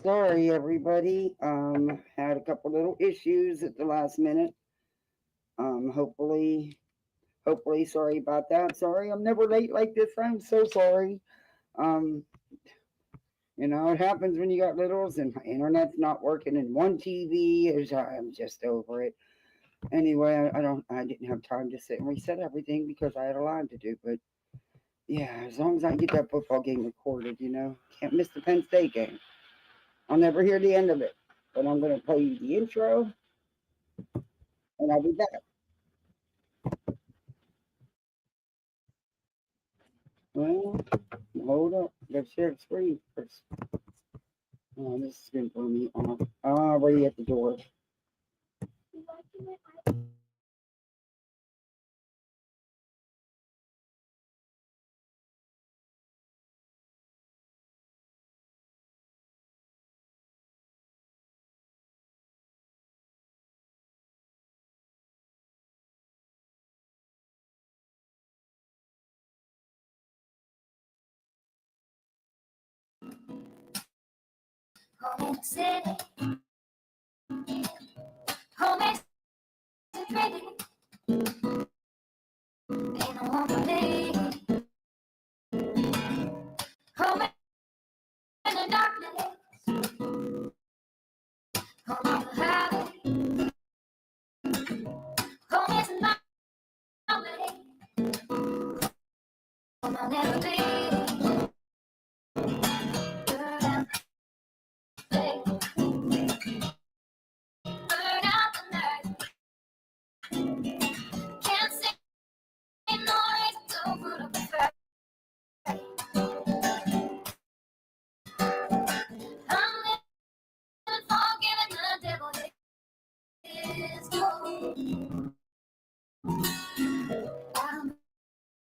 Sorry, everybody. Had a couple little issues at the last minute. Hopefully, sorry about that. Sorry, I'm never late like this. I'm so sorry. Um, it happens when you got littles and internet's not working and one TV is. I'm just over it. Anyway, I didn't have time to sit and reset everything because I had a line to do. But yeah, as long as I get that football game recorded, can't miss the Penn State game. I'll never hear the end of it. But I'm going to play you the intro and I'll be back. Well, hold up. Let's share the screen first. Oh, this is going to throw me off. Already at the door. Home is city, home is pretty, ain't no one for me. Home in the darkness, home on the highway, home is my way, home I'll never be.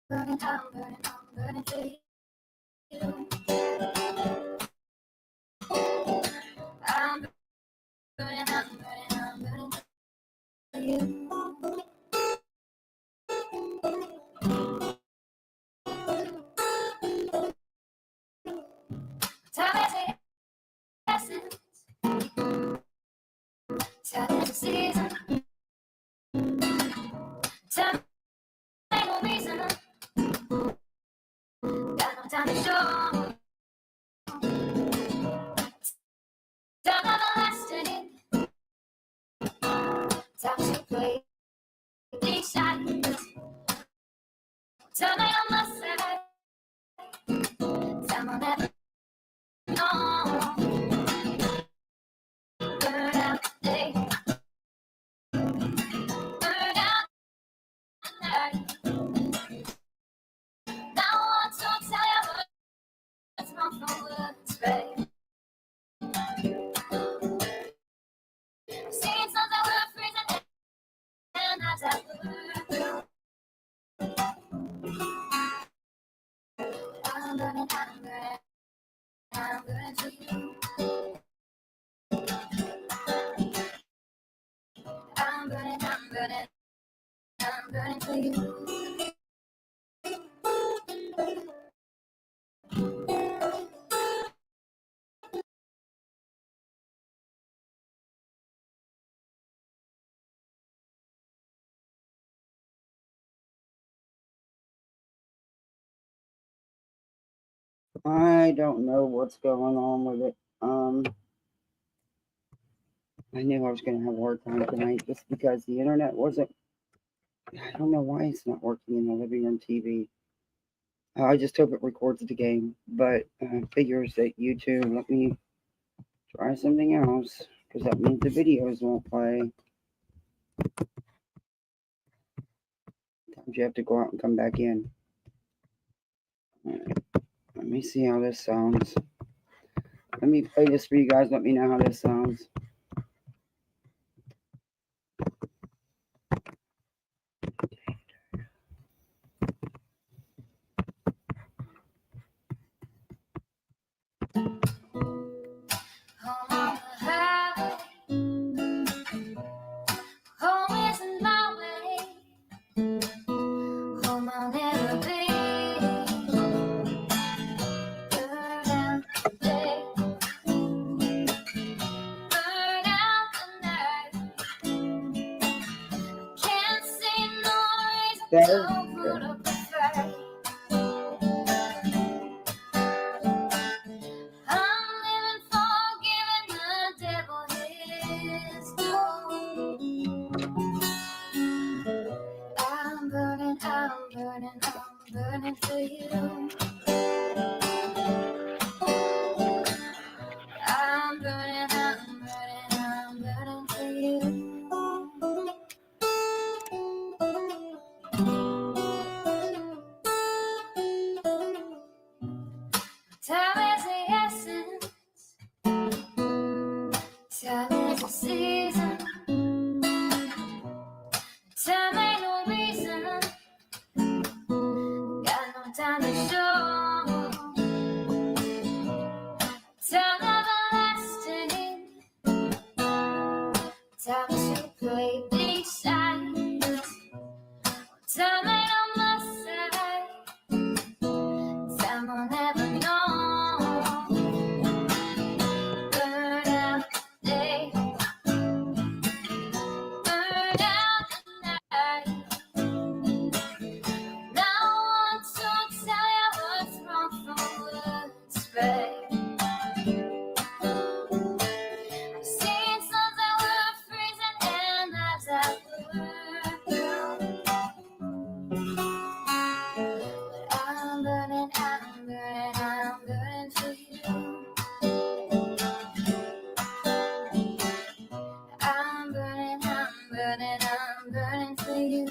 Burning for you. I'm burning for you. Time is essence. Time is a season. Time ain't no reason. Got no time to show. Time everlasting. Time to play. Big shot. Time ain't on my side. Time will never know. Burn out the day. Burn out the night. Now I want to tell you what's wrong from words, babe. Seeing something we're freezing and I tell you. I'm burning for you. I'm burning for you. I don't know what's going on with it. I knew I was going to have a hard time tonight just because the internet wasn't. I don't know why it's not working in the living room TV. I just hope it records the game, but figures that YouTube let me try something else because that means the videos won't play. Sometimes you have to go out and come back in. All right. Let me see how this sounds. Let me play this for you guys. Let me know how this sounds. Home on the highway. Home isn't my way. Home I'll never be. Burn out the day. Better? Don't put Yeah. up a fight. I'm living for giving the devil his due. I'm burning, I'm burning, I'm burning for you. I'm burning, I'm burning, I'm burning for you. Time is the essence, time is the season. Time ain't no reason, got no time to show. Time everlasting, time to play these sides. Time ain't on my side, time will never know. Burn out the day, burn out the night. Now I want to tell you what's wrong from what's right. I've seen suns that were freezing and lives that were brown. But I'm burning, I'm burning, I'm burning for you. I'm burning, I'm burning, I'm burning for you.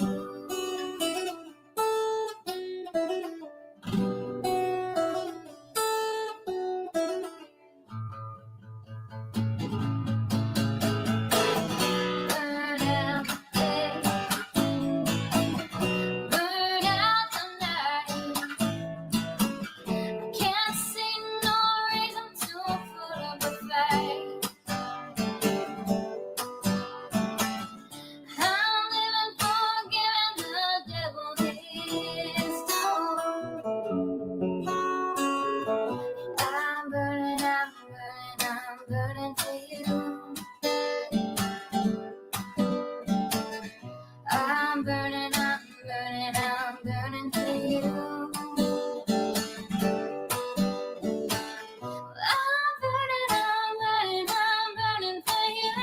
Burn out the day, burn out the night. I can't see no reason to put up a fight. I'm living for giving the devil his due. I'm burning, I'm burning, I'm burning for you. I'm burning, I'm burning, I'm burning for you. I'm burning, I'm burning, I'm burning for you.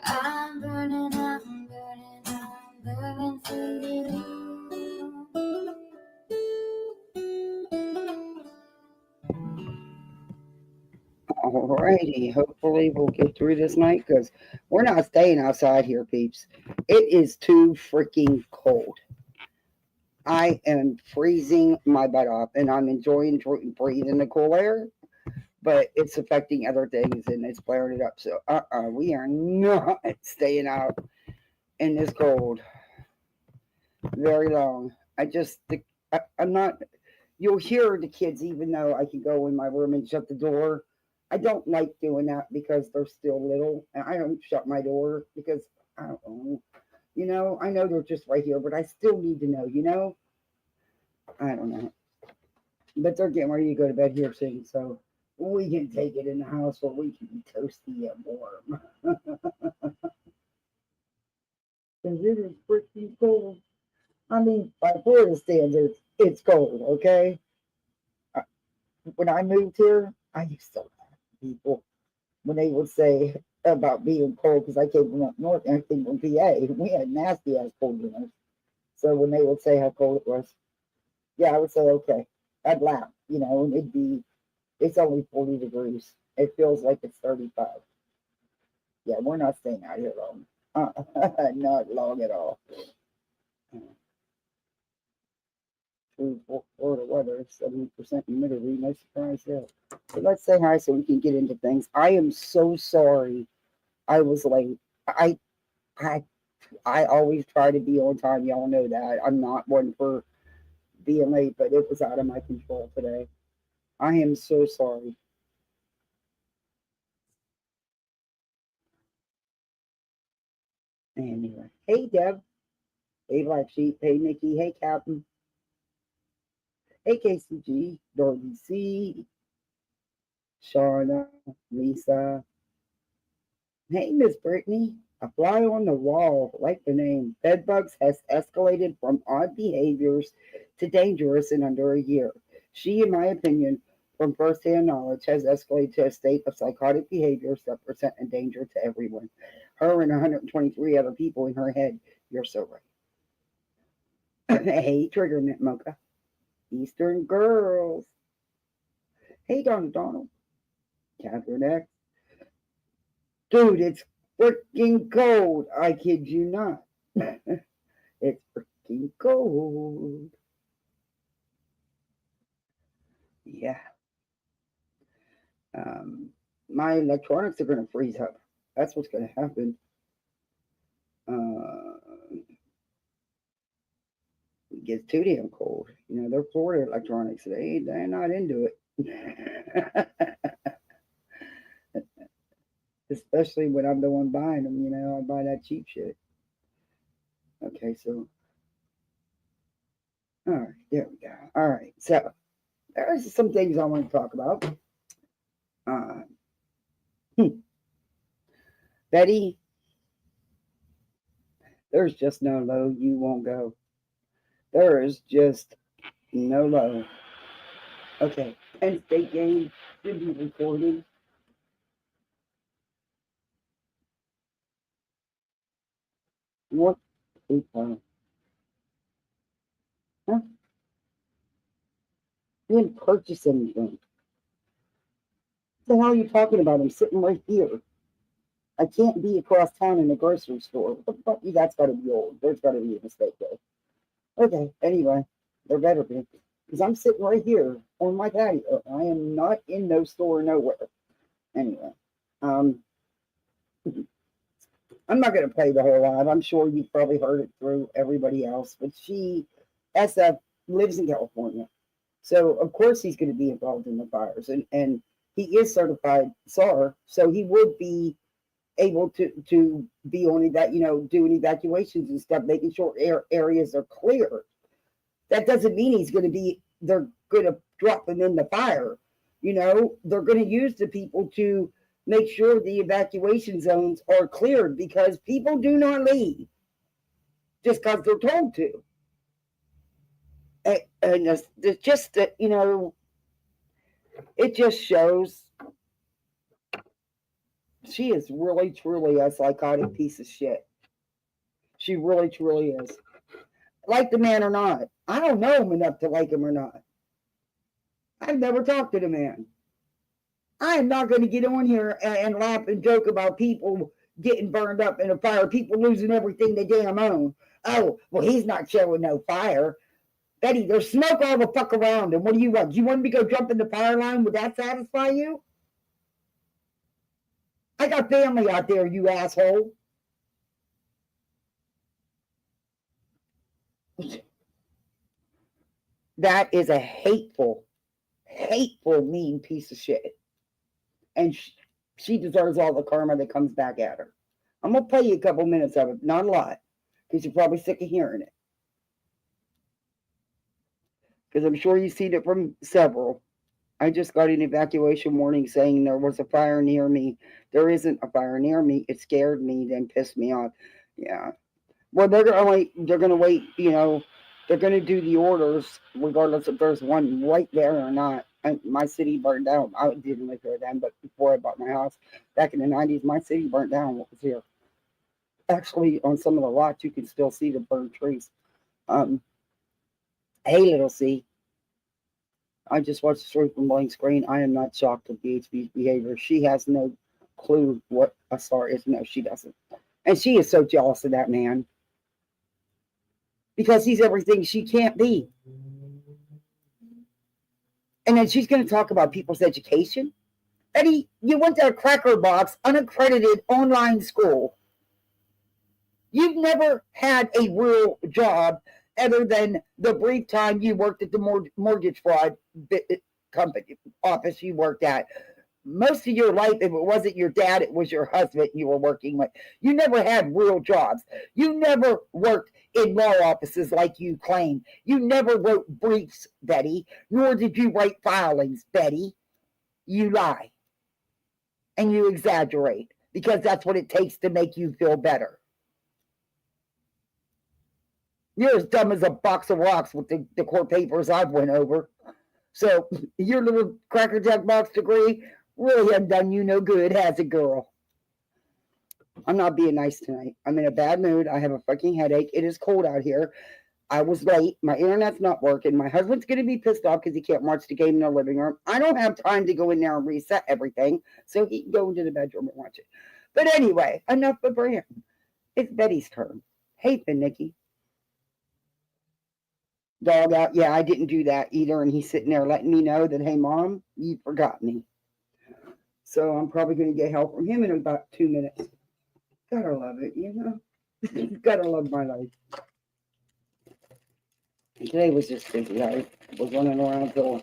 I'm burning, I'm burning, I'm burning for you. Alrighty. Hopefully we'll get through this night because we're not staying outside here, peeps. It is too freaking cold. I am freezing my butt off, and I'm enjoying breathing the cool air, but it's affecting other things and it's flaring it up. So, we are not staying out in this cold very long. I'm not. You'll hear the kids, even though I can go in my room and shut the door. I don't like doing that because they're still little, and I don't shut my door because I don't know. I know they're just right here, but I still need to know. I don't know. But they're getting ready to go to bed here soon, so we can take it in the house where we can be toasty and warm. Because it is freaking cold. I mean, by Florida standards, it's cold, okay? Uh, When I moved here, I used to laugh at people when they would say about being cold because I came from up north and I came from PA. We had nasty ass cold winters. So when they would say how cold it was, yeah, I would say, okay. I'd laugh, and it's only 40 degrees. It feels like it's 35. Yeah, we're not staying out here long. Not long at all. True Florida weather, 70% humidity. No surprise there. So let's say hi so we can get into things. I am so sorry I was late. I I I always try to be on time. Y'all know that. I'm not one for being late, but it was out of my control today. I am so sorry. Anyway, hey Deb, hey Black Sheep, hey Nikki, hey Captain, hey KCG, Dorothy C, Shauna, Lisa, hey Miss Brittany. A fly on the wall, like the name. Bedbugs has escalated from odd behaviors to dangerous in under a year. She, in my opinion, from first-hand knowledge, has escalated to a state of psychotic behaviors that present a danger to everyone. Her and 123 other people in her head. You're so right. Hey, Trigger Net Mocha. Eastern Girls. Hey, Donald. Catherine X. Dude, it's freaking cold. I kid you not. It's freaking cold. Yeah. Um, my electronics are going to freeze up. That's what's going to happen. It gets too damn cold. You know, they're Florida electronics. They're not into it. Especially when I'm the one buying them. You know, I buy that cheap shit. Okay, so all right, there we go. All right, so there's some things I want to talk about. Uh, Betty, there's just no low you won't go. There is just no low. Okay, Penn State game should be recording. What? Huh? You didn't purchase anything. What the hell are you talking about? I'm sitting right here. I can't be across town in a grocery store. What the fuck? That's got to be old. There's got to be a mistake there. Okay, anyway, there better be. Because I'm sitting right here on my patio. I am not in no store nowhere. Anyway, um, I'm not going to play the whole lot. I'm sure you've probably heard it through everybody else. But she, SF, lives in California. So, of course, he's going to be involved in the fires. And he is certified SAR. So he would be able to be on that, doing evacuations and stuff, making sure areas are clear. That doesn't mean they're going to drop him in the fire. They're going to use the people to make sure the evacuation zones are cleared because people do not leave just because they're told to. And it's just that, it just shows she is really, truly a psychotic piece of shit. She really, truly is. Like the man or not. I don't know him enough to like him or not. I've never talked to the man. I am not going to get on here and laugh and joke about people getting burned up in a fire, people losing everything they damn own. Oh, well, he's not showing no fire. Betty, there's smoke all the fuck around him. What do you want? Do you want me to go jump in the fire line? Would that satisfy you? I got family out there, you asshole. That is a hateful, mean piece of shit. And she deserves all the karma that comes back at her. I'm going to play you a couple minutes of it. Not a lot, because you're probably sick of hearing it. Because I'm sure you've seen it from several. I just got an evacuation warning saying there was a fire near me. There isn't a fire near me. It scared me, then pissed me off. Yeah. Well, they're going to wait, they're going to do the orders regardless if there's one right there or not. My city burned down. I didn't live here then, but before I bought my house back in the 90s, my city burned down. What was here? Actually, on some of the lots, you can still see the burned trees. Hey, little C. I just watched the story from blank screen. I am not shocked at BHB's behavior. She has no clue what a SAR is. No, she doesn't. And she is so jealous of that man. Because he's everything she can't be. And then she's going to talk about people's education. Eddie, you went to a cracker box, unaccredited online school. You've never had a real job other than the brief time you worked at the mortgage fraud company office you worked at. Most of your life, if it wasn't your dad, it was your husband you were working with. You never had real jobs. You never worked in law offices like you claim. You never wrote briefs, Betty, nor did you write filings, Betty. You lie. And you exaggerate. because that's what it takes to make you feel better. You're as dumb as a box of rocks with the court papers I've went over. So your little Cracker Jack box degree really hasn't done you no good, has it, girl? I'm not being nice tonight. I'm in a bad mood. I have a fucking headache. It is cold out here. I was late. My internet's not working. My husband's going to be pissed off because he can't watch the game in the living room. I don't have time to go in there and reset everything, so he can go into the bedroom and watch it. But anyway, enough of Bram. It's Betty's turn. Hey, Nikki. Dog out. Yeah, I didn't do that either. And he's sitting there letting me know that, hey, Mom, you forgot me. So I'm probably going to get help from him in about 2 minutes. Gotta love it, you know? Gotta love my life. Today was just busy. I was running around till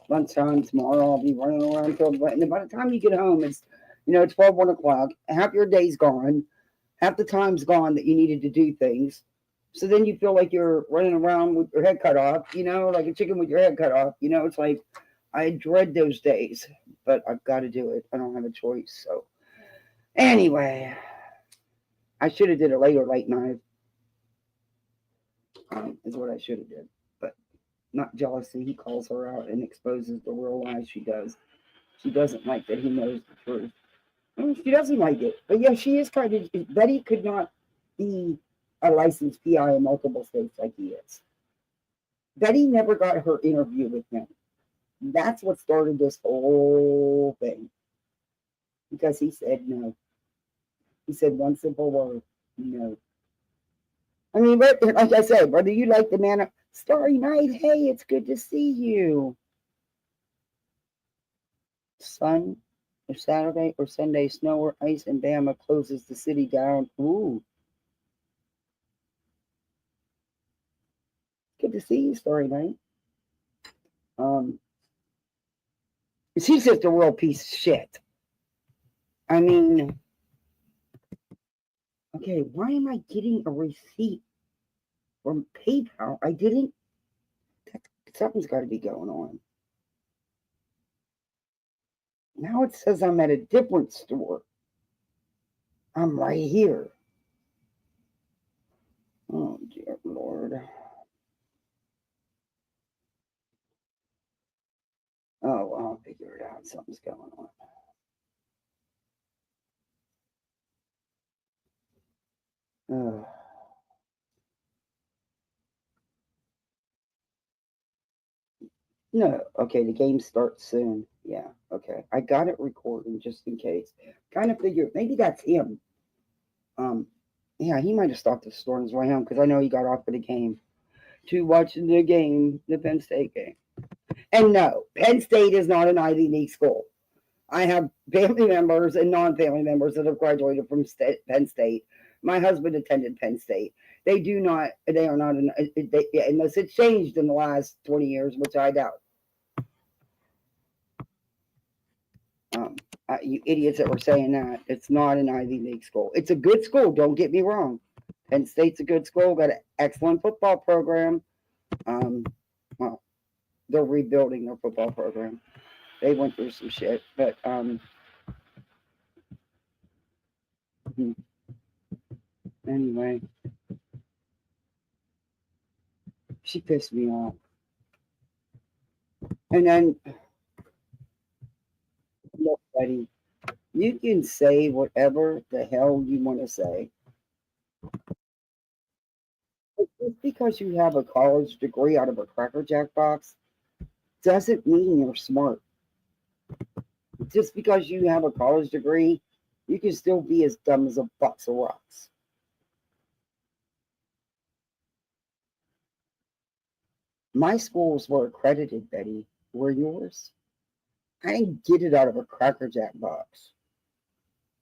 lunchtime. Tomorrow I'll be running around till, and by the time you get home, it's, 12, 1 o'clock. Half your day's gone. Half the time's gone that you needed to do things. So then you feel like you're running around with your head cut off, like a chicken with your head cut off. It's like, I dread those days, but I've got to do it. I don't have a choice. So anyway, I should have did a later late night. Is what I should have did. But not jealousy. He calls her out and exposes the real lies she does. She doesn't like that he knows the truth. She doesn't like it. But yeah, she is kind of, Betty could not be a licensed PI in multiple states like he is. Betty never got her interview with him. That's what started this whole thing. Because he said no. He said one simple word, no. I mean, like I said, whether you like the man, Starry Night, hey, it's good to see you. Sun, or Saturday or Sunday, snow or ice in Bama closes the city down. Ooh. Good to see you, Starry Night. She's just a real piece of shit. I mean, okay, why am I getting a receipt from PayPal? I didn't. Something's got to be going on. Now it says I'm at a different store. I'm right here. Oh, dear Lord. Oh, well, I'll figure it out. Something's going on. No, okay, the game starts soon. Yeah, okay. I got it recording just in case. Kind of figured maybe that's him. Yeah, he might have stopped at the store on his way home because I know he got off of the game to watch the game, the Penn State game. And no, Penn State is not an Ivy League school. I have family members and non-family members that have graduated from Penn State. My husband attended Penn State. They are not, unless it's changed in the last 20 years, which I doubt. You idiots that were saying that, it's not an Ivy League school. It's a good school, don't get me wrong. Penn State's a good school, got an excellent football program. Well, they're rebuilding their football program. They went through some shit, but anyway, she pissed me off. And then, look, Betty, you can say whatever the hell you want to say. But just because you have a college degree out of a Cracker Jack box doesn't mean you're smart. Just because you have a college degree, you can still be as dumb as a box of rocks. My schools were accredited, Betty. Were yours? I didn't get it out of a Cracker Jack box.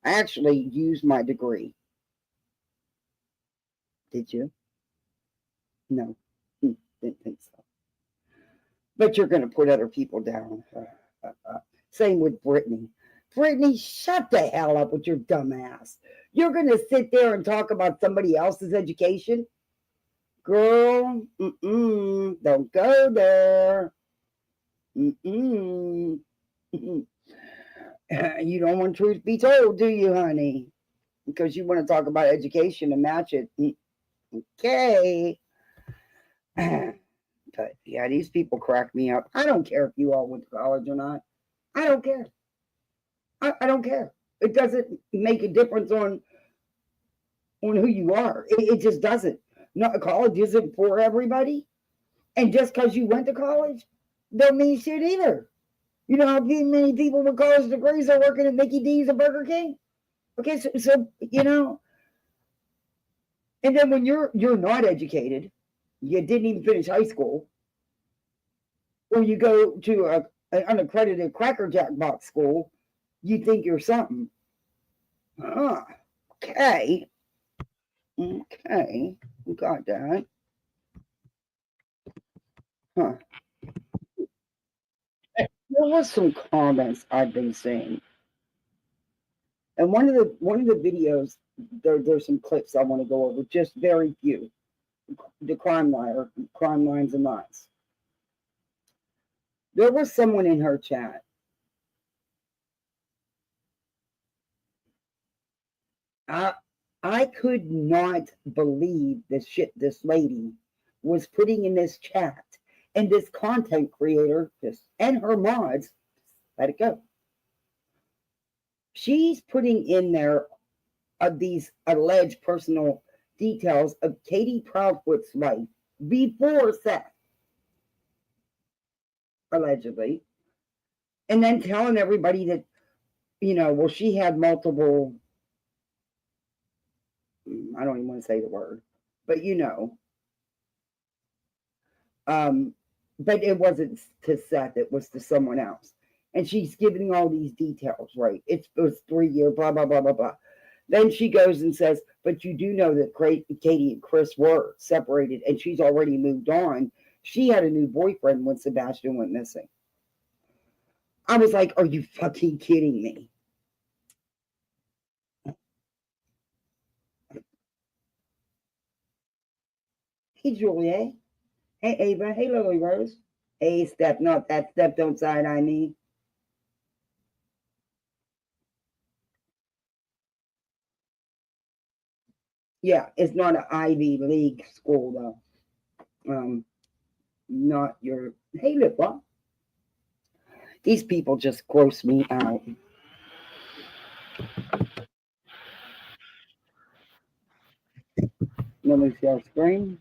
I actually used my degree. Did you? No, didn't think so. But you're going to put other people down. Same with Brittany. Brittany, shut the hell up with your dumb ass. You're going to sit there and talk about somebody else's education? Girl, don't go there. You don't want truth be told, do you, honey? Because you want to talk about education and match it. Okay. But yeah, these people crack me up. I don't care if you all went to college or not. I don't care. I don't care. It doesn't make a difference on who you are. It just doesn't. Not college isn't for everybody. And just because you went to college, don't mean shit either. You know how many people with college degrees are working at Mickey D's or Burger King? Okay, so you know, and then when you're not educated, you didn't even finish high school, or you go to an unaccredited Cracker Jack box school, you think you're something. Ah, okay, okay, we got that. Huh. There was some comments I've been seeing, and one of the videos there's some clips I want to go over, just very few. The crime lines and lies. There was someone in her chat. I I could not believe the shit this lady was putting in this chat, and this content creator just and her mods let it go. She's putting in there these alleged personal details of Katie Proudfoot's life before Seth, allegedly, and then telling everybody that, well, she had multiple, I don't even want to say the word, but um, but it wasn't to Seth, it was to someone else. And she's giving all these details, right? It was 3 year, blah, blah, blah, blah, blah. Then she goes and says, but you do know that Katie and Chris were separated and she's already moved on. She had a new boyfriend when Sebastian went missing. I was like, are you fucking kidding me? Hey, Julia. Hey, Ava. Hey, Lily Rose. Hey, Steph. Not that Steph. Don't side eye me. Yeah, it's not an Ivy League school, though. Not your. Hey, Lippa. These people just gross me out. Let me see our screen.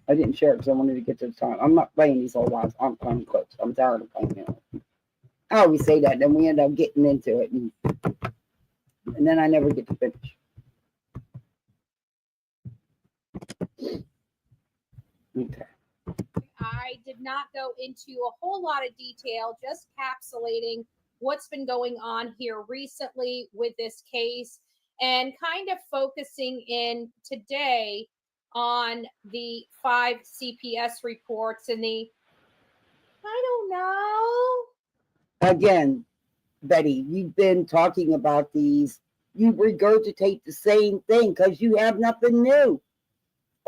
I didn't share it because I wanted to get to the time. I'm not playing these old ones. I'm playing clips. I'm tired of playing them. I always say that, then we end up getting into it, and then I never get to finish. Okay. I did not go into a whole lot of detail, just capsulating what's been going on here recently with this case and kind of focusing in today on the 5 CPS reports and I don't know. Again, Betty, you've been talking about these. You regurgitate the same thing because you have nothing new.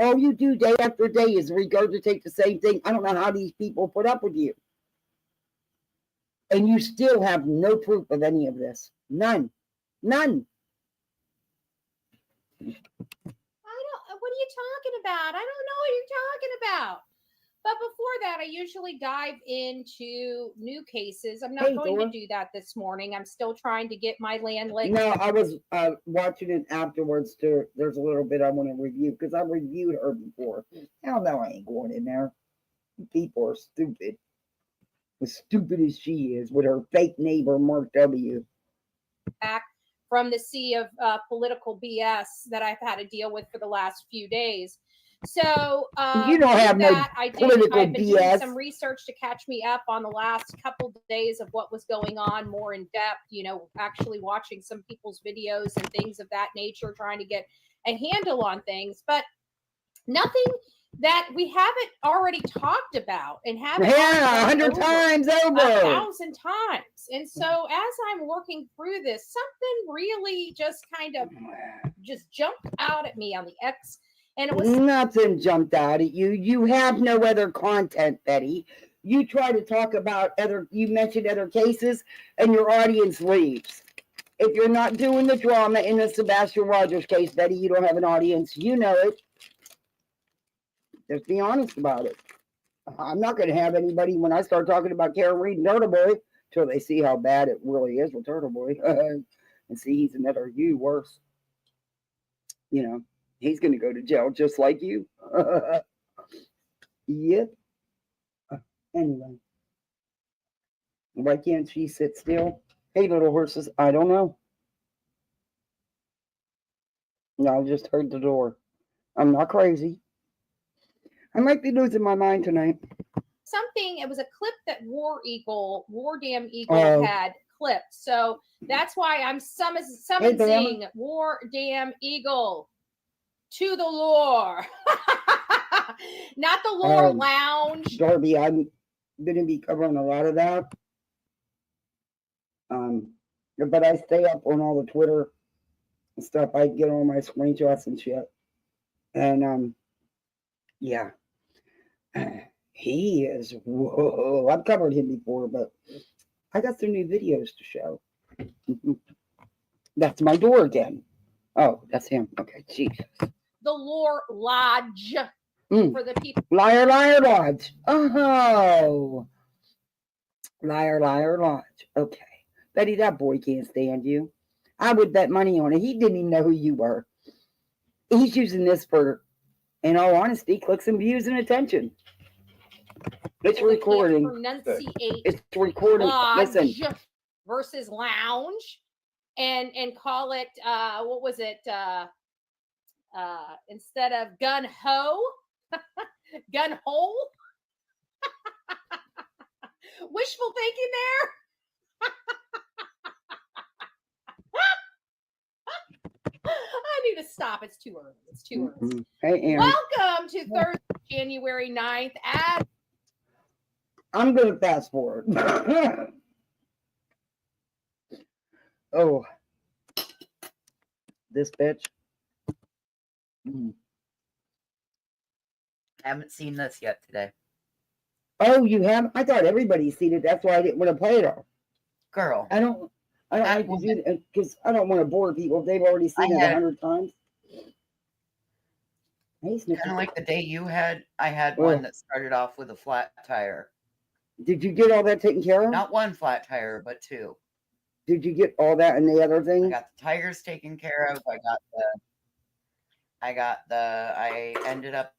All you do day after day is regurgitate the same thing. I don't know how these people put up with you. And you still have no proof of any of this. None. None. What are you talking about? I don't know what you're talking about. But before that, I usually dive into new cases. I'm not going to do that this morning. I'm still trying to get my land link. No, I was watching it afterwards. There's a little bit I want to review because I reviewed her before. Hell no, I ain't going in there. People are stupid. As stupid as she is with her fake neighbor, Mark W. Back from the sea of political BS that I've had to deal with for the last few days. So you don't have no political I've been BS. doing some research to catch me up on the last couple days of what was going on more in depth, actually watching some people's videos and things of that nature, trying to get a handle on things, but nothing that we haven't already talked about and haven't 100 times over, 1,000 times. And so as I'm working through this, something really just kind of just jumped out at me on the X. And it was nothing jumped out at you. You have no other content, Betty. you try to talk about you mentioned other cases, and your audience leaves. If you're not doing the drama in the Sebastian Rogers case, Betty, you don't have an audience. You know it. Just be honest about it. I'm not going to have anybody when I start talking about Karen Reed and Turtle Boy till they see how bad it really is with Turtle Boy and see he's another you worse. You know, he's going to go to jail just like you. Yep. Anyway, why can't she sit still? Hey, little horses, I don't know. No, I just heard the door. I'm not crazy. I might be losing my mind tonight. Something, it was a clip that War Damn Eagle had clipped. So that's why I'm summoning War Damn Eagle to the lore. Not the lore lounge. Darby, I'm going to be covering a lot of that. But I stay up on all the Twitter stuff. I get all my screenshots and shit. And yeah. He is, whoa. I've covered him before, but I got some new videos to show. That's my door again. Oh, that's him. Okay, Jesus. The Lore Lodge for the people. Liar, liar, lodge. Oh. Liar, liar, lodge. Okay. Betty, that boy can't stand you. I would bet money on it. He didn't even know who you were. He's using this for, in all honesty, clicks and views and attention. It's recording. It's recording. Lodge Listen. Versus lounge, and call it what was it? Instead of gun ho, gun hole. Wishful thinking there. I need to stop. It's too early. It's too early. Hey, Aaron. Welcome to Thursday, January 9th. I'm going to fast forward. Oh. This bitch. I haven't seen this yet today. Oh, you have? I thought everybody's seen it. That's why I didn't want to play it all. Girl. I don't like to do it because I don't want to bore people if they've already seen it 100 times. Kind of like the day you had. I had one that started off with a flat tire. Did you get all that taken care of? Not one flat tire, but two. Did you get all that and the other thing? I got the tires taken care of. I ended up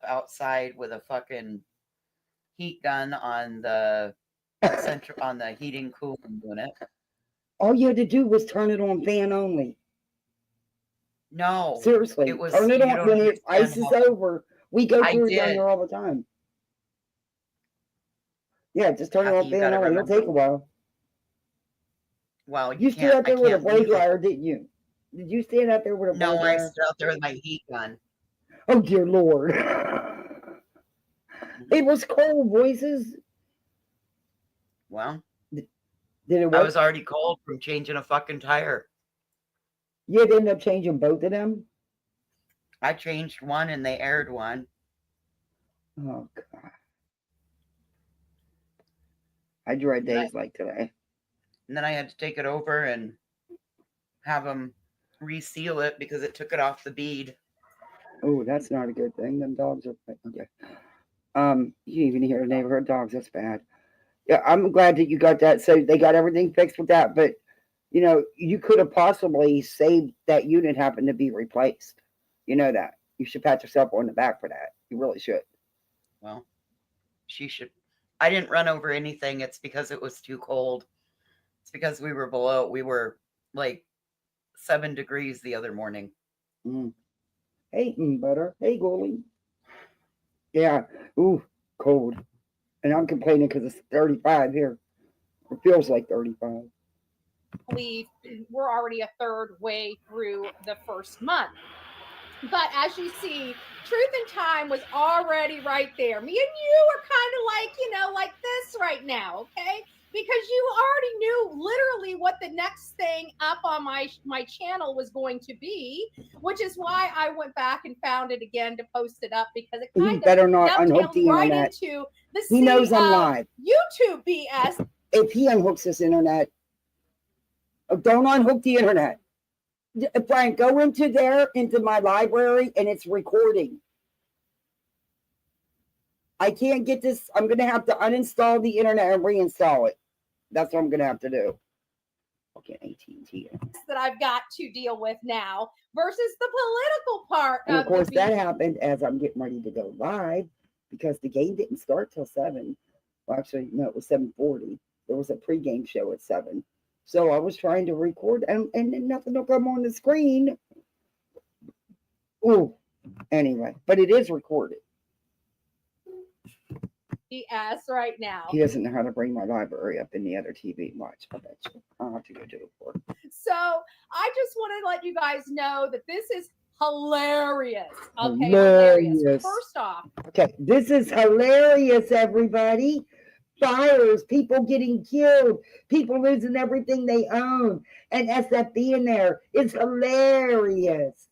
outside with a fucking heat gun on the on the heating cooling unit. All you had to do was turn it on fan only. No. Seriously. It was, turn it on when it ices over. We go through it down there all the time. Yeah, just turn it on fan only. It'll take a while. Well, you stood out there with a blow dryer, didn't you? Did you stand out there with a blow dryer? No, I stood out there with my heat gun. Oh, dear Lord. It was cold, voices. Well, did it work? I was already cold from changing a fucking tire. You ended up changing both of them? I changed one and they aired one. Oh, God. I dread days like today. And then I had to take it over and have them reseal it because it took it off the bead. Oh, that's not a good thing. Them dogs are okay. You even hear neighborhood dogs. That's bad. Yeah, I'm glad that you got that. So they got everything fixed with that. But you know, you could have possibly saved that unit having to be replaced. You know that. You should pat yourself on the back for that. You really should. Well, she should. I didn't run over anything. It's because it was too cold. It's because we were like 7 degrees the other morning. Hey, butter. Hey, Goalie. Yeah. Ooh, cold. And I'm complaining because it's 35 here. It feels like 35. We're already a third way through the first month. But as you see, Truth and Time was already right there. Me and you are kind of like, like this right now, okay? because you already knew literally what the next thing up on my channel was going to be, which is why I went back and found it again to post it up, because it He kind better of not unhook dovetailed the right internet. into the He sea knows I'm of live. YouTube BS. If he unhooks this internet, don't unhook the internet. Brian, go into my library, and it's recording. I can't get this. I'm going to have to uninstall the internet and reinstall it. That's what I'm going to have to do. Okay, AT&T. That I've got to deal with now versus the political part. And of course, that happened as I'm getting ready to go live, because the game didn't start till 7. Well, actually, no, it was 7:40. There was a pregame show at 7. So I was trying to record, and nothing will come on the screen. Oh, anyway, but it is recorded. BS right now. He doesn't know how to bring my library up in the other TV. Watch, I bet you. I'll have to go do it for him. So I just want to let you guys know that this is hilarious. Okay, Hilarious. First off, okay, this is hilarious, everybody. Fires, people getting killed, people losing everything they own, and SF being there. It's hilarious.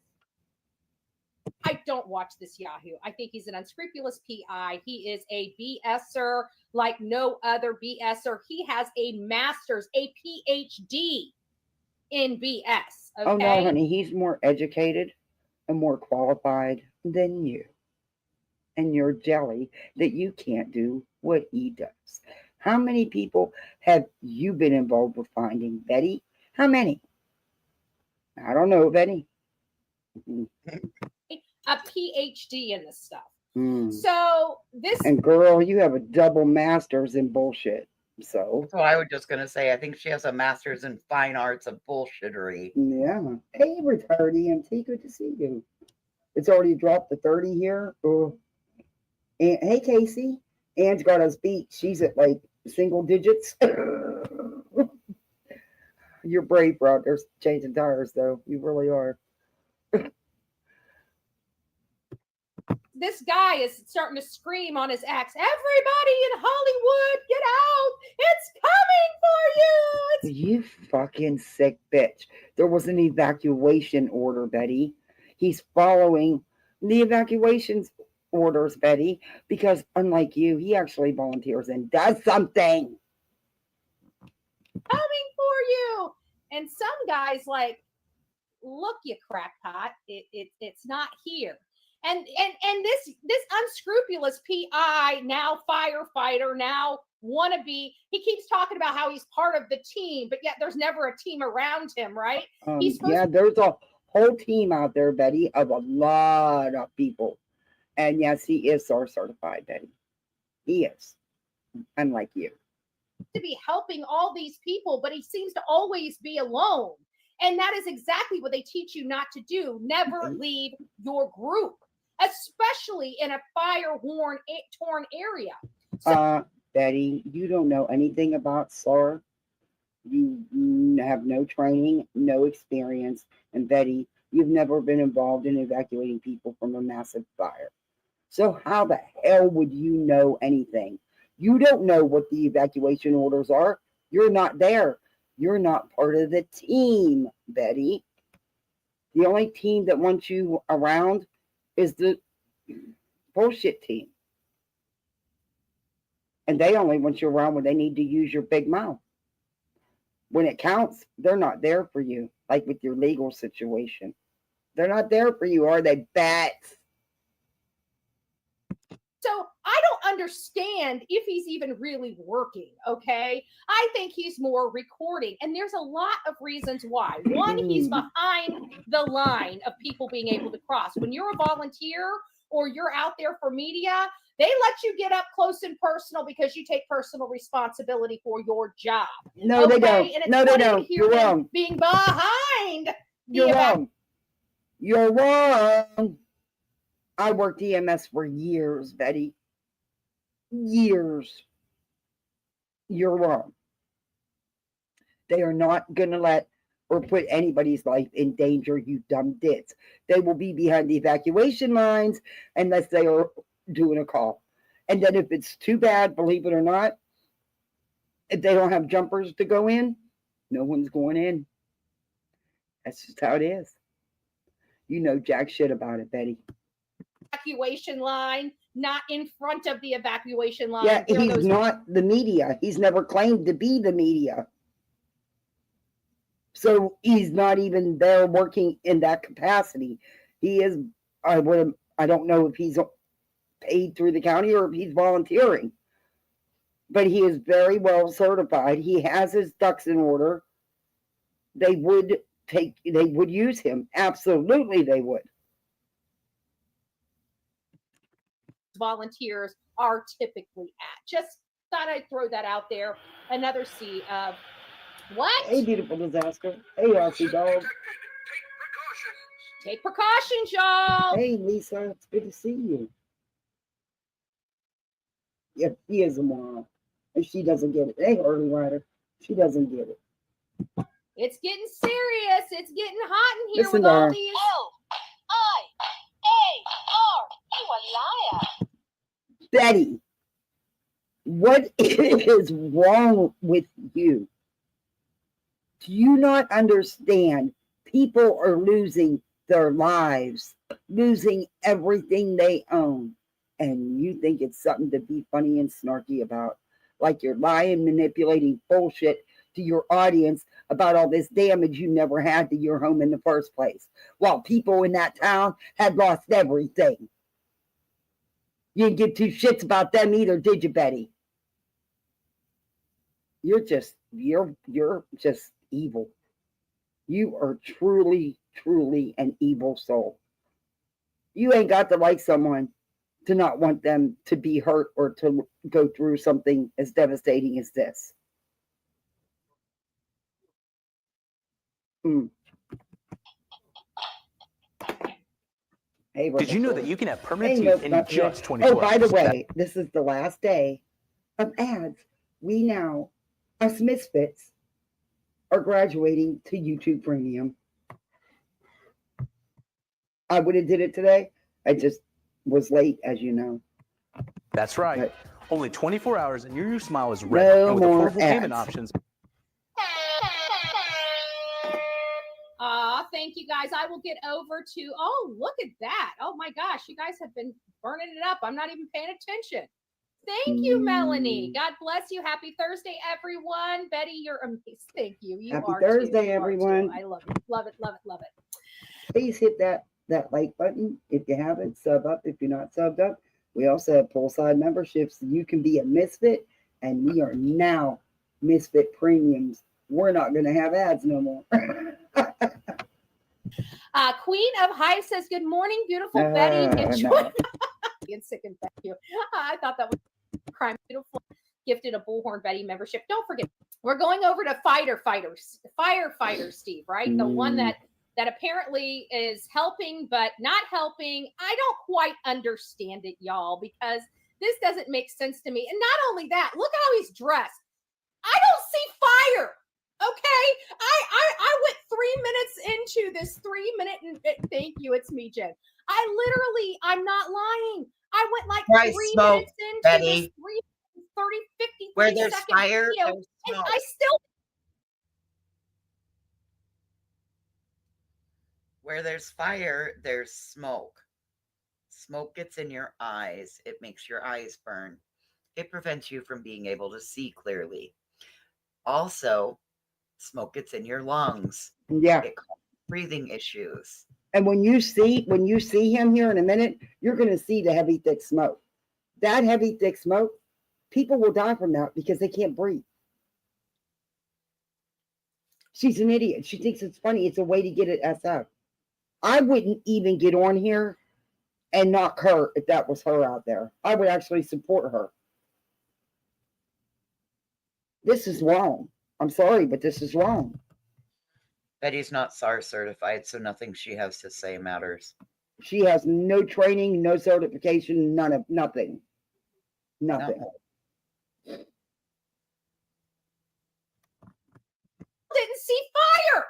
I don't watch this Yahoo. I think he's an unscrupulous PI. He is a BSer like no other BSer. He has a master's, a PhD in BS. Okay? Oh no, honey, he's more educated and more qualified than you. And you're jelly that you can't do what he does. How many people have you been involved with finding, Betty? How many? I don't know, Betty. A PhD in this stuff. Mm. So this, and girl, you have a double master's in bullshit. So I was just gonna say, I think she has a master's in fine arts of bullshittery. Yeah. Hey, retired EMT, good to see you. It's already dropped to 30 here. Oh. And hey, Casey, Anne's got us beat. She's at like single digits. You're brave, bro. They're changing tires, though. You really are. This guy is starting to scream on his ex. Everybody in Hollywood, get out! It's coming for you! You fucking sick bitch. There was an evacuation order, Betty. He's following the evacuations orders, Betty, because unlike you, he actually volunteers and does something. Coming for you! And some guys like, look, you crackpot, it's not here. And this unscrupulous PI, now firefighter, now wannabe, he keeps talking about how he's part of the team, but yet there's never a team around him, right? There's a whole team out there, Betty, of a lot of people. And yes, he is SAR certified, Betty. He is, unlike you. To be helping all these people, but he seems to always be alone. And that is exactly what they teach you not to do. Never leave your group, especially in a fire-torn area. So, Betty, you don't know anything about SAR. You have no training, no experience. And Betty, you've never been involved in evacuating people from a massive fire. So how the hell would you know anything? You don't know what the evacuation orders are. You're not there. You're not part of the team, Betty. The only team that wants you around is the bullshit team. And they only want you around when they need to use your big mouth. When it counts, they're not there for you, like with your legal situation. They're not there for you, are they, bats? So I don't understand if he's even really working, okay? I think he's more recording. And there's a lot of reasons why. One, he's behind the line of people being able to cross. When you're a volunteer or you're out there for media, they let you get up close and personal because you take personal responsibility for your job. No, they don't. No, they don't. You're wrong. Being behind. You're wrong. You're wrong. I worked EMS for years, Betty. Years. You're wrong. They are not going to let or put anybody's life in danger, you dumb dits. They will be behind the evacuation lines unless they are doing a call. And then if it's too bad, believe it or not, If they don't have jumpers to go in, no one's going in. That's just how it is. You know jack shit about it, Betty. Evacuation line, not in front of the evacuation line. Yeah, Where he's those- not the media. He's never claimed to be the media. So he's not even there working in that capacity. He is, I don't know if he's paid through the county or if he's volunteering. But he is very well certified. He has his ducks in order. They would use him. Absolutely they would. volunteers are typically at. Just thought I'd throw that out there. Another C of what? Hey, beautiful disaster. Hey, Aussie dog. Take precautions, y'all. Hey, Lisa. It's good to see you. Yeah, he is a moron. And she doesn't get it. Hey, early rider. She doesn't get it. It's getting serious. It's getting hot in here Listen with to all her. these. L-I-A-R. You a liar. Betty, what is wrong with you? Do you not understand? People are losing their lives, losing everything they own. And you think it's something to be funny and snarky about. Like you're lying, manipulating bullshit to your audience about all this damage you never had to your home in the first place. While people in that town had lost everything. You didn't give two shits about them either, did you, Betty? You're just evil. You are truly, truly an evil soul. You ain't got to like someone to not want them to be hurt or to go through something as devastating as this. Hey, Did you know that you can have permanent teeth in just 24 hours? Oh, by the way, this is the last day of ads. We now, us misfits, are graduating to YouTube Premium. I would have did it today. I just was late, as you know. That's right. But only 24 hours and your new smile is ready. No and with more affordable payment ads. options. Thank you guys. I will get over to, oh, look at that. Oh my gosh, you guys have been burning it up. I'm not even paying attention. Thank you, Melanie. God bless you. Happy Thursday, everyone. Betty, you're amazing. Thank you. You Happy are Thursday, too. You are everyone. too. I love it. Love it, love it, love it. Please hit that like button if you haven't. Sub up if you're not subbed up. We also have poolside memberships. You can be a misfit, and we are now misfit premiums. We're not going to have ads no more. Queen of Hive says, good morning, beautiful Betty. Enjoy. No. Being sick and thank you. I thought that was crime. Beautiful. Gifted a Bullhorn Betty membership. Don't forget, we're going over to firefighter Steve, right? The one that apparently is helping but not helping. I don't quite understand it, y'all, because this doesn't make sense to me. And not only that, look how he's dressed. I don't see fire. Okay, I went 3 minutes into this 3 minute and thank you, it's me, Jen. I'm not lying. I went like 3 minutes into Betty. this 30, 50 Where there's second fire, video, there's and smoke. I still. Where there's fire, there's smoke. Smoke gets in your eyes. It makes your eyes burn. It prevents you from being able to see clearly. Also, smoke gets in your lungs. Yeah. It causes breathing issues. And when you see him here in a minute, you're going to see the heavy, thick smoke. That heavy, thick smoke, people will die from that because they can't breathe. She's an idiot. She thinks it's funny. It's a way to get it SF. I wouldn't even get on here and knock her if that was her out there. I would actually support her. This is wrong. I'm sorry, but this is wrong. Betty's not SAR certified, so nothing she has to say matters. She has no training, no certification, nothing. Nothing. No. Didn't see fire.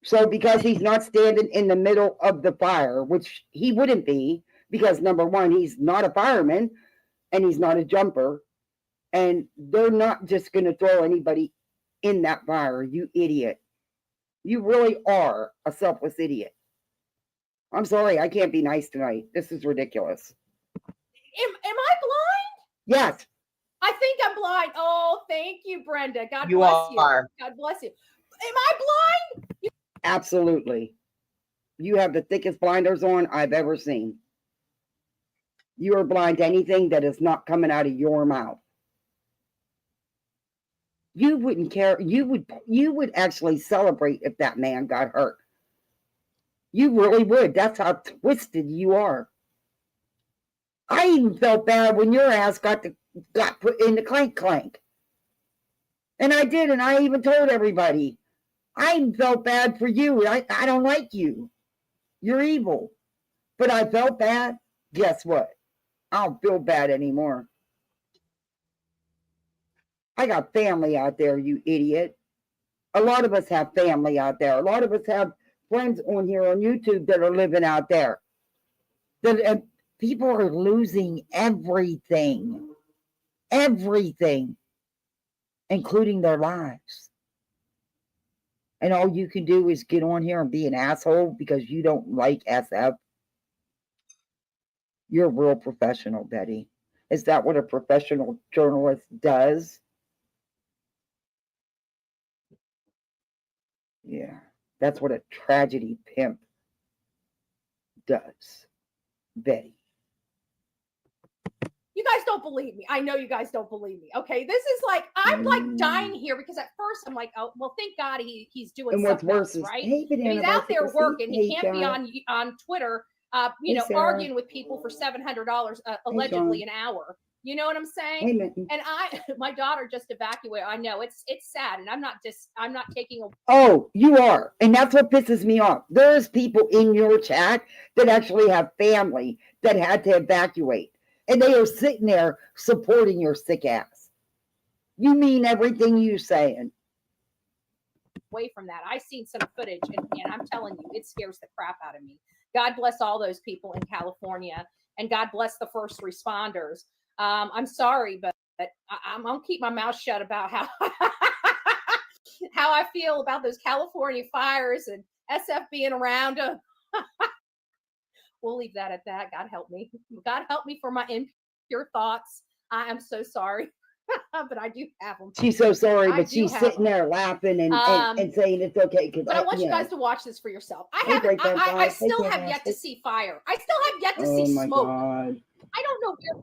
So because he's not standing in the middle of the fire, which he wouldn't be, because number one, he's not a fireman and he's not a jumper. And they're not just going to throw anybody in that fire, you idiot. You really are a selfless idiot. I'm sorry, I can't be nice tonight. This is ridiculous. Am I blind? Yes. I think I'm blind. Oh, thank you, Brenda. God You bless you. are. God bless you. Am I blind? Absolutely. You have the thickest blinders on I've ever seen. You are blind to anything that is not coming out of your mouth. You wouldn't care. You would actually celebrate if that man got hurt. You really would. That's how twisted you are. I even felt bad when your ass got put in the clank. And I did, and I even told everybody. I even felt bad for you. I don't like you. You're evil. But I felt bad. Guess what? I don't feel bad anymore. I got family out there, you idiot. A lot of us have family out there. A lot of us have friends on here on YouTube that are living out there. People are losing everything, including their lives. And all you can do is get on here and be an asshole because you don't like SF. You're a real professional, Betty. Is that what a professional journalist does? Yeah, that's what a tragedy pimp does, Betty. You guys don't believe me. I know you guys don't believe me. Okay, this is like I'm like dying here because at first I'm like, oh well, thank God he's doing And what's something worse else, is, right? hey, If he's out there working. He hey, can't John. be on Twitter, Hey, Sarah. arguing with people for $700 allegedly an hour. You know what I'm saying? Hey, Mitten. And my daughter just evacuated. I know it's sad, and I'm not taking a. Oh, you are. And that's what pisses me off. There's people in your chat that actually have family that had to evacuate. And they are sitting there supporting your sick ass. You mean everything you're saying. Away from that. I seen some footage, and I'm telling you, it scares the crap out of me. God bless all those people in California, and God bless the first responders. I'm sorry, but I'm gonna keep my mouth shut about how how I feel about those California fires and SF being around. We'll leave that at that. God help me. God help me for my impure thoughts. I am so sorry, but I do have them. She's so sorry, but she's sitting there laughing and saying it's okay. But I want you guys to watch this for yourself. I still have yet to see fire. I still have yet to see smoke. God. I don't know where.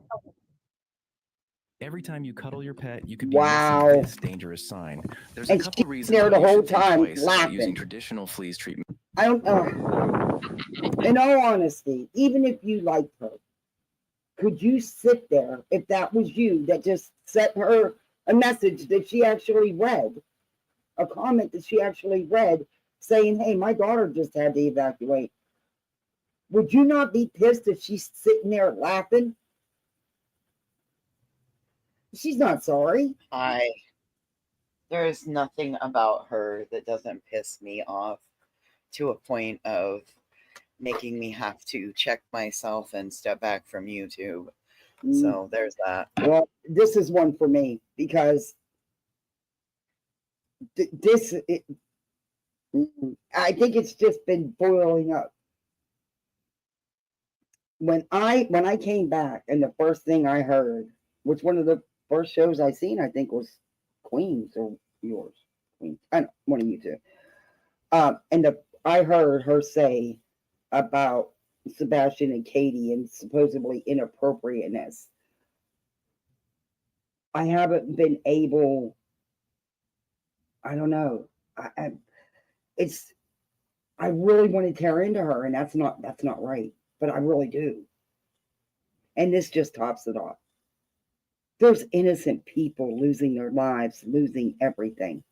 Every time you cuddle your pet, you could be Wow. missing this dangerous sign. There's a couple reasons there the why you whole should think time twice about laughing. using traditional fleas treatment. I don't know. In all honesty, even if you liked her, could you sit there if that was you that just sent her a message that she actually read, a comment that she actually read saying, hey, my daughter just had to evacuate. Would you not be pissed if she's sitting there laughing? She's not sorry. There is nothing about her that doesn't piss me off to a point of making me have to check myself and step back from YouTube. So there's that. Well, this is one for me because I think it's just been boiling up. When I came back and the first thing I heard, which one of the first shows I seen, I think was Queens or yours. Queens. I don't know, one of you two. And I heard her say about Sebastian and Katie and supposedly inappropriateness. I haven't been able. I don't know. I really want to tear into her, and that's not right. But I really do. And this just tops it off. There's innocent people losing their lives, losing everything.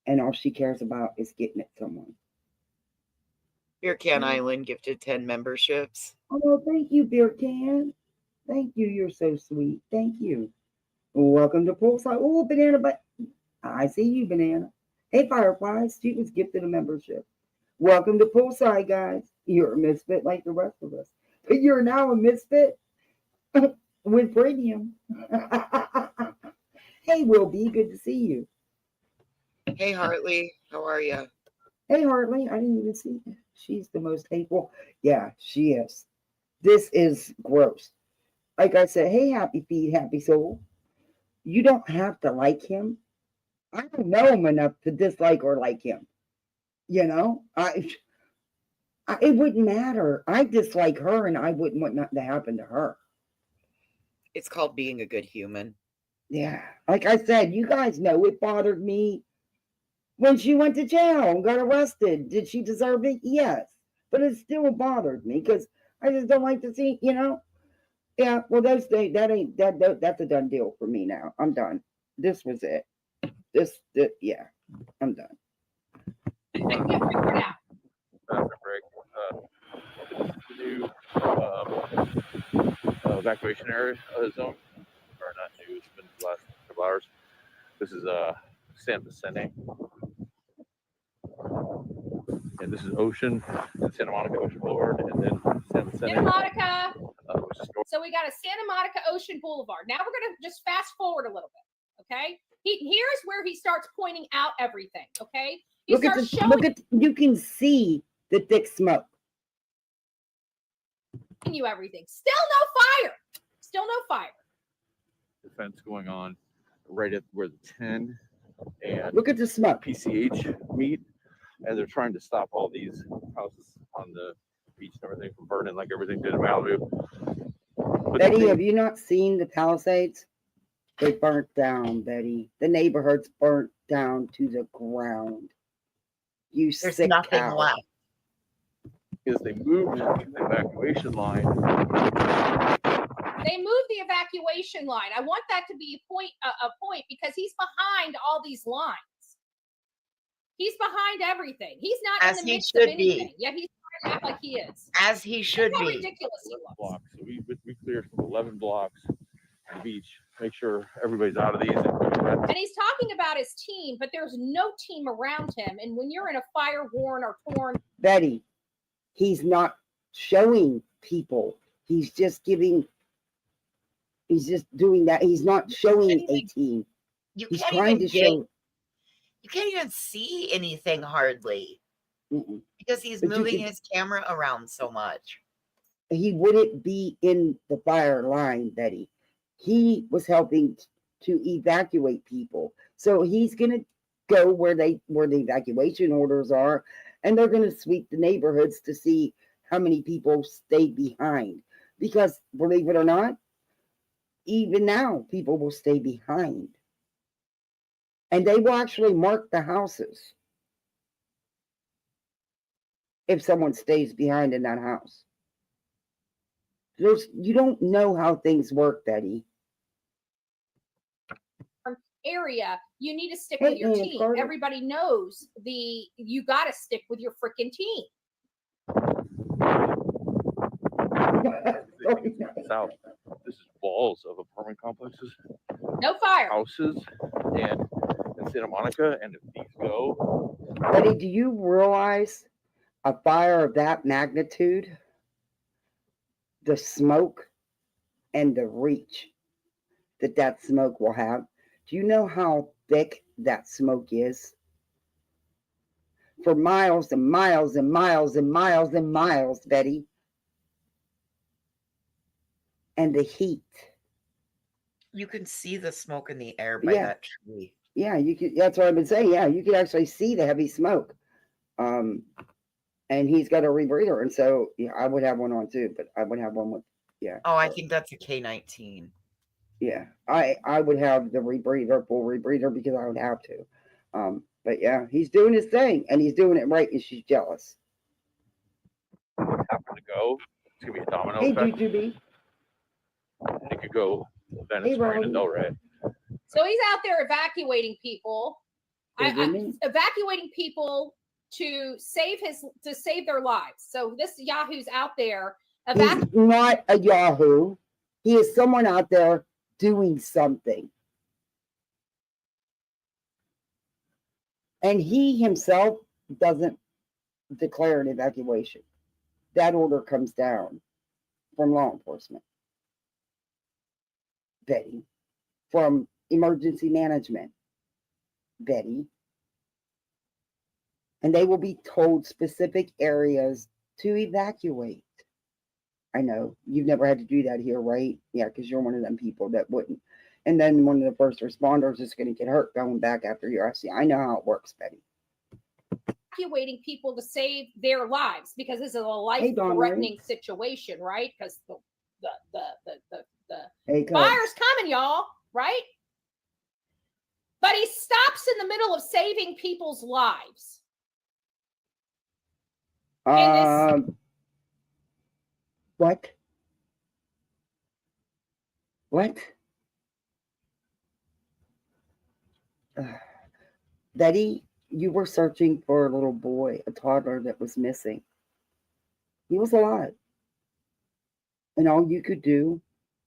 And all she cares about is getting at someone. Beer Can Island gifted 10 memberships. Oh, thank you, Beer Can. Thank you. You're so sweet. Thank you. Welcome to Poolside. Oh, Banana, but I see you, Banana. Hey, Fireflies. She was gifted a membership. Welcome to Poolside, guys. You're a misfit like the rest of us. But you're now a misfit with premium. Hey, Wilby, good to see you. Hey, Hartley, how are you? Hey, Hartley, I didn't even see that. She's the most hateful. Yeah, she is. This is gross. Like I said, hey, happy feet, happy soul. You don't have to like him. I don't know him enough to dislike or like him. You know, it wouldn't matter. I dislike her, and I wouldn't want nothing to happen to her. It's called being a good human. Yeah, like I said, you guys know it bothered me when she went to jail and got arrested. Did she deserve it? Yes, but it still bothered me because I just don't like to see. You know. Yeah, well, that's a done deal for me now. I'm done. This was it. Yeah, I'm done. After break, the new evacuation area zone, or not new, it's been the last couple hours. This is San Vicente, and this is Ocean and Santa Monica Ocean Boulevard, and then San Vicente. Santa Monica. Which is north. So we got a Santa Monica Ocean Boulevard. Now we're going to just fast forward a little bit, okay? Here's where he starts pointing out everything, okay? Look at you can see the thick smoke. You everything. Still no fire. Still no fire. Defense going on right at where the 10 and look at the smoke PCH meet, and they're trying to stop all these houses on the beach and everything from burning like everything did in Malibu. But Betty, have you not seen the Palisades? They burnt down, Betty. The neighborhood's burnt down to the ground. There's nothing cow. left. Because they moved the evacuation line. They moved the evacuation line. I want that to be a point because he's behind all these lines. He's behind everything. He's not As in the he midst of should anything. be. Yet he's trying to act like he is. As he should Look how be. ridiculous he looks. Blocks. So we cleared 11 blocks on the beach. Make sure everybody's out of these. And he's talking about his team, but there's no team around him. And when you're in a fire-worn or torn... Betty, he's not showing people. He's just doing that. He's not showing a team. He's trying to show. You can't even see anything hardly. Mm-mm. Because he's moving his camera around so much. He wouldn't be in the fire line, Betty. He was helping to evacuate people. So he's going to go where the evacuation orders are, and they're going to sweep the neighborhoods to see how many people stay behind. Because believe it or not, even now people will stay behind. And they will actually mark the houses if someone stays behind in that house. You don't know how things work, Betty. Area, you need to stick with your team. Carter. Everybody knows you got to stick with your freaking team. South. This is walls of apartment complexes. No fire. Houses and in Santa Monica, and if these go. Betty, do you realize a fire of that magnitude, the smoke and the reach that smoke will have? Do you know how thick that smoke is? For miles and miles and miles and miles and miles, Betty. And the heat. You can see the smoke in the air by that tree. Yeah, you could. That's what I've been saying. Yeah, you could actually see the heavy smoke. And he's got a rebreather, and so yeah, I would have one on too. But I would have one with Oh, I think that's a K-19. Yeah, I would have the rebreather, full rebreather, because I would have to. But yeah, he's doing his thing, and he's doing it right, and she's jealous. Happen to go. It's gonna be a domino Hey, effect. GGB. It could go Venice, Marina Del Rey. So he's out there evacuating people. Evacuating people to save their lives. So this Yahoo's out there. He's not a Yahoo. He is someone out there doing something. And he himself doesn't declare an evacuation. That order comes down from law enforcement. Betty, from emergency management, Betty. And they will be told specific areas to evacuate. I know you've never had to do that here, right? Yeah, because you're one of them people that wouldn't. And then one of the first responders is going to get hurt going back after your FC. I know how it works, Betty. Evacuating people to save their lives because this is a life-threatening situation, right? Because the fire's coming, y'all, right? But he stops in the middle of saving people's lives. What? What? Betty, you were searching for a little boy, a toddler that was missing. He was alive. And all you could do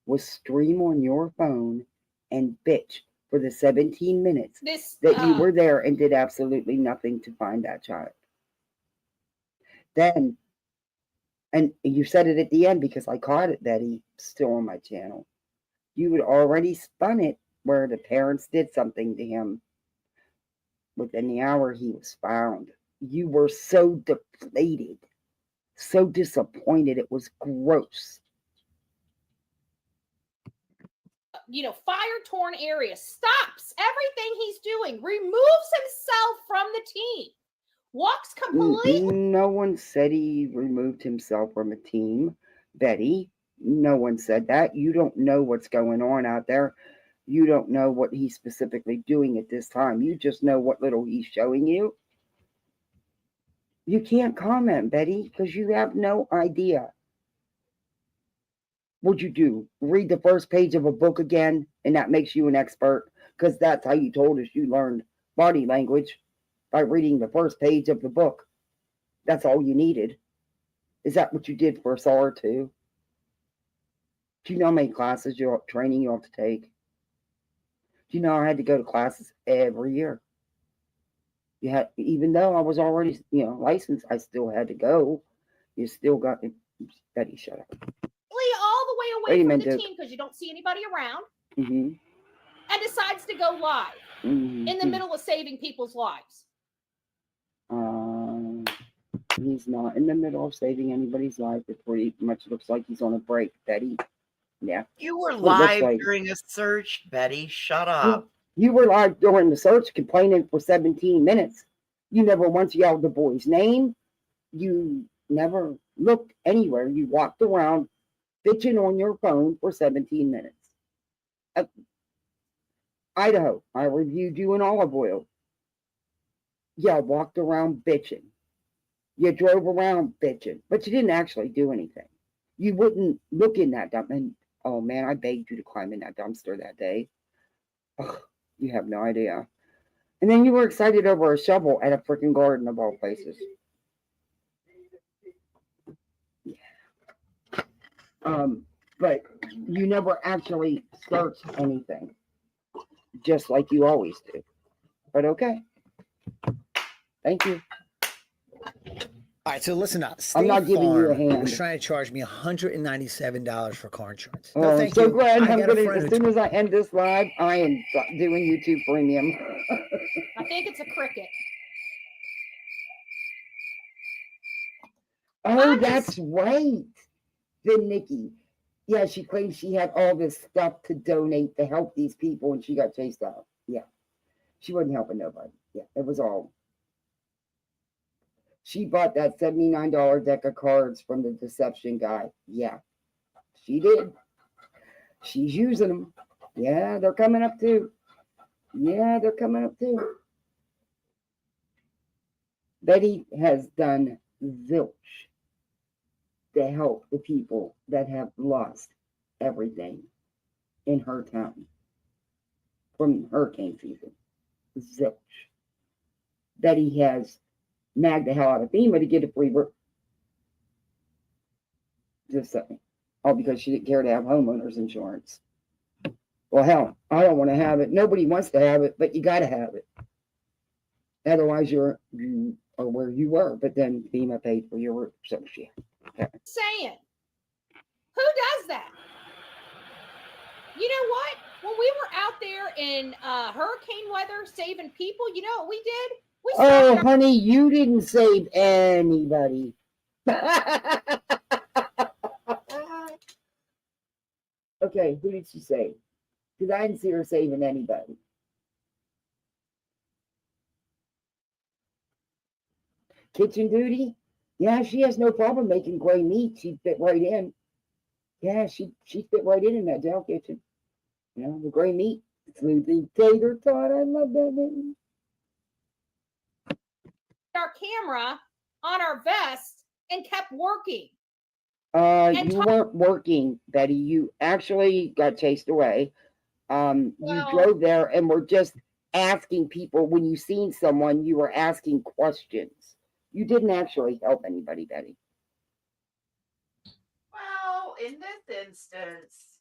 was stream on your phone and bitch for the 17 minutes that you were there and did absolutely nothing to find that child. Then, and you said it at the end because I caught it, Betty, still on my channel. You had already spun it where the parents did something to him. Within the hour, he was found. You were so depleted, so disappointed. It was gross. Fire-torn area, stops everything he's doing, removes himself from the team, walks completely. No one said he removed himself from a team, Betty. No one said that. You don't know what's going on out there. You don't know what he's specifically doing at this time. You just know what little he's showing you. You can't comment, Betty, because you have no idea. What'd you do? Read the first page of a book again, and that makes you an expert? Because that's how you told us you learned body language, by reading the first page of the book. That's all you needed. Is that what you did for SAR 2? Do you know how many classes training you have to take? Do you know I had to go to classes every year? Even though I was already, licensed, I still had to go. You still got me. Betty, shut up. All the way away from the team because you don't see anybody around. Mm-hmm. And decides to go live in the middle of saving people's lives. He's not in the middle of saving anybody's life. It pretty much looks like he's on a break, Betty. Yeah. You were live during a search, Betty. Shut up. You were live during the search complaining for 17 minutes. You never once yelled the boy's name. You never looked anywhere. You walked around bitching on your phone for 17 minutes. Idaho, I reviewed you in olive oil. You walked around bitching. You drove around bitching, but you didn't actually do anything. You wouldn't look in that dumpster. And oh man, I begged you to climb in that dumpster that day. Ugh, you have no idea. And then you were excited over a shovel at a freaking garden of all places. Yeah. But you never actually searched anything, just like you always do. But okay. Thank you. All right, so listen up. I'm not giving you a hand. Was trying to charge me $197 for car insurance. Oh, I'm so glad. As soon as I end this live, I am doing YouTube Premium. I think it's a cricket. Oh, that's right. The Nikki. Yeah, she claimed she had all this stuff to donate to help these people, and she got chased out. Yeah. She wasn't helping nobody. Yeah, it was all. She bought that $79 deck of cards from the deception guy. Yeah, she did. She's using them. Yeah, they're coming up too. Yeah, they're coming up too. Betty has done zilch to help the people that have lost everything in her town from hurricane season. Zilch. Betty has nagged the hell out of FEMA to get a free work. Just saying. All because she didn't care to have homeowners insurance. Well, hell, I don't want to have it. Nobody wants to have it, but you got to have it. Otherwise, you are where you were. But then FEMA paid for your roof. So, yeah. Okay. Saying, who does that? You know what? when we were out there in hurricane weather saving people, you know what we did? We Oh, stopped honey, you didn't save anybody. Okay, who did she save? Because I didn't see her saving anybody. Kitchen duty? Yeah, she has no problem making gray meat. She'd fit right in. Yeah, she fit right in that jail kitty. You know, the gray meat. Smoothie tater tot. I love that name. our camera on our vest and kept working. You weren't working, Betty. You actually got chased away. You Well- drove there and were just asking people when you seen someone, you were asking questions. You didn't actually help anybody, Betty. Well, in this instance,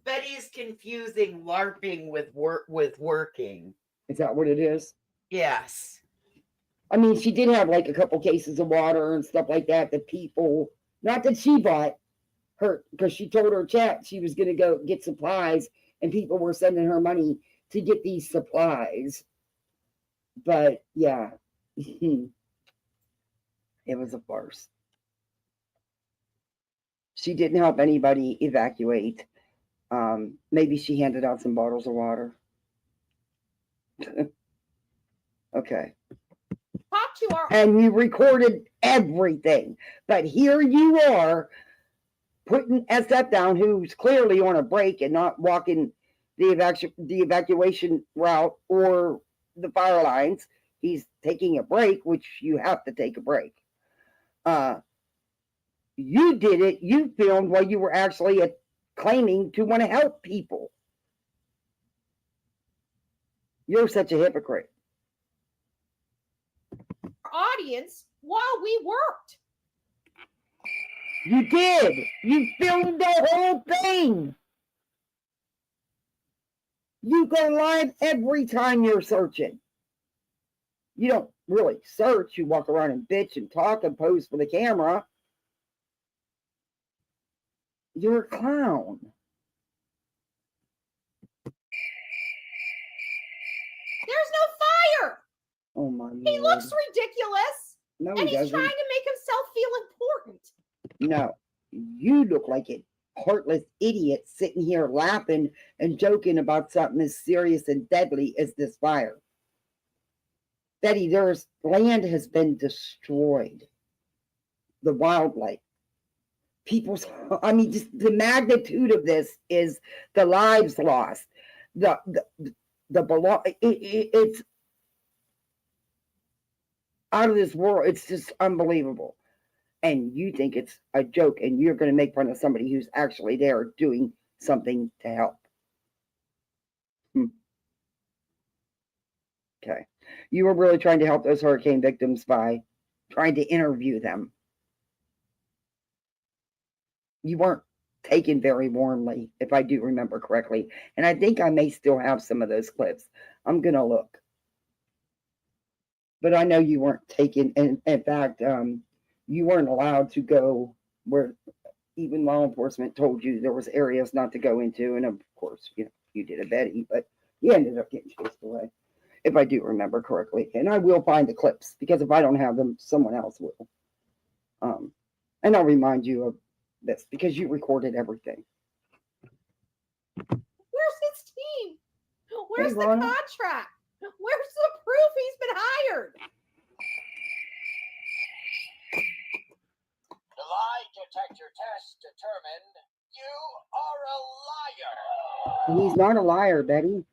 Betty's confusing LARPing with working. Is that what it is? Yes. I mean, she did have like a couple cases of water and stuff like that that people, not that she bought her, because she told her chat she was going to go get supplies and people were sending her money to get these supplies. But yeah, it was a farce. She didn't help anybody evacuate. Maybe she handed out some bottles of water. Okay. Talk to our And you recorded everything. But here you are putting SF down, who's clearly on a break and not walking the evacuation route or the fire lines. He's taking a break, which you have to take a break. You did it. You filmed while you were actually claiming to want to help people. You're such a hypocrite. audience while we worked. You did. You filmed the whole thing. You go live every time you're searching. You don't really search. You walk around and bitch and talk and pose for the camera. You're a clown. There's no fire. Oh my He Lord. looks ridiculous. No, And he he's doesn't. trying to make himself feel important. No, you look like a heartless idiot sitting here laughing and joking about something as serious and deadly as this fire. Betty, there's land has been destroyed. The wildlife. People's, I mean, just the magnitude of this is the lives lost. It's out of this world. It's just unbelievable. And you think it's a joke and you're going to make fun of somebody who's actually there doing something to help. Okay. You were really trying to help those hurricane victims by trying to interview them. You weren't taken very warmly, if I do remember correctly. And I think I may still have some of those clips. I'm going to look. But I know you weren't taken. And in fact, you weren't allowed to go where even law enforcement told you there was areas not to go into. And of course, you did a Betty, but you ended up getting chased away, if I do remember correctly. And I will find the clips, because if I don't have them, someone else will. And I'll remind you of this, because you recorded everything. Where's his team? Where's the Rhonda. contract? Where's the proof he's been hired? The lie detector test determined you are a liar. He's not a liar, Betty.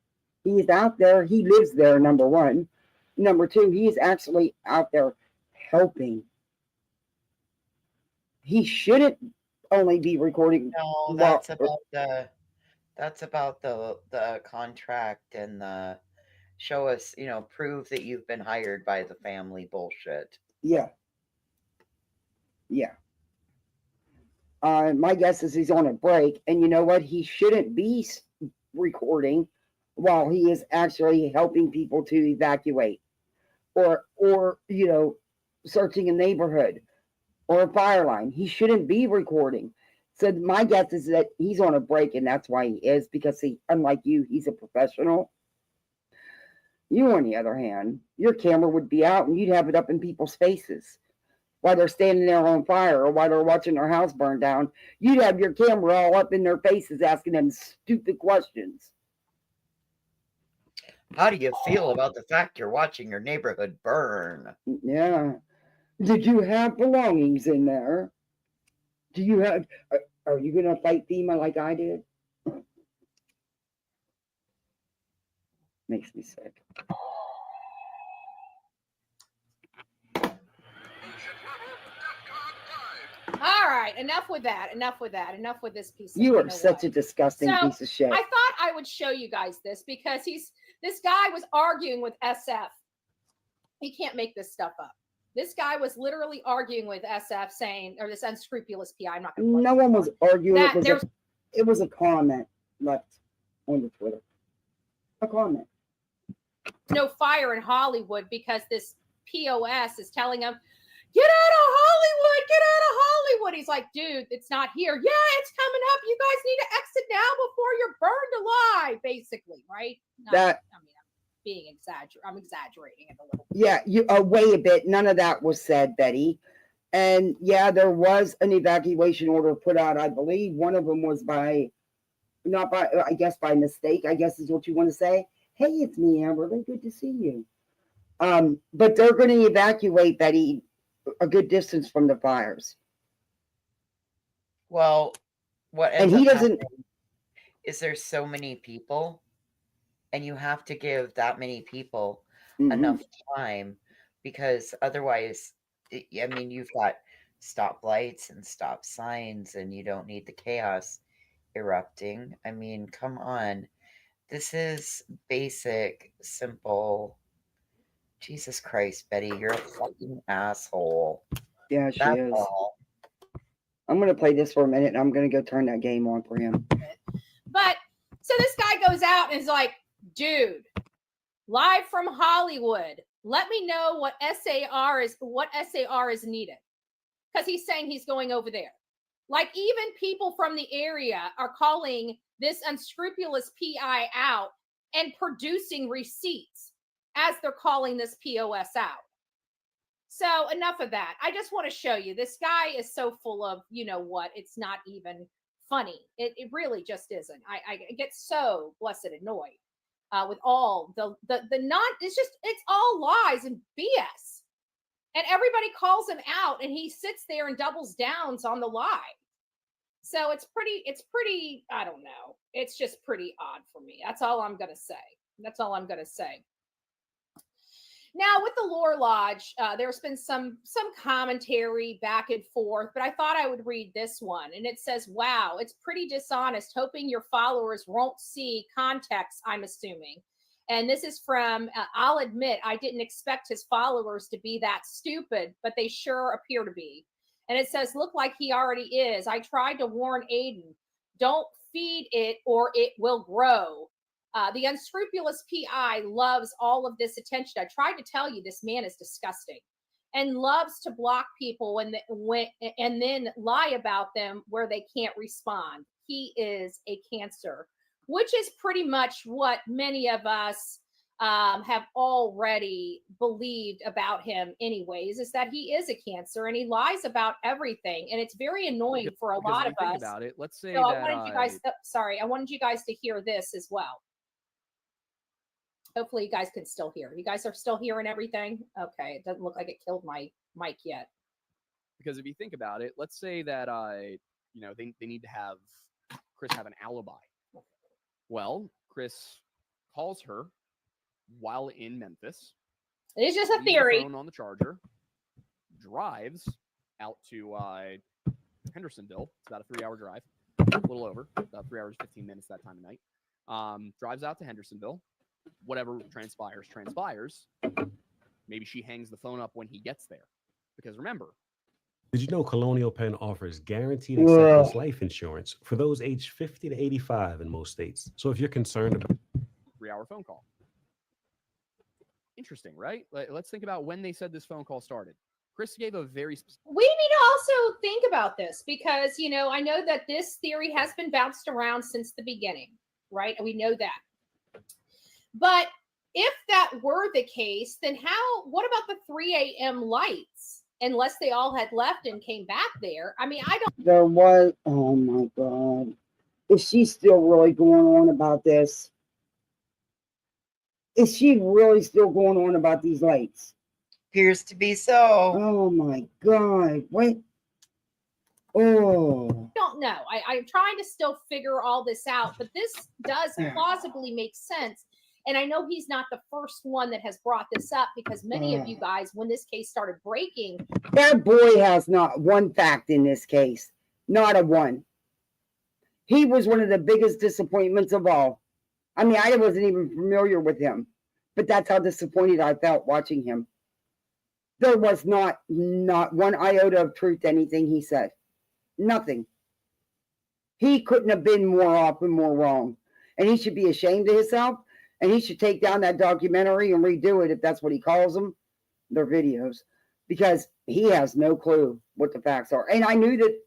He's out there. He lives there, number one. Number two, he is actually out there helping. He shouldn't only be recording. No, that's about the contract and the show us, prove that you've been hired by the family bullshit. Yeah. Yeah. My guess is he's on a break, and you know what? He shouldn't be recording while he is actually helping people to evacuate, or searching a neighborhood or a fire line. He shouldn't be recording. So my guess is that he's on a break, and that's why he is, because unlike you, he's a professional. You, on the other hand, your camera would be out and you'd have it up in people's faces while they're standing there on fire or while they're watching their house burn down. You'd have your camera all up in their faces asking them stupid questions. How do you feel about the fact you're watching your neighborhood burn? Yeah. Did you have belongings in there? Do you have... Are you going to fight FEMA like I did? Makes me sick. All right, enough with that. Enough with that. Enough with this piece. You are such a disgusting So, piece of shit. I thought I would show you guys this because this guy was arguing with SF. He can't make this stuff up. This guy was literally arguing with SF, saying, or this unscrupulous PI. I'm not going to. No one was arguing. It was a comment left on the Twitter. A comment. No fire in Hollywood because this POS is telling him, get out of Hollywood, get out of Hollywood. He's like, dude, it's not here. Yeah, it's coming up. You guys need to exit now before you're burned alive, basically, right? I'm exaggerating it a little bit. Yeah, you way a bit. None of that was said, Betty. And yeah, there was an evacuation order put out, I believe. One of them was by mistake, I guess is what you want to say. Hey, it's me, Amberly. Good to see you. But they're going to evacuate, Betty, a good distance from the fires. Well, what and he doesn't is there's so many people, and you have to give that many people enough time, because otherwise, I mean, you've got stoplights and stop signs, and you don't need the chaos erupting. I mean, come on. This is basic, simple. Jesus Christ, Betty, you're a fucking asshole. Yeah, she is. I'm going to play this for a minute, and I'm going to go turn that game on for him. But, so this guy goes out and is like, dude, live from Hollywood, let me know what SAR is needed. Because he's saying he's going over there. Like, even people from the area are calling this unscrupulous PI out and producing receipts as they're calling this POS out. So enough of that. I just want to show you. This guy is so full of, you know what, it's not even funny. It really just isn't. I get so blessed annoyed with all it's all lies and BS. And everybody calls him out and he sits there and doubles down on the lie. So it's pretty, I don't know. It's just pretty odd for me. That's all I'm going to say. Now, with the Lore Lodge, there's been some commentary back and forth, but I thought I would read this one. And it says, wow, it's pretty dishonest, hoping your followers won't see context, I'm assuming. And this is from, I'll admit, I didn't expect his followers to be that stupid, but they sure appear to be. And it says, look like he already is. I tried to warn Aiden, don't feed it or it will grow. The unscrupulous PI loves all of this attention. I tried to tell you this man is disgusting and loves to block people and then lie about them where they can't respond. He is a cancer, which is pretty much what many of us have already believed about him anyways, is that he is a cancer and he lies about everything. And it's very annoying for a lot of us. Think about it. Let's say so that I wanted you guys to hear this as well. Hopefully you guys can still hear. You guys are still hearing everything? Okay. It doesn't look like it killed my mic yet. Because if you think about it, let's say that, they need to have Chris have an alibi. Well, Chris calls her while in Memphis. It's just a theory. The phone on the charger, drives out to Hendersonville. It's about a 3-hour drive, a little over, about 3 hours, 15 minutes that time of night. Drives out to Hendersonville. Whatever transpires. Maybe she hangs the phone up when he gets there. Because remember, did you know Colonial Penn offers guaranteed acceptance life insurance for those aged 50 to 85 in most states? So if you're concerned about 3-hour phone call. Interesting, right? Let's think about when they said this phone call started. Chris gave a very we need to also think about this because, I know that this theory has been bounced around since the beginning, right? We know that. But if that were the case, then what about the 3 a.m. lights? Unless they all had left and came back there. I mean, I don't. There was, oh my God. Is she still really going on about this? Is she really still going on about these lights? Appears to be so. Oh my God. What? Oh. Don't know. I'm trying to still figure all this out, but this does plausibly make sense. And I know he's not the first one that has brought this up because many of you guys, when this case started breaking. That boy has not one fact in this case. Not a one. He was one of the biggest disappointments of all. I mean, I wasn't even familiar with him, but that's how disappointed I felt watching him. There was not one iota of truth to anything he said. Nothing. He couldn't have been more off and more wrong. And he should be ashamed of himself. And he should take down that documentary and redo it if that's what he calls them, their videos. Because he has no clue what the facts are. And I knew that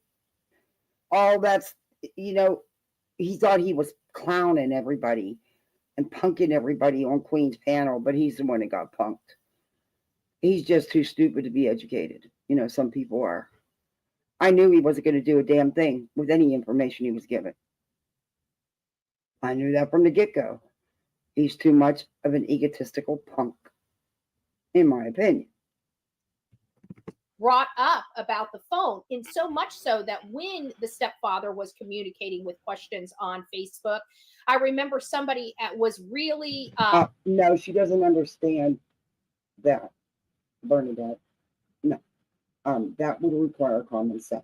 all that's, he thought he was clowning everybody and punking everybody on Queen's panel, but he's the one that got punked. He's just too stupid to be educated. Some people are. I knew he wasn't going to do a damn thing with any information he was given. I knew that from the get-go. He's too much of an egotistical punk, in my opinion. Brought up about the phone, and so much so that when the stepfather was communicating with questions on Facebook, I remember somebody was really no, she doesn't understand that, Bernadette. No, that would require common sense.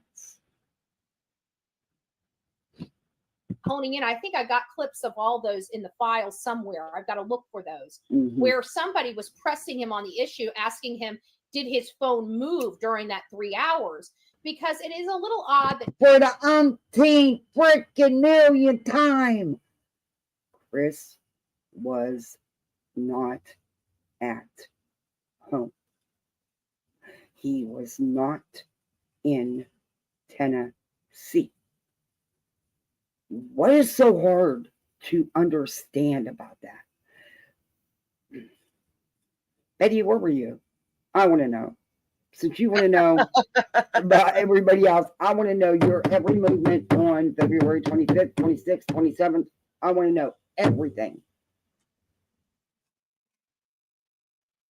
Honing in, I think I got clips of all those in the file somewhere. I've got to look for those, Mm-hmm. where somebody was pressing him on the issue, asking him, did his phone move during that 3 hours? Because it is a little odd that for the umpteenth freaking million time, Chris was not at home. He was not in Tennessee. What is so hard to understand about that? Betty, where were you? I want to know. Since you want to know about everybody else, I want to know your every movement on February 25th, 26th, 27th. I want to know everything.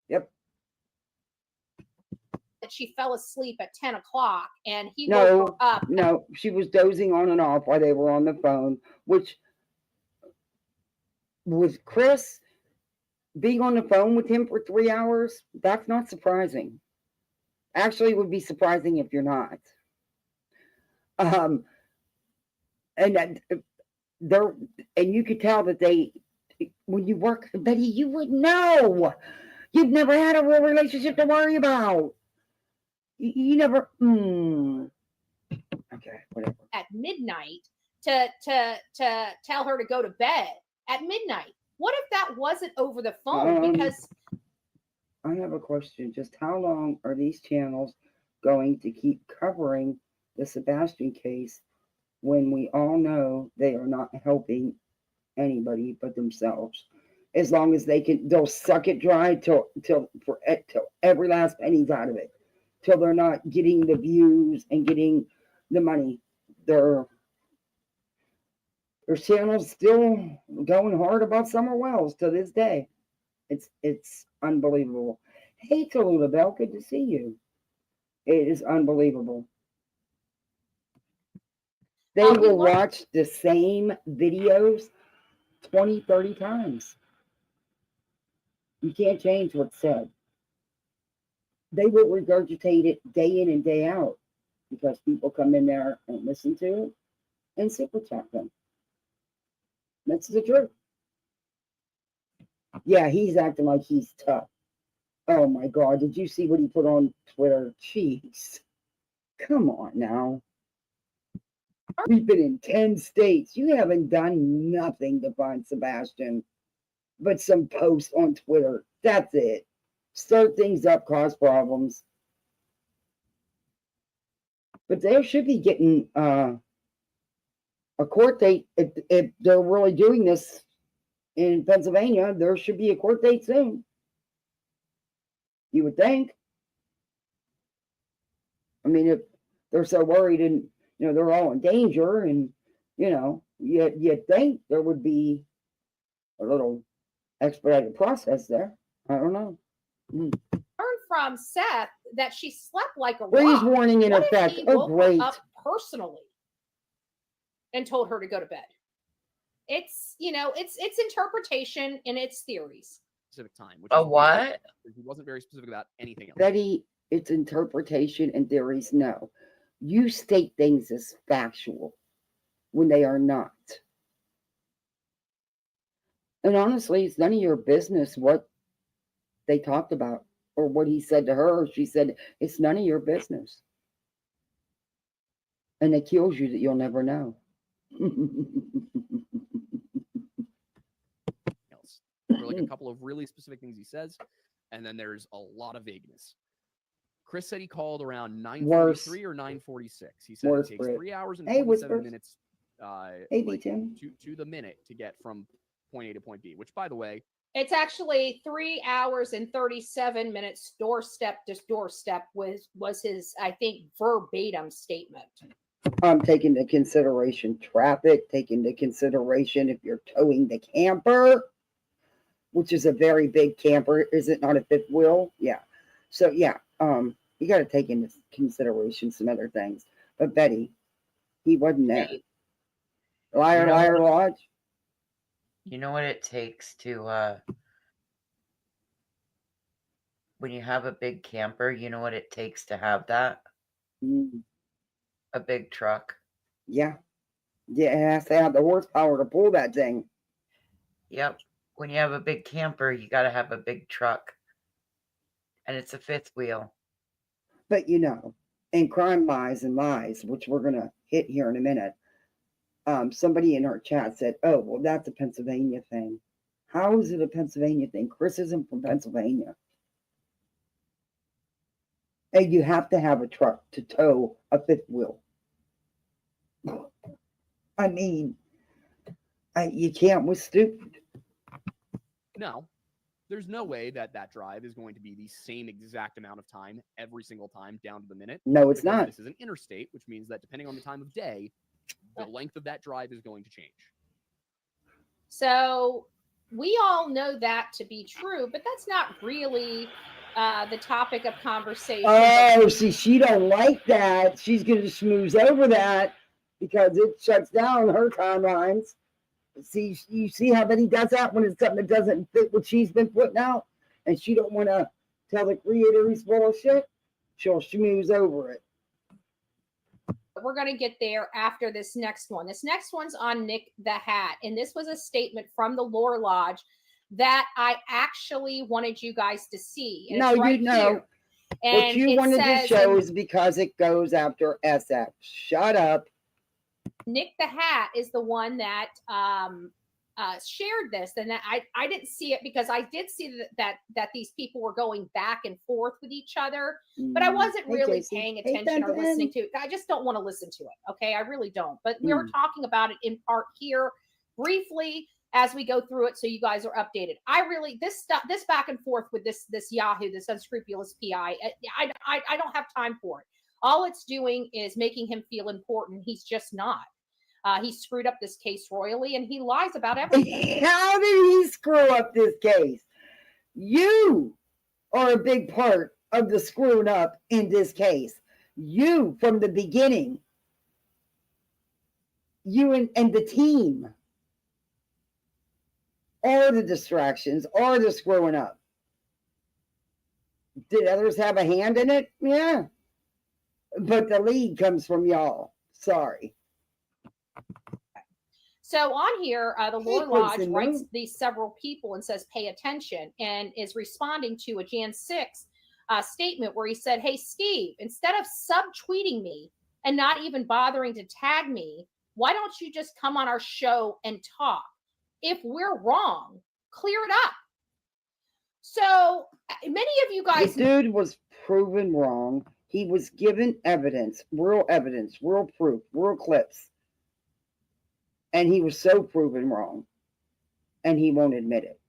Yep. that she fell asleep at 10 o'clock and he No, woke her up. no, she was dozing on and off while they were on the phone, which with Chris being on the phone with him for 3 hours, that's not surprising. Actually, it would be surprising if you're not. And you could tell that they, when you work, Betty, you would know. You've never had a real relationship to worry about. You never. Okay, whatever. At midnight to tell her to go to bed at midnight. What if that wasn't over the phone? Because I have a question. Just how long are these channels going to keep covering the Sebastian case when we all know they are not helping anybody but themselves? As long as they can, they'll suck it dry till every last penny's out of it, till they're not getting the views and getting the money. Their channel's still going hard about Summer Wells to this day. It's unbelievable. Hey, Tallulah Bell, good to see you. It is unbelievable. They will watch the same videos 20, 30 times. You can't change what's said. They will regurgitate it day in and day out because people come in there and listen to it and super chat them. That's the truth. Yeah, he's acting like he's tough. Oh my God, did you see what he put on Twitter? Jeez. Come on now. We've been in 10 states. You haven't done nothing to find Sebastian but some posts on Twitter. That's it. Stir things up, cause problems. But they should be getting a court date if they're really doing this in Pennsylvania. There should be a court date soon. You would think. I mean, if they're so worried and they're all in danger, and you'd think there would be a little expedited process there. I don't know. Learned from Seth that she slept like a Freeze rock. warning in What if effect. he Oh, woke great. her up personally and told her to go to bed? It's it's interpretation and it's theories. Specific time. Which A is what? He wasn't very specific about anything else. Betty, it's interpretation and theories. No, you state things as factual when they are not. And honestly, it's none of your business what they talked about or what he said to her. She said, it's none of your business. And it kills you that you'll never know. Else. There are like a couple of really specific things he says, and then there's a lot of vagueness. Chris said he called around 9:43 or 9:46. He said it takes 3 hours and 27 minutes to the minute to get from point A to point B, which, by the way, it's actually 3 hours and 37 minutes doorstep to doorstep was his, I think, verbatim statement. Take into consideration traffic, take into consideration if you're towing the camper, which is a very big camper, is it not a fifth wheel? Yeah. So yeah, you got to take into consideration some other things. But Betty, he wasn't there. Liar, liar, lodge. You know what it takes to when you have a big camper, you know what it takes to have that? A big truck. Yeah. Yeah, it has to have the horsepower to pull that thing. Yep. When you have a big camper, you got to have a big truck. And it's a fifth wheel. But in Crime Lies and Lies, which we're going to hit here in a minute, somebody in our chat said, oh, well, that's a Pennsylvania thing. How is it a Pennsylvania thing? Chris isn't from Pennsylvania. And you have to have a truck to tow a fifth wheel. I mean, you can't with stupid. No, there's no way that drive is going to be the same exact amount of time every single time down to the minute. No, it's not. This is an interstate, which means that depending on the time of day, the length of that drive is going to change. So we all know that to be true, but that's not really the topic of conversation. Oh, see, she don't like that. She's going to schmooze over that because it shuts down her timelines. See, you see how Betty does that when it's something that doesn't fit what she's been putting out, and she don't want to tell the creator he's full of shit. She'll schmooze over it. We're going to get there after this next one. This next one's on Nick the Hat, and this was a statement from the Lore Lodge that I actually wanted you guys to see. And no, it's right you know. here. And what you wanted to show is because it goes after SF. Shut up. Nick the Hat is the one that shared this, and that I didn't see it because I did see that these people were going back and forth with each other, but I wasn't really paying attention or listening to it. I just don't want to listen to it. Okay, I really don't. But we were talking about it in part here briefly as we go through it, so you guys are updated. I really this back and forth with this Yahoo, this unscrupulous PI. I don't have time for it. All it's doing is making him feel important. He's just not. He screwed up this case royally, and he lies about everything. How did he screw up this case? You are a big part of the screwing up in this case. You, from the beginning, you and the team are the distractions, are the screwing up. Did others have a hand in it? Yeah. But the lead comes from y'all. Sorry. So on here, the Lore Lodge writes these several people and says, pay attention, and is responding to a Jan 6 statement where he said, hey, Steve, instead of subtweeting me and not even bothering to tag me, why don't you just come on our show and talk? If we're wrong, clear it up. So many of you guys... The dude was proven wrong. He was given evidence, real proof, real clips. And he was so proven wrong. And he won't admit it.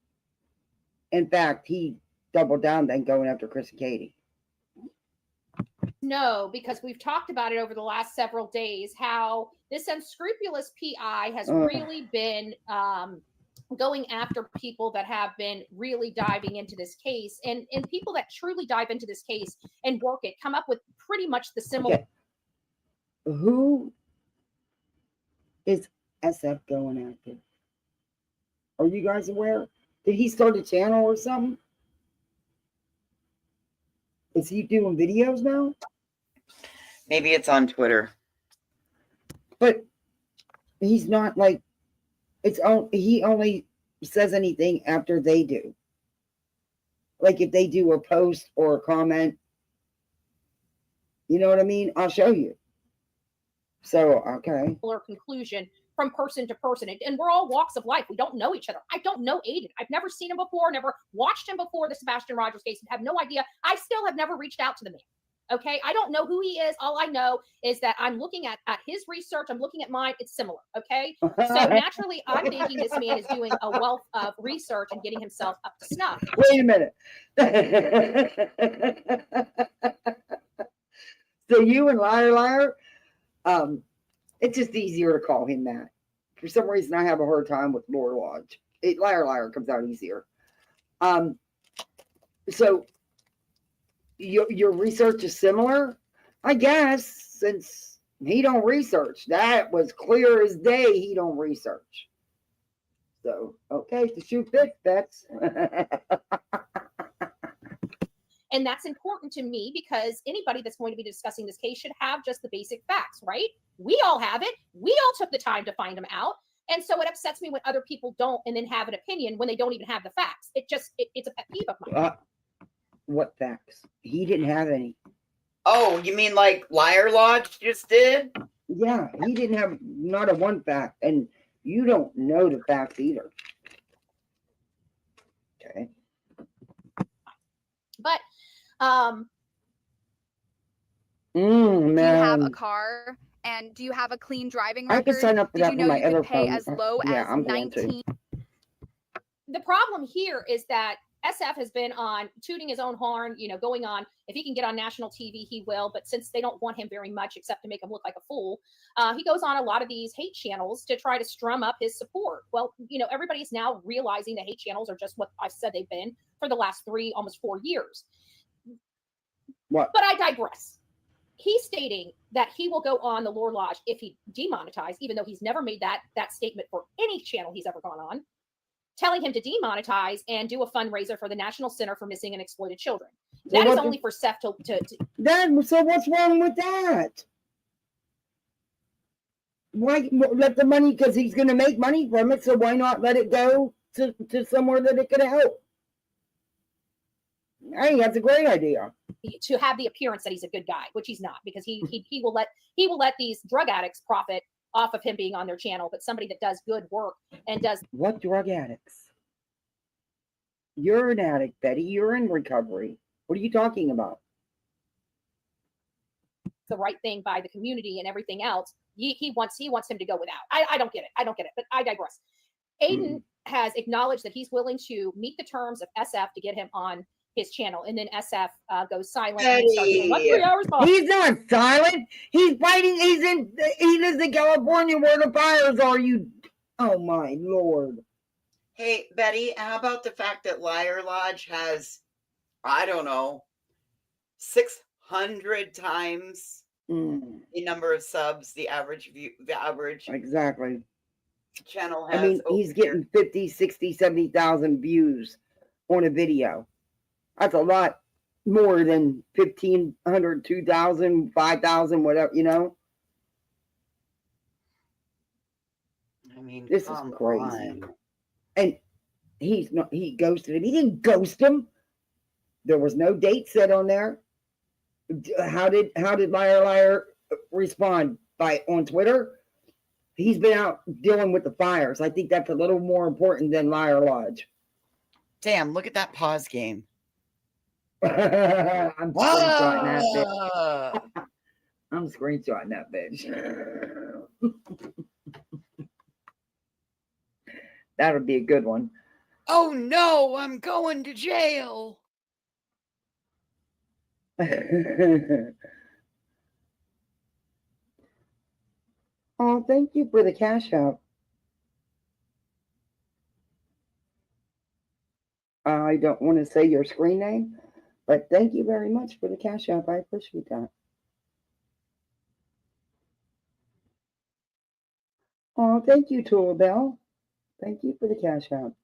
In fact, he doubled down then going after Chris and Katie. No, because we've talked about it over the last several days, how this unscrupulous PI has really been going after people that have been really diving into this case, and people that truly dive into this case and work it come up with pretty much the similar. Okay. Who is SF going after? Are you guys aware? Did he start a channel or something? Is he doing videos now? Maybe it's on Twitter. But he's not like he only says anything after they do. Like if they do a post or a comment, you know what I mean? I'll show you. So, okay. Conclusion from person to person. And we're all walks of life. We don't know each other. I don't know Aiden. I've never seen him before, never watched him before the Sebastian Rogers case, and have no idea. I still have never reached out to the man. Okay. I don't know who he is. All I know is that I'm looking at his research. I'm looking at mine. It's similar. Okay. So naturally, I'm thinking this man is doing a wealth of research and getting himself up to snuff. Wait a minute. So you and Liar, it's just easier to call him that. For some reason, I have a hard time with Lord Lodge. Liar comes out easier. So your research is similar, I guess, since he don't research. That was clear as day. He don't research. So okay, to shoot bets. And that's important to me because anybody that's going to be discussing this case should have just the basic facts, right? We all have it. We all took the time to find them out. And so it upsets me when other people don't and then have an opinion when they don't even have the facts. It's a pet peeve of mine. What facts? He didn't have any. Oh, you mean like Liar Lodge just did? Yeah, he didn't have not a one fact. And you don't know the facts either. Okay. But do you have a man. car and do you have a clean driving I record? could sign up for Did that you for know my you other could pay phone. as low Yeah, as I'm going to. 19? the problem here is that SF has been on tooting his own horn, going on. If he can get on national TV, he will. But since they don't want him very much, except to make him look like a fool, he goes on a lot of these hate channels to try to strum up his support. Well, everybody's now realizing the hate channels are just what I've said they've been for the last 3, almost 4 years. What? But I digress. He's stating that he will go on the Lore Lodge if he demonetized, even though he's never made that statement for any channel he's ever gone on, telling him to demonetize and do a fundraiser for the National Center for Missing and Exploited Children. So That is only for Seth to so what's wrong with that? Why let the money, because he's going to make money from it, so why not let it go to somewhere that it could help? Hey, that's a great idea. To have the appearance that he's a good guy, which he's not, because he will let these drug addicts profit off of him being on their channel. But somebody that does good work and does what drug addicts? You're an addict, Betty. You're in recovery. What are you talking about? The right thing by the community and everything else. He wants him to go without. I don't get it. But I digress. Aiden has acknowledged that he's willing to meet the terms of SF to get him on his channel, and then SF goes silent. And starts saying, "What, 3 hours behind?" He's not silent. He's fighting. He lives in California where the fires are. Oh my Lord. Hey, Betty, how about the fact that Liar Lodge has, I don't know, 600 times the number of subs, the average exactly channel has? I mean, he's getting 50, 60, 70,000 views on a video. That's a lot more than 1,500, 2,000, 5,000, whatever, I mean, this is crazy. And he ghosted him. He didn't ghost him. There was no date set on there. How did Liar respond? On Twitter? He's been out dealing with the fires. I think that's a little more important than Liar Lodge. Damn, look at that pause game. I'm screenshotting that bitch. Ah! I'm screenshotting that bitch. That'll be a good one. Oh no, I'm going to jail. Oh, thank you for the cash out. I don't want to say your screen name, but thank you very much for the cash out. I appreciate that. Oh, thank you, Tool Bell. Thank you for the cash out.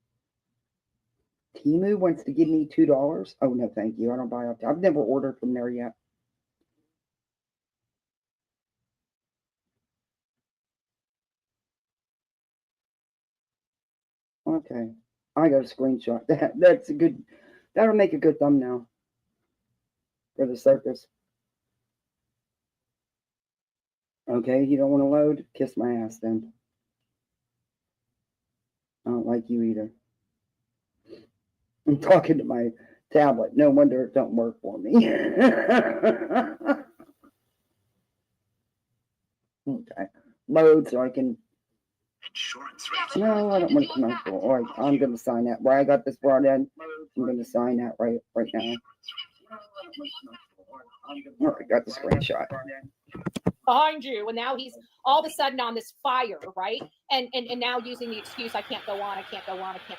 Timu wants to give me $2. Oh no, thank you. I don't buy up. I've never ordered from there yet. Okay, I got a screenshot. That's a good. That'll make a good thumbnail for the circus. Okay, you don't want to load? Kiss my ass then. I don't like you either. I'm talking to my tablet. No wonder it don't work for me. Okay, load so I can. No, I don't want commercial. All right, I'm going to sign that. Where I got this brought in, I'm going to sign that right now. All right, got the screenshot. Behind you, and now he's all of a sudden on this fire, right? And now using the excuse, I can't go on, I can't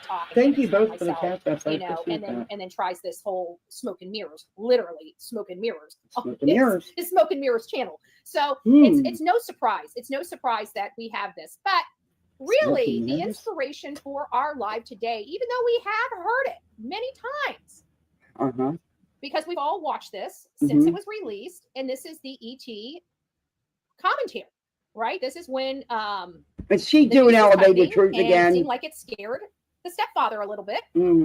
talk. Thank you both for the cash app. You know, and then tries this whole smoke and mirrors, literally smoke and mirrors. Smoke and mirrors. It's smoke and mirrors channel. So it's no surprise. It's no surprise that we have this, but really the inspiration for our live today, even though we have heard it many times, because we've all watched this since it was released, and this is the ET commentary, right? This is when is she doing elevated truth again? It seemed like it scared the stepfather a little bit,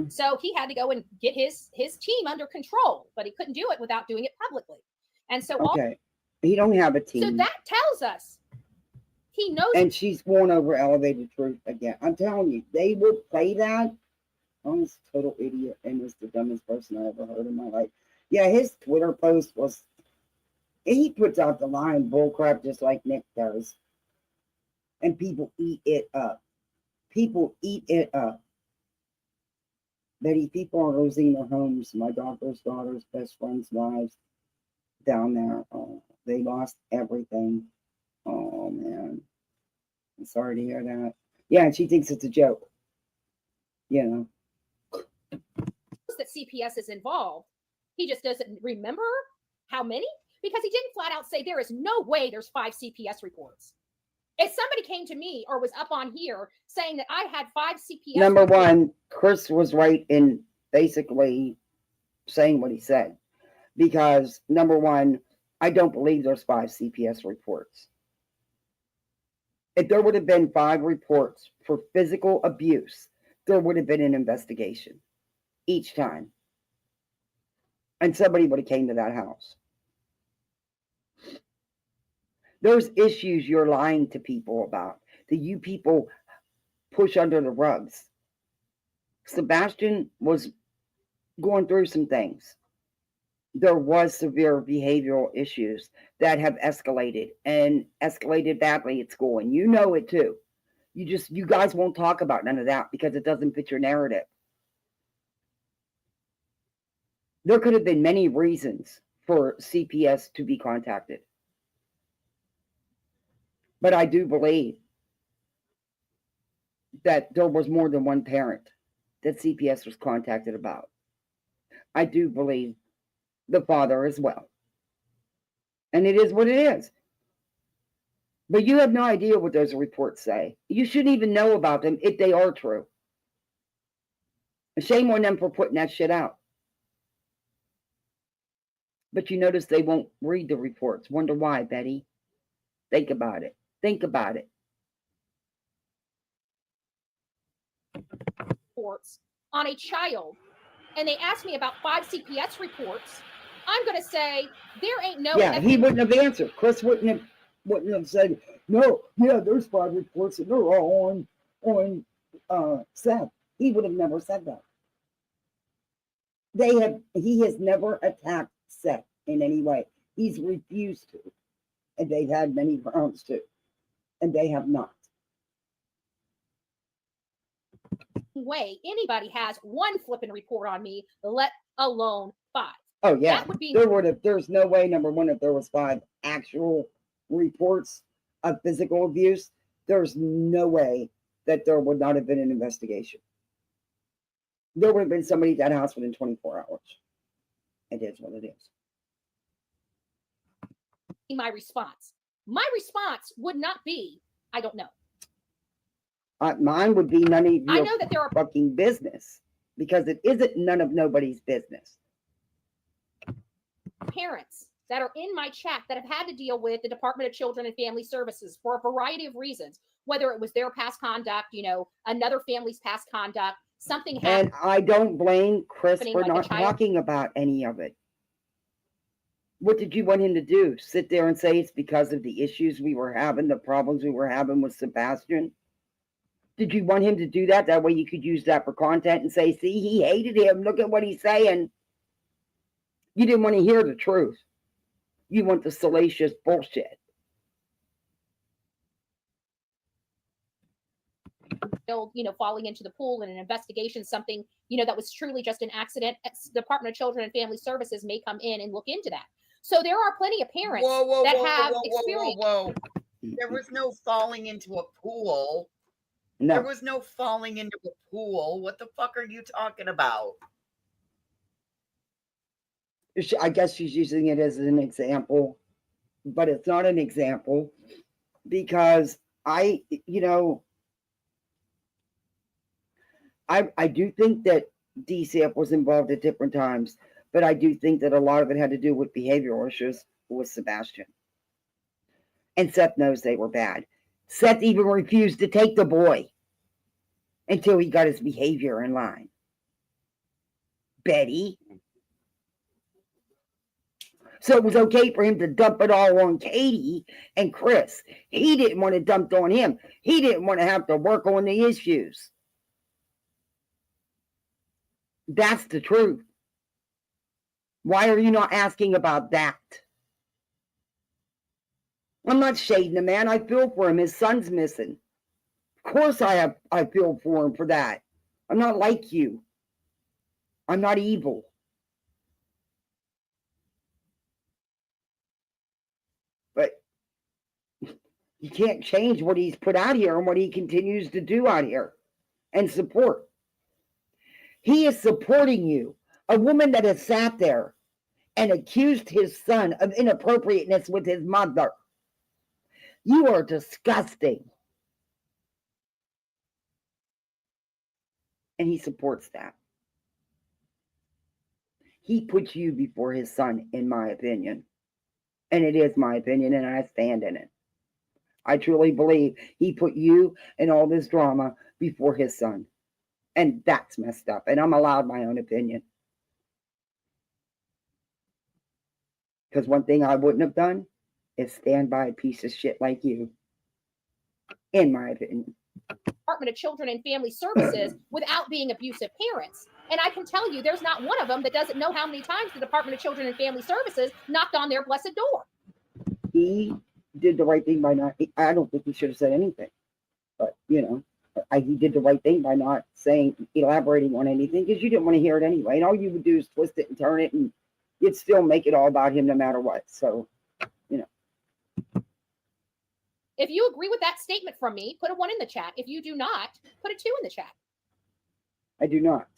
so he had to go and get his team under control, but he couldn't do it without doing it publicly. And so he don't have a team. So that tells us he knows. And she's won over elevated truth again. I'm telling you, they will play that. I'm a total idiot and is the dumbest person I ever heard in my life. Yeah, his Twitter post was. He puts out the line bullcrap just like Nick does. And people eat it up. People eat it up. Betty, people are losing their homes. My daughter's best friends' wives down there. Oh, they lost everything. Oh, man. I'm sorry to hear that. Yeah, and she thinks it's a joke. You know. That CPS is involved. He just doesn't remember how many? Because he didn't flat out say there is no way there's 5 CPS reports. If somebody came to me or was up on here saying that I had 5 CPS Number one, Chris was right in basically saying what he said. Because, number one, I don't believe there's 5 CPS reports. If there would have been 5 reports for physical abuse, there would have been an investigation each time. And somebody would have came to that house. There's issues you're lying to people about that you people push under the rugs. Sebastian was going through some things. There was severe behavioral issues that have escalated and escalated badly at school. And you know it too. You guys won't talk about none of that because it doesn't fit your narrative. There could have been many reasons for CPS to be contacted. But I do believe that there was more than one parent that CPS was contacted about. I do believe the father as well. And it is what it is. But you have no idea what those reports say. You shouldn't even know about them if they are true. Shame on them for putting that shit out. But you notice they won't read the reports. Wonder why, Betty? Think about it. Think about it. Reports on a child, and they ask me about 5 CPS reports. I'm going to say there ain't no. Yeah, he wouldn't have answered. Chris wouldn't have said no. Yeah, there's 5 reports, and they're all on Seth. He would have never said that. He has never attacked Seth in any way. He's refused to. And they've had many rounds to. And they have not. Way anybody has one flipping report on me, let alone 5. Oh yeah, That would be there's no way, number one, if there was 5 actual reports of physical abuse, there's no way that there would not have been an investigation. There would have been somebody at that house within 24 hours. It is what it is. my response. My response would not be, I don't know. Mine would be none of your I know that there are fucking business, because it isn't none of nobody's business. parents that are in my chat that have had to deal with the Department of Children and Family Services for a variety of reasons, whether it was their past conduct, another family's past conduct, something happened. And I don't blame Chris for like a not child. talking about any of it. What did you want him to do? Sit there and say it's because of the issues we were having, the problems we were having with Sebastian? Did you want him to do that? That way you could use that for content and say, see, he hated him. Look at what he's saying. You didn't want to hear the truth. You want the salacious bullshit. Falling into the pool in an investigation, something, that was truly just an accident. Department of Children and Family Services may come in and look into that. So there are plenty of parents that have experience. Whoa. There was no falling into a pool. No. There was no falling into a pool. What the fuck are you talking about? I guess she's using it as an example, but it's not an example, because I do think that DCF was involved at different times, but I do think that a lot of it had to do with behavioral issues with Sebastian. And Seth knows they were bad. Seth even refused to take the boy until he got his behavior in line. Betty. So it was okay for him to dump it all on Katie and Chris. He didn't want it dumped on him. He didn't want to have to work on the issues. That's the truth. Why are you not asking about that? I'm not shading the man. I feel for him. His son's missing. Of course I feel for him for that. I'm not like you. I'm not evil. But you can't change what he's put out here and what he continues to do out here and support. He is supporting you. A woman that has sat there and accused his son of inappropriateness with his mother. You are disgusting. And he supports that. He puts you before his son, in my opinion. And it is my opinion, and I stand in it. I truly believe he put you and all this drama before his son. And that's messed up. And I'm allowed my own opinion. Because one thing I wouldn't have done is stand by a piece of shit like you. In my opinion. Department of Children and Family Services without being abusive parents. And I can tell you, there's not one of them that doesn't know how many times the Department of Children and Family Services knocked on their blessed door. He did the right thing by not, I don't think he should have said anything. But, he did the right thing by not elaborating on anything, because you didn't want to hear it anyway. And all you would do is twist it and turn it, and you'd still make it all about him no matter what. So, If you agree with that statement from me, put a 1 in the chat. If you do not, put a 2 in the chat. I do not.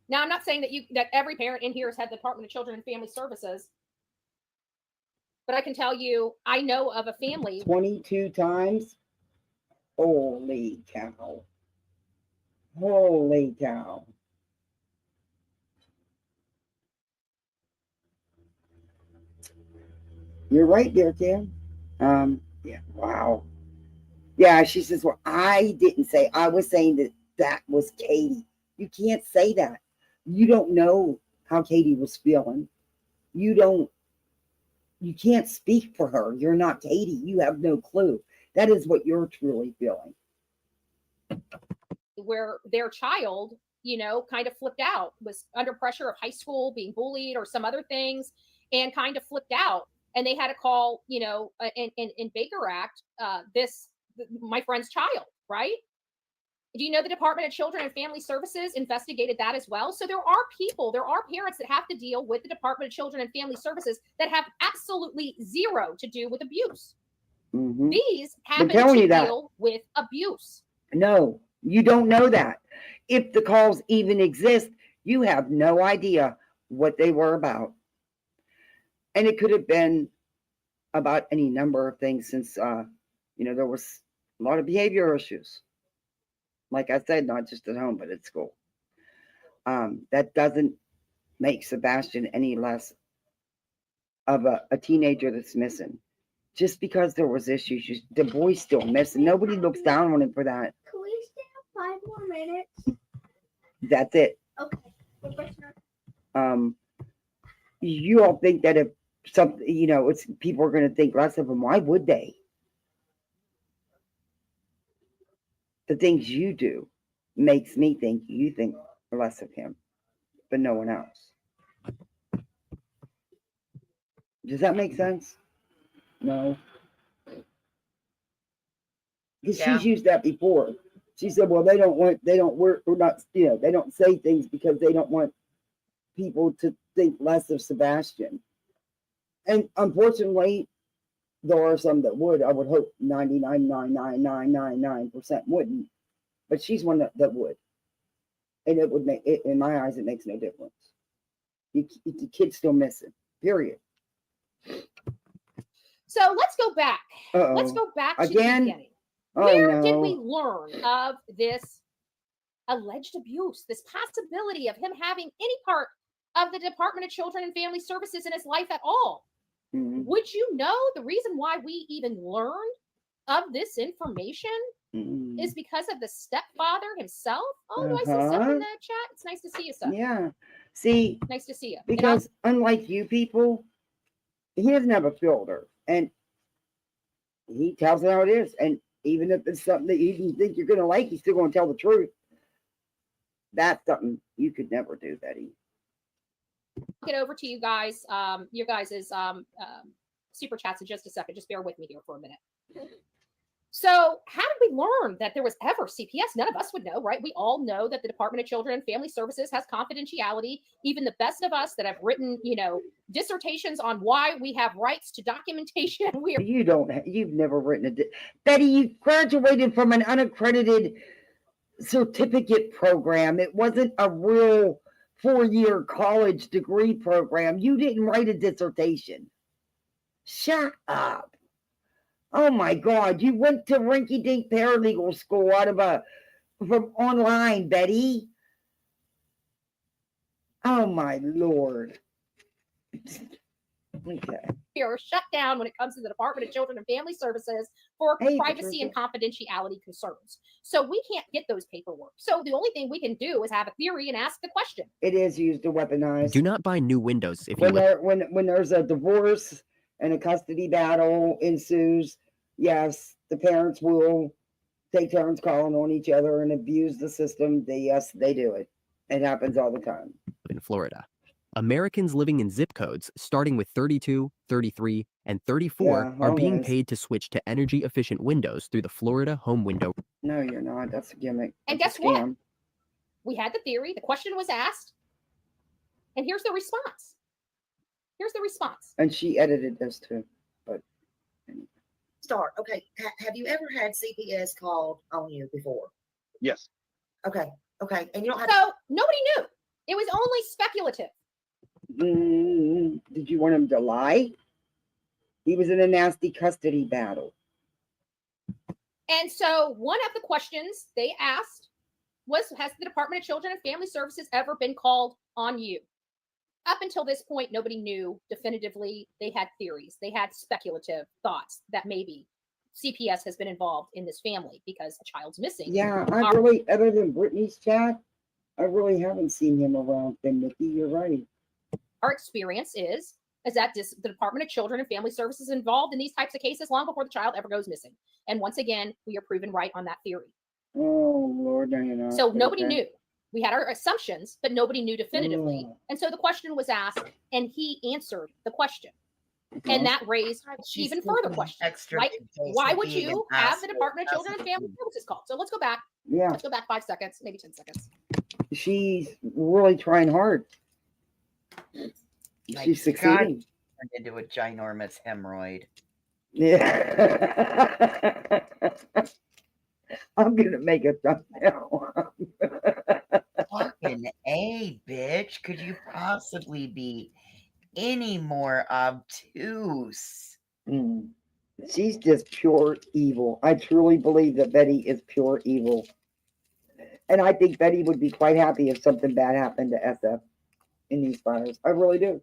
Now, I'm not saying that every parent in here has had the Department of Children and Family Services, but I can tell you, I know of a family. 22 times? Holy cow. Holy cow. You're right there, Kim. Yeah, wow. Yeah, she says, well, I didn't say, I was saying that was Katie. You can't say that. You don't know how Katie was feeling. You can't speak for her. You're not Katie. You have no clue. That is what you're truly feeling. Where their child, kind of flipped out, was under pressure of high school, being bullied or some other things, and kind of flipped out. And they had to call, in Baker Act, my friend's child, right? Do you know the Department of Children and Family Services investigated that as well? So there are parents that have to deal with the Department of Children and Family Services that have absolutely zero to do with abuse. Mm-hmm. These happen to deal with abuse. No, you don't know that. If the calls even exist, you have no idea what they were about. And it could have been about any number of things since, there was a lot of behavior issues. Like I said, not just at home, but at school. That doesn't make Sebastian any less of a teenager that's missing. Just because there was issues, the boy's still missing. Nobody looks down on him for that. Can we stay 5 more minutes? That's it. Okay. You all think that if something, it's people are going to think less of him. Why would they? The things you do makes me think you think less of him, but no one else. Does that make sense? No. Because she's used that before. She said, well, they don't say things because they don't want people to think less of Sebastian. And unfortunately, there are some that would. I would hope 99.99999% wouldn't. But she's one that would. And it would make it, in my eyes, it makes no difference. The kid's still missing. Period. So let's go back. Uh-oh. Let's go back to Again? the beginning. Oh, Where did no. we learn of this alleged abuse, this possibility of him having any part of the Department of Children and Family Services in his life at all? Mm-hmm. Would you know the reason why we even learned of this information is because of the stepfather himself? Oh, do I see stuff in that chat? It's nice to see you, son. Yeah. See, nice to see you. Because unlike you people, he doesn't have a filter. And he tells it how it is. And even if it's something that you think you're going to like, he's still going to tell the truth. That's something you could never do, Betty. Get over to you guys. Your guys' super chats in just a second. Just bear with me here for a minute. So how did we learn that there was ever CPS? None of us would know, right? We all know that the Department of Children and Family Services has confidentiality. Even the best of us that have written, dissertations on why we have rights to documentation. You've never written Betty, you graduated from an unaccredited certificate program. It wasn't a real 4-year college degree program. You didn't write a dissertation. Shut up. Oh my God, you went to rinky-dink paralegal school from online, Betty. Oh my Lord. Okay. Are shut down when it comes to the Department of Children and Family Services for privacy and confidentiality concerns. So we can't get those paperwork. So the only thing we can do is have a theory and ask the question. It is used to weaponize. Do not buy new windows if when there's a divorce and a custody battle ensues, yes, the parents will take turns calling on each other and abuse the system. Yes, they do it. It happens all the time. In Florida, Americans living in zip codes starting with 32, 33, and 34 are being paid to switch to energy-efficient windows through the Florida Home Window. No, you're not. That's a gimmick. And guess what? We had the theory. The question was asked. And here's the response. And she edited this too. But Start. Okay. Have you ever had CPS called on you before? Yes. Okay. And you don't have. So nobody knew. It was only speculative. Did you want him to lie? He was in a nasty custody battle. And so one of the questions they asked was, has the Department of Children and Family Services ever been called on you? Up until this point, nobody knew definitively. They had theories. They had speculative thoughts that maybe CPS has been involved in this family because a child's missing. Yeah, other than Brittany's chat, I really haven't seen him around. Then Nikki, you're right. Our experience is that the Department of Children and Family Services is involved in these types of cases long before the child ever goes missing. And once again, we are proven right on that theory. Oh, Lord, no, you're not. So nobody knew. We had our assumptions, but nobody knew definitively. And so the question was asked, and he answered the question. And that raised even further questions. Like, why would you have the Department of Children and Family Services called? So let's go back. Yeah. Let's go back 5 seconds, maybe 10 seconds. She's really trying hard. My She's God, succeeding. turned into a ginormous hemorrhoid. Yeah. I'm gonna make a thumbnail. Fucking A, bitch. Could you possibly be any more obtuse? She's just pure evil. I truly believe that Betty is pure evil. And I think Betty would be quite happy if something bad happened to SF in these fires. I really do.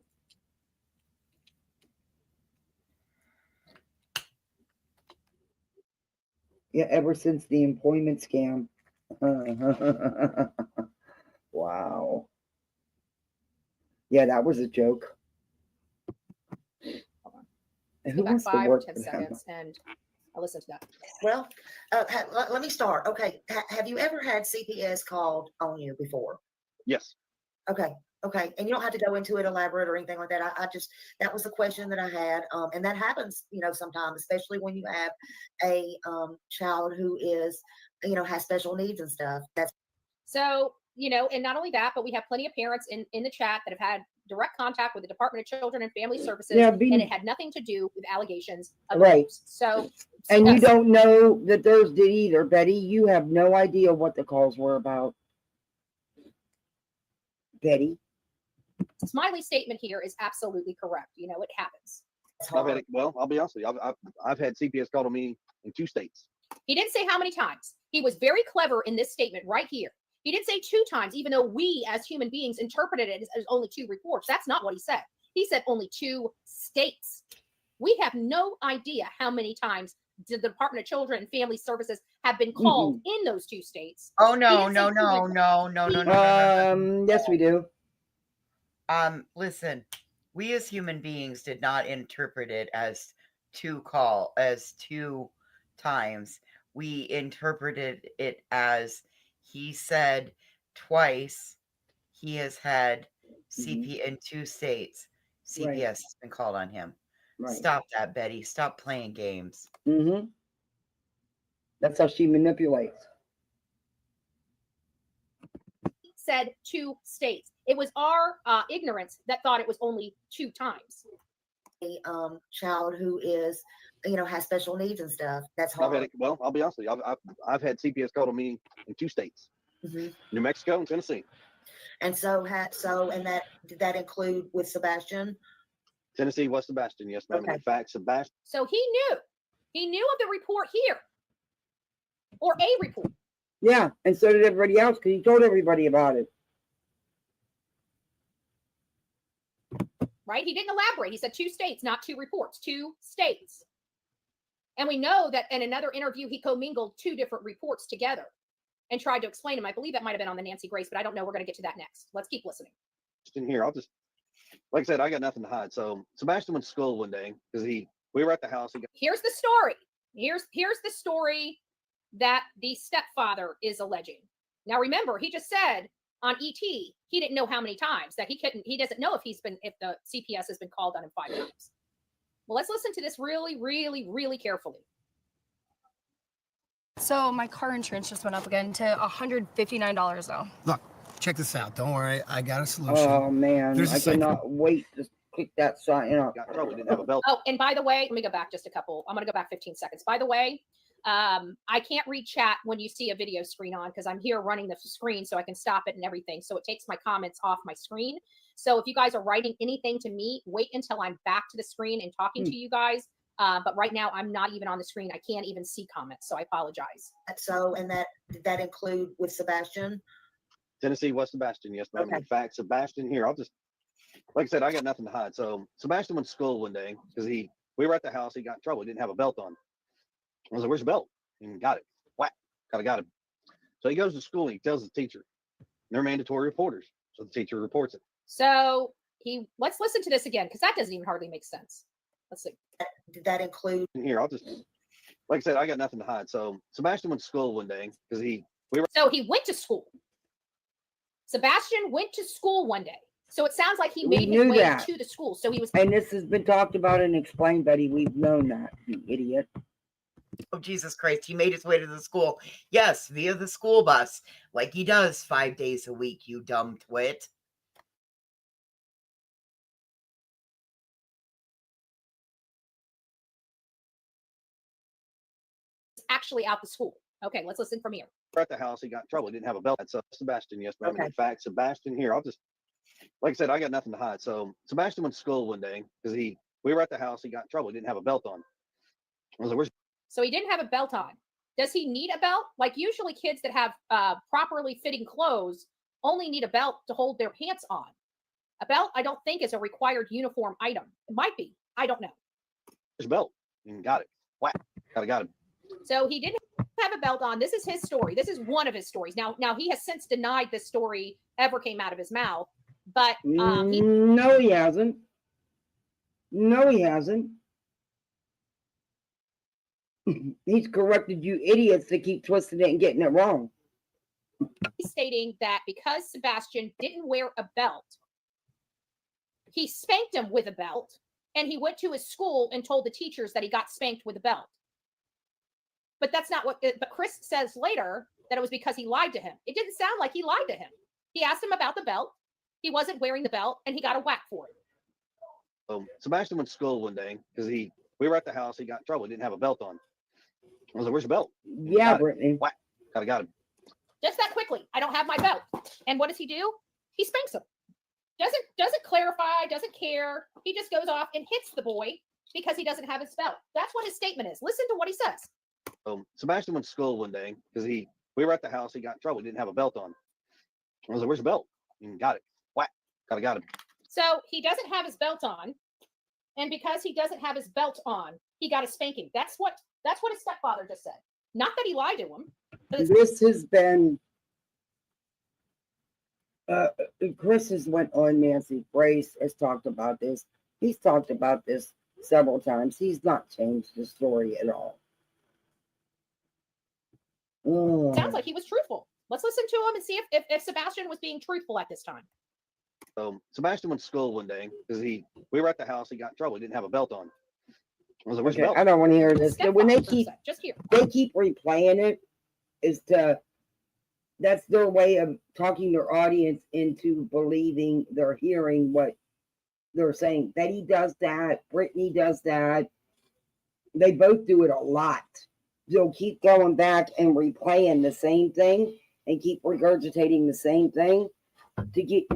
Yeah, ever since the employment scam. Wow. Yeah, that was a joke. Let's go back 5 or 10 seconds and I'll listen to that. Well, let me start. Okay. Have you ever had CPS called on you before? Yes. Okay. Okay. And you don't have to go into it elaborate or anything like that. I just, that was the question that I had. And that happens, sometimes, especially when you have a child who is, has special needs and stuff. That's so, and not only that, but we have plenty of parents in the chat that have had direct contact with the Department of Children and Family Services, and it had nothing to do with allegations of abuse. So, and you don't know that those did either, Betty. You have no idea what the calls were about, Betty. Smiley's statement here is absolutely correct. It happens. Well, I'll be honest with you. I've had CPS called on me in 2 states. He didn't say how many times. He was very clever in this statement right here. He didn't say 2 times, even though we as human beings interpreted it as only 2 reports. That's not what he said. He said only 2 states. We have no idea how many times the Department of Children and Family Services have been called in those 2 states. Oh, no. Yes, we do. Listen, we as human beings did not interpret it as 2 times. We interpreted it as he said twice he has had CP in 2 states. CPS has been called on him. Stop that, Betty. Stop playing games. That's how she manipulates. Said 2 states. It was our ignorance that thought it was only 2 times. A child who is, has special needs and stuff. That's hard. Well, I'll be honest with you. I've had CPS called on me in 2 states, New Mexico and Tennessee. And did that include with Sebastian? Tennessee was Sebastian, yes, ma'am. Okay. In fact, Sebastian. So he knew of the report here, or a report. Yeah, and so did everybody else because he told everybody about it. Right? He didn't elaborate. He said 2 states, not 2 reports, 2 states. And we know that in another interview, he commingled 2 different reports together and tried to explain them. I believe that might have been on the Nancy Grace, but I don't know. We're going to get to that next. Let's keep listening. In here, like I said, I got nothing to hide. So Sebastian went to school one day because we were at the house. Here's the story. Here's the story that the stepfather is alleging. Now, remember, he just said on ET, he didn't know how many times that he doesn't know if the CPS has been called on him 5 times. Well, let's listen to this really, really, really carefully. So my car insurance just went up again to $159 though. Look, check this out. Don't worry, I got a solution. Oh man, There's I cannot wait to click that sign. Probably didn't have a belt. Oh, and by the way, let me go back just a couple. I'm going to go back 15 seconds. By the way, I can't read chat when you see a video screen on because I'm here running the screen so I can stop it and everything. So it takes my comments off my screen. So if you guys are writing anything to me, wait until I'm back to the screen and talking to you guys. But right now I'm not even on the screen. I can't even see comments. So I apologize. So, and did that include with Sebastian? Tennessee was Sebastian, yes, ma'am. Okay. In fact, Sebastian here, like I said, I got nothing to hide. So Sebastian went to school one day because we were at the house. He got in trouble. He didn't have a belt on. I was like, "Where's your belt?" And got it. Whack. Got him. So he goes to school and he tells the teacher. They're mandatory reporters. So the teacher reports it. So let's listen to this again because that doesn't even hardly make sense. Let's see. Did that include? Here, like I said, I got nothing to hide. So Sebastian went to school one day because So he went to school. Sebastian went to school one day. So it sounds like he We made his knew way that. to the school. So he was. And this has been talked about and explained, Betty. We've known that, you idiot. Oh, Jesus Christ. He made his way to the school. Yes, via the school bus, like he does 5 days a week, you dumb twit. Actually out the school. Okay, let's listen from here. At the house, he got in trouble. He didn't have a belt. So Sebastian, yes, but Okay. in fact, Sebastian here, I'll just, like I said, I got nothing to hide. So Sebastian went to school one day because we were at the house. He got in trouble. He didn't have a belt on. I was like, where's So he didn't have a belt on. Does he need a belt? Like usually kids that have properly fitting clothes only need a belt to hold their pants on. A belt, I don't think, is a required uniform item. It might be. I don't know. his belt? And got it. Whack. Got it. So he didn't have a belt on. This is his story. This is one of his stories. Now he has since denied this story ever came out of his mouth. But no, he hasn't. No, he hasn't. He's corrected you idiots that keep twisting it and getting it wrong. he's stating that because Sebastian didn't wear a belt, he spanked him with a belt, and he went to his school and told the teachers that he got spanked with a belt. But that's not what. But Chris says later that it was because he lied to him. It didn't sound like he lied to him. He asked him about the belt. He wasn't wearing the belt, and he got a whack for it. Sebastian went to school one day because we were at the house. He got in trouble. He didn't have a belt on. I was like, where's your belt? And Yeah, Brittany. Whack. Got it. Just that quickly. I don't have my belt. And what does he do? He spanks him. Doesn't clarify, doesn't care. He just goes off and hits the boy because he doesn't have his belt. That's what his statement is. Listen to what he says. Sebastian went to school one day because we were at the house. He got in trouble. He didn't have a belt on. I was like, where's your belt? And got it. Whack. Got it. So he doesn't have his belt on. And because he doesn't have his belt on, he got a spanking. That's what his stepfather just said. Not that he lied to him. This has been Chris has went on. Nancy Grace has talked about this. He's talked about this several times. He's not changed the story at all. Sounds like he was truthful. Let's listen to him and see if Sebastian was being truthful at this time. Sebastian went to school one day because we were at the house. He got in trouble. He didn't have a belt on. I was like, where's your belt? I don't want to hear this. When they keep just here, they keep replaying it, that's their way of talking their audience into believing they're hearing what they're saying. Betty does that. Brittany does that. They both do it a lot. They'll keep going back and replaying the same thing and keep regurgitating the same thing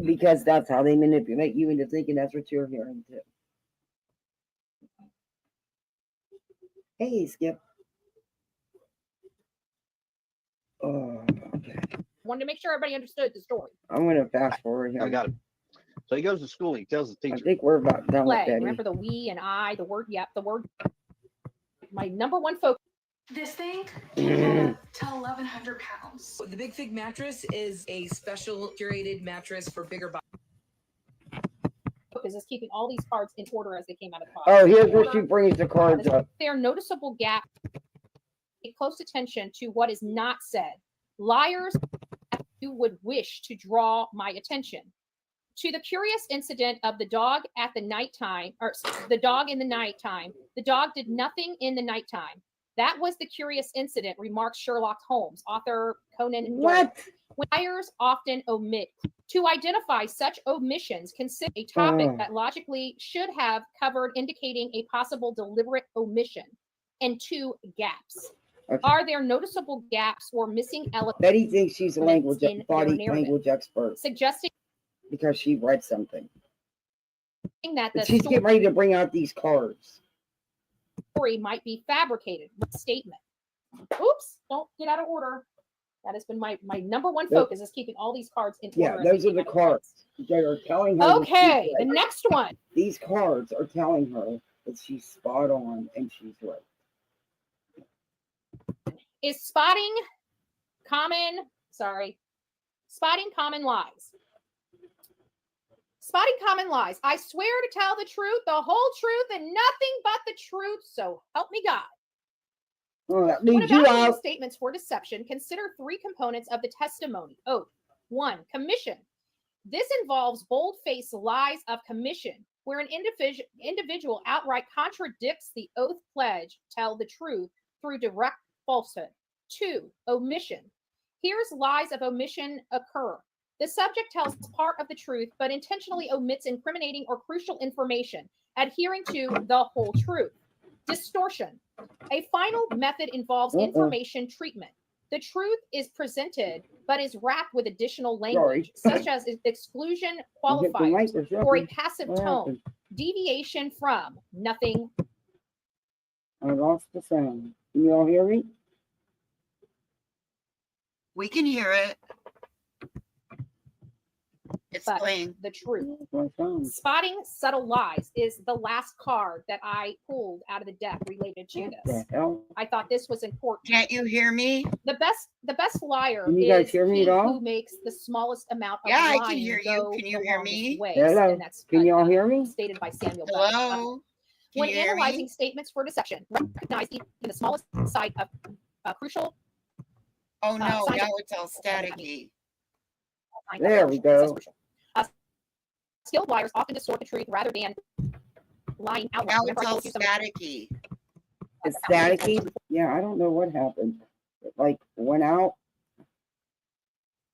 because that's how they manipulate you into thinking that's what you're hearing too. Hey, Skip. Oh, okay. Wanted to make sure everybody understood the story. I'm going to fast forward here. I got it. So he goes to school and he tells the teacher. I think we're about done with Betty. Remember the we and I, the word, the word. My number one focus. This thing can to 1,100 pounds. The Big Fig mattress is a special curated mattress for bigger bodies. Focus is keeping all these cards in order as they came out of the box. Oh, here's where she brings the cards up. There are noticeable gaps. Pay close attention to what is not said. Liars who would wish to draw my attention to the curious incident of the dog at the nighttime, or the dog in the nighttime. The dog did nothing in the nighttime. That was the curious incident, remarks Sherlock Holmes, author Conan Doyle. What? Liars often omit. To identify such omissions, consider a topic that logically should have covered, indicating a possible deliberate omission, and 2 gaps. Okay. Are there noticeable gaps or missing elements? Betty thinks she's a body language expert. Suggesting because she read something. That the she's getting ready to bring out these cards. Story might be fabricated. Statement. Oops! Don't get out of order. That has been my number one focus is keeping all these cards in order. Yeah, those are the cards that are telling her. Okay, the next one. These cards are telling her that she's spot on and she's right. Is spotting common lies. Spotting common lies. I swear to tell the truth, the whole truth, and nothing but the truth, so help me God. Oh, that when leaves you evaluating out. Statements for deception, consider 3 components of the testimony: oath, 1. Commission. This involves bold-faced lies of commission, where an individual outright contradicts the oath pledge, tell the truth, through direct falsehood. 2. Omission. Here's lies of omission occur. The subject tells part of the truth, but intentionally omits incriminating or crucial information, adhering to the whole truth. Distortion. A final method involves information treatment. The truth is presented, but is wrapped with additional language, such as exclusion qualifiers or a passive tone, deviation from, nothing. I lost the sound. Can you all hear me? We can hear it. It's But playing. the truth. Spotting subtle lies is the last card that I pulled out of the deck related to this. I thought this was important. Can't you hear me? The best liar Can you guys is hear me he at all? who makes the smallest amount of Yeah, I lying can hear you. go Can you the hear longest me? ways, Hello. and that's Can you all hear me? stated by Samuel Butler. Hello? Can When you hear analyzing me? statements for deception, recognize even the smallest side of crucial. Oh no, signs now of- it's all staticky. There we go. Skilled liars often distort the truth rather than lying outright. Now Remember, it's I all told you some- staticky. It's staticky? Yeah, I don't know what happened. It like went out.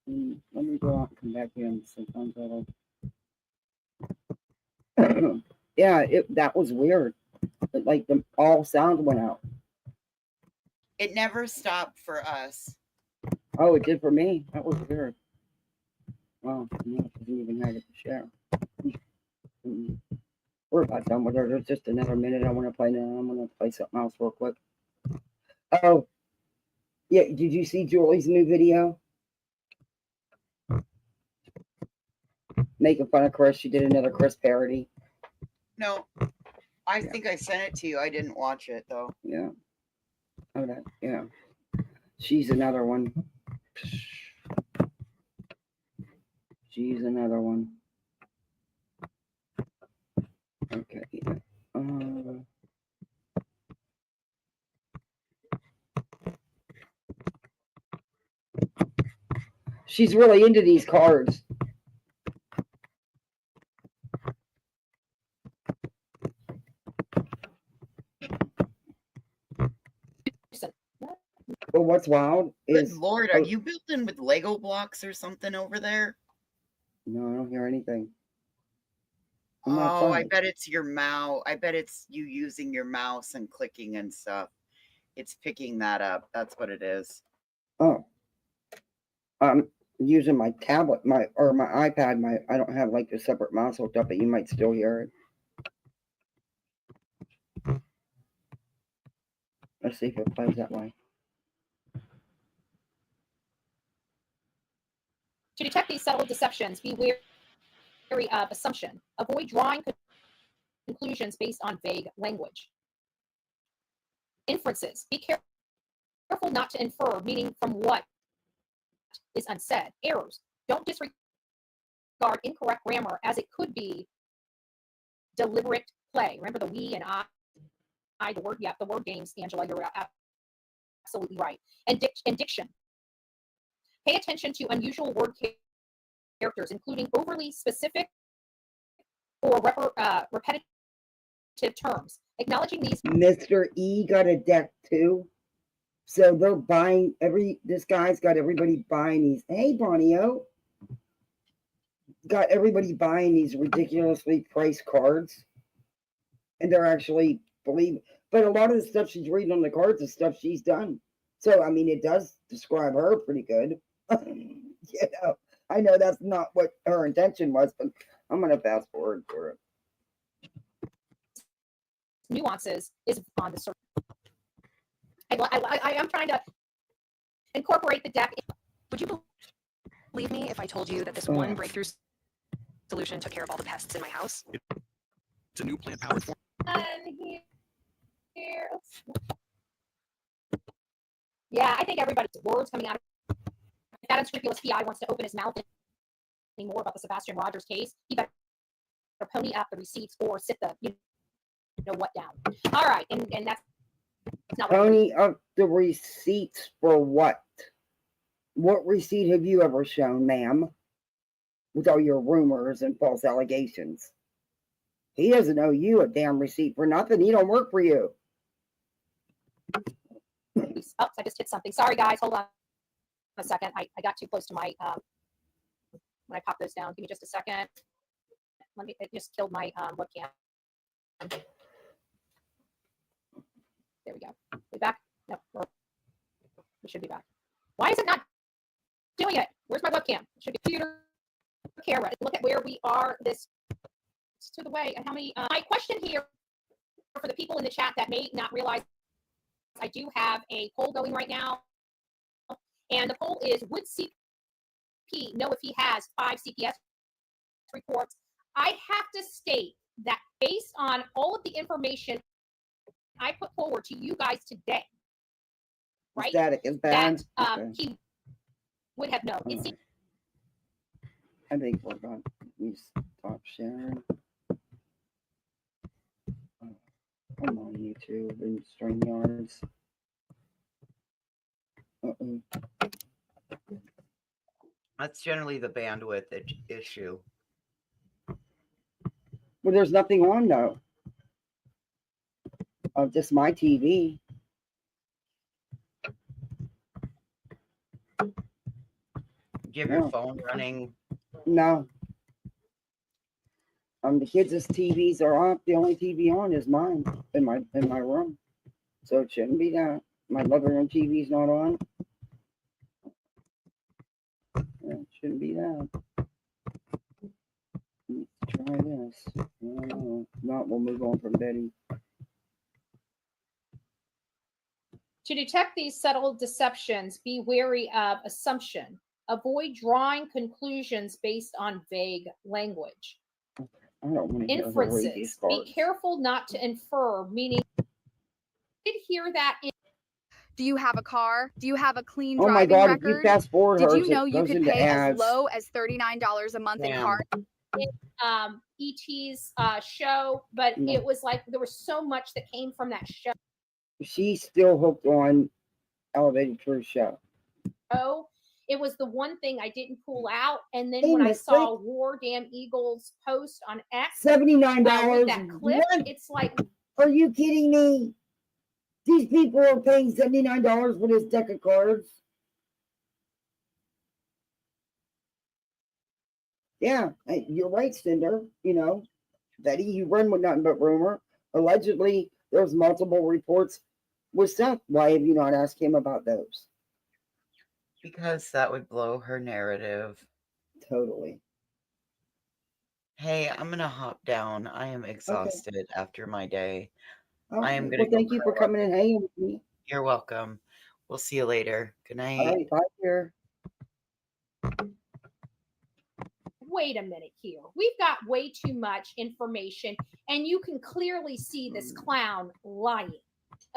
Let me go out and come back in. Sometimes that'll. Yeah, that was weird. But like all sound went out. It never stopped for us. Oh, it did for me. That was weird. Wow, no, I didn't even have it to share. We're about done with her. There's just another minute I want to play now. I'm going to play something else real quick. Oh, yeah. Did you see Julie's new video? Making fun of Chris. She did another Chris parody. No, I think I sent it to you. I didn't watch it though. Yeah. Okay. Yeah. She's another one. She's another one. Okay. Yeah. She's really into these cards. But what's wild is Good Lord, are you building with Lego blocks or something over there? No, I don't hear anything. Oh, I bet it's your mouse. I bet it's you using your mouse and clicking and stuff. It's picking that up. That's what it is. Oh, I'm using my tablet, my iPad. I don't have like a separate mouse hooked up, but you might still hear it. Let's see if it plays that way. To detect these subtle deceptions, be wary of assumption. Avoid drawing conclusions based on vague language. Inferences. Be careful not to infer meaning from what is unsaid. Errors. Don't disregard incorrect grammar as it could be deliberate play. Remember the we and I, the word, yeah, the word games, Angela, you're absolutely right. And diction. Pay attention to unusual word characters, including overly specific or repetitive terms. Acknowledging these. Mr. E got a deck too. So they're buying this guy's got everybody buying these. Hey, Bonio. Got everybody buying these ridiculously priced cards. And they're actually but a lot of the stuff she's reading on the cards is stuff she's done. So, I mean, it does describe her pretty good. You know, I know that's not what her intention was, but I'm going to fast forward for it. Nuances is on the surface. I am trying to incorporate the deck. Would you believe me if I told you that this one breakthrough solution took care of all the pests in my house? It's a new plant-powered form. Yeah, I think everybody's words coming out of that unscrupulous PI wants to open his mouth anymore about the Sebastian Rogers case. He better pony up the receipts or sit the you know what down. All right, and that's not pony up the receipts for what? What receipt have you ever shown, ma'am, with all your rumors and false allegations? He doesn't owe you a damn receipt for nothing. He don't work for you. Oops, I just hit something. Sorry, guys. Hold on a second. I got too close to my when I pop those down. Give me just a second. It just killed my webcam. There we go. We back? No, we should be back. Why is it not doing it? Where's my webcam? It should be computer camera. Look at where we are. This to the way. And how many? My question here for the people in the chat that may not realize, I do have a poll going right now, and the poll is: would CP know if he has 5 CPS reports? I have to state that based on all of the information I put forward to you guys today, right? Static is bad. That Okay. he would have known. It's Right. I think we're going to stop sharing. Come on, YouTube and StreamYards. That's generally the bandwidth issue. Well, there's nothing on though. Just my TV. Do you have your phone running? No. The kids' TVs are off. The only TV on is mine in my room. So it shouldn't be that. My living room TV's not on. Yeah, it shouldn't be that. Let's try this. I don't know. If not, we'll move on from Betty. To detect these subtle deceptions, be wary of assumption. Avoid drawing conclusions based on vague language. I don't want to hear her read these Inferences. Be cards. careful not to infer, meaning did hear that in Do you have a car? Do you have a clean Oh my driving God, if you record? fast forward Did hers, you know it you goes could into pay ads. as low as $39 a month in car? ET's show, but No. it was like there was so much that came from that show. She's still hooked on Elevated Truth Show. It was the one thing I didn't pull out, and then Hey, when I Miss saw War Damn Eagles post on X, $79. with that clip, What? it's like, Are you kidding me? These people are paying $79 for this deck of cards. Yeah, you're right, Cinder. You know, Betty, you run with nothing but rumor. Allegedly, there's multiple reports with Seth. Why have you not asked him about those? Because that would blow her narrative. Totally. Hey, I'm gonna hop down. I am exhausted after my day. I am gonna Well, go thank you for curl up. coming and hanging with me. You're welcome. We'll see you later. Good All night. right, bye here. wait a minute here. We've got way too much information, and you can clearly see this clown lying.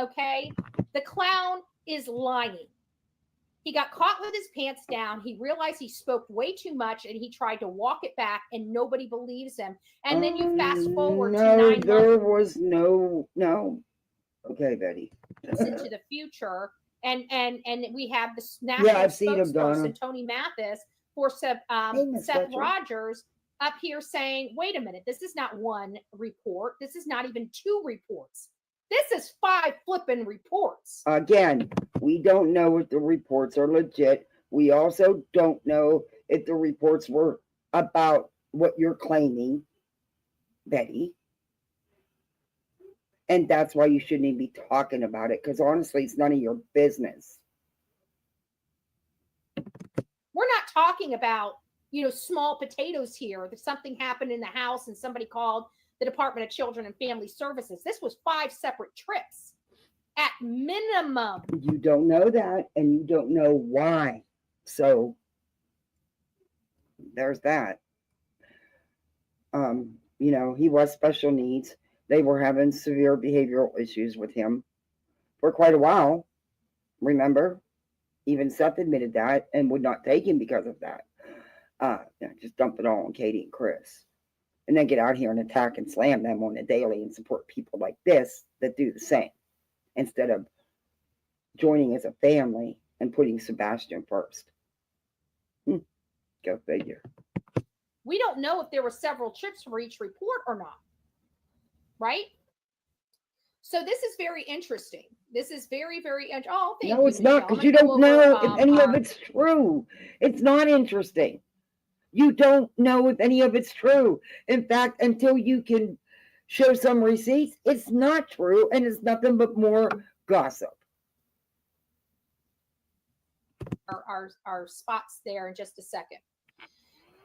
Okay? The clown is lying. He got caught with his pants down. He realized he spoke way too much, and he tried to walk it back, and nobody believes him. And then you fast forward to 9 there months was no. Okay, Betty. into the future, and we have the national I've seen him, Donna. spokesperson Tony Mathis for Seth Miss Seth Fletcher. Rogers up here saying, "Wait a minute, this is not one report. This is not even 2 reports. This is 5 flipping reports." Again, we don't know if the reports are legit. We also don't know if the reports were about what you're claiming, Betty. And that's why you shouldn't even be talking about it, because honestly, it's none of your business. We're not talking about, small potatoes here. That something happened in the house and somebody called the Department of Children and Family Services. This was 5 separate trips at minimum. You don't know that, and you don't know why. So there's that. He was special needs. They were having severe behavioral issues with him for quite a while. Remember? Even Seth admitted that and would not take him because of that. Just dump it all on Katie and Chris. And then get out here and attack and slam them on a daily and support people like this that do the same. Instead of joining as a family and putting Sebastian first. Go figure. We don't know if there were several trips for each report or not, right? So this is very interesting. This is very, very interesting. Oh, thank No, you, it's not, Michelle. because I'm you gonna go don't know over, if any of it's true. It's not interesting. You don't know if any of it's true. In fact, until you can show some receipts, it's not true, and it's nothing but more gossip. our spots there in just a second.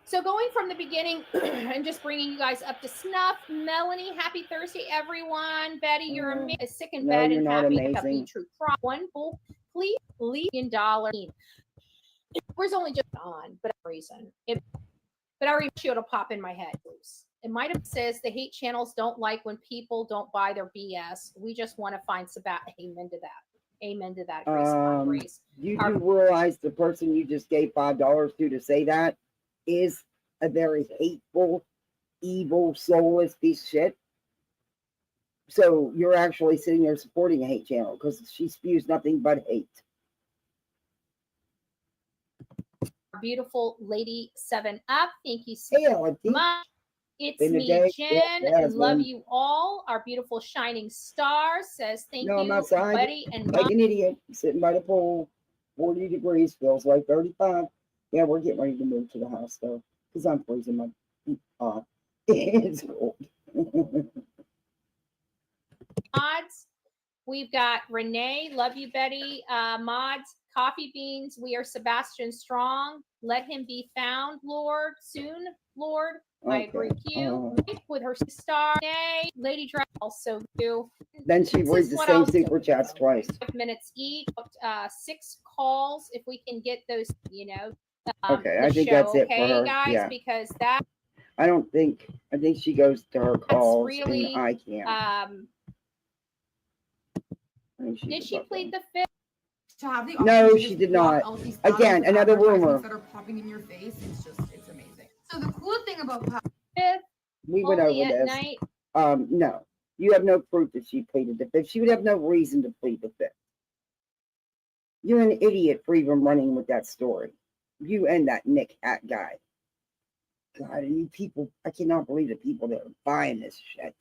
So going from the beginning and just bringing you guys up to snuff. Melanie, happy Thursday, everyone. Betty, you're sick in No, bed you're and not happy. amazing. Be true. One bull, please leave $1. We're only just on, but for reason. But I remember it'll pop in my head. It might have says the hate channels don't like when people don't buy their BS. We just want to find Sabat. Amen to that. Amen to that. Grace upon grace. You do realize the person you just gave $5 to say that is a very hateful, evil, soulless piece of shit. So you're actually sitting there supporting a hate channel because she spews nothing but hate. Beautiful lady 7 Up. Thank you so much. It's Been a me, day. Jen. Yes, Love been. you all. Our beautiful shining star says thank No, you, I'm outside buddy and like an idiot, sitting by the pool. 40 degrees, feels like 35. Yeah, we're getting ready to move to the house though, because I'm freezing my feet off. It's cold. mods. We've got Renee. Love you, Betty. Mods, coffee beans. We are Sebastian Strong. Let him be found, Lord. Soon, Lord. I agree with you. With her star. Renee. Lady Drag also do. Then she reads the same super chats twice. 5 minutes each. 6 calls if we can get those, Okay, the I think show, that's it for okay, her. guys, Yeah. because that I think she goes to her calls really and I can't. did she plead the fifth? To have the No, option to she just did block not. out these Again, thousands of another advertisements rumor. that are popping in your face, it's amazing. So the cool thing about We went Only over at this. night? No, you have no proof that she pleaded the fifth. She would have no reason to plead the fifth. You're an idiot for even running with that story. You and that Nick Hat guy. God, and you people, I cannot believe the people that are buying this shit.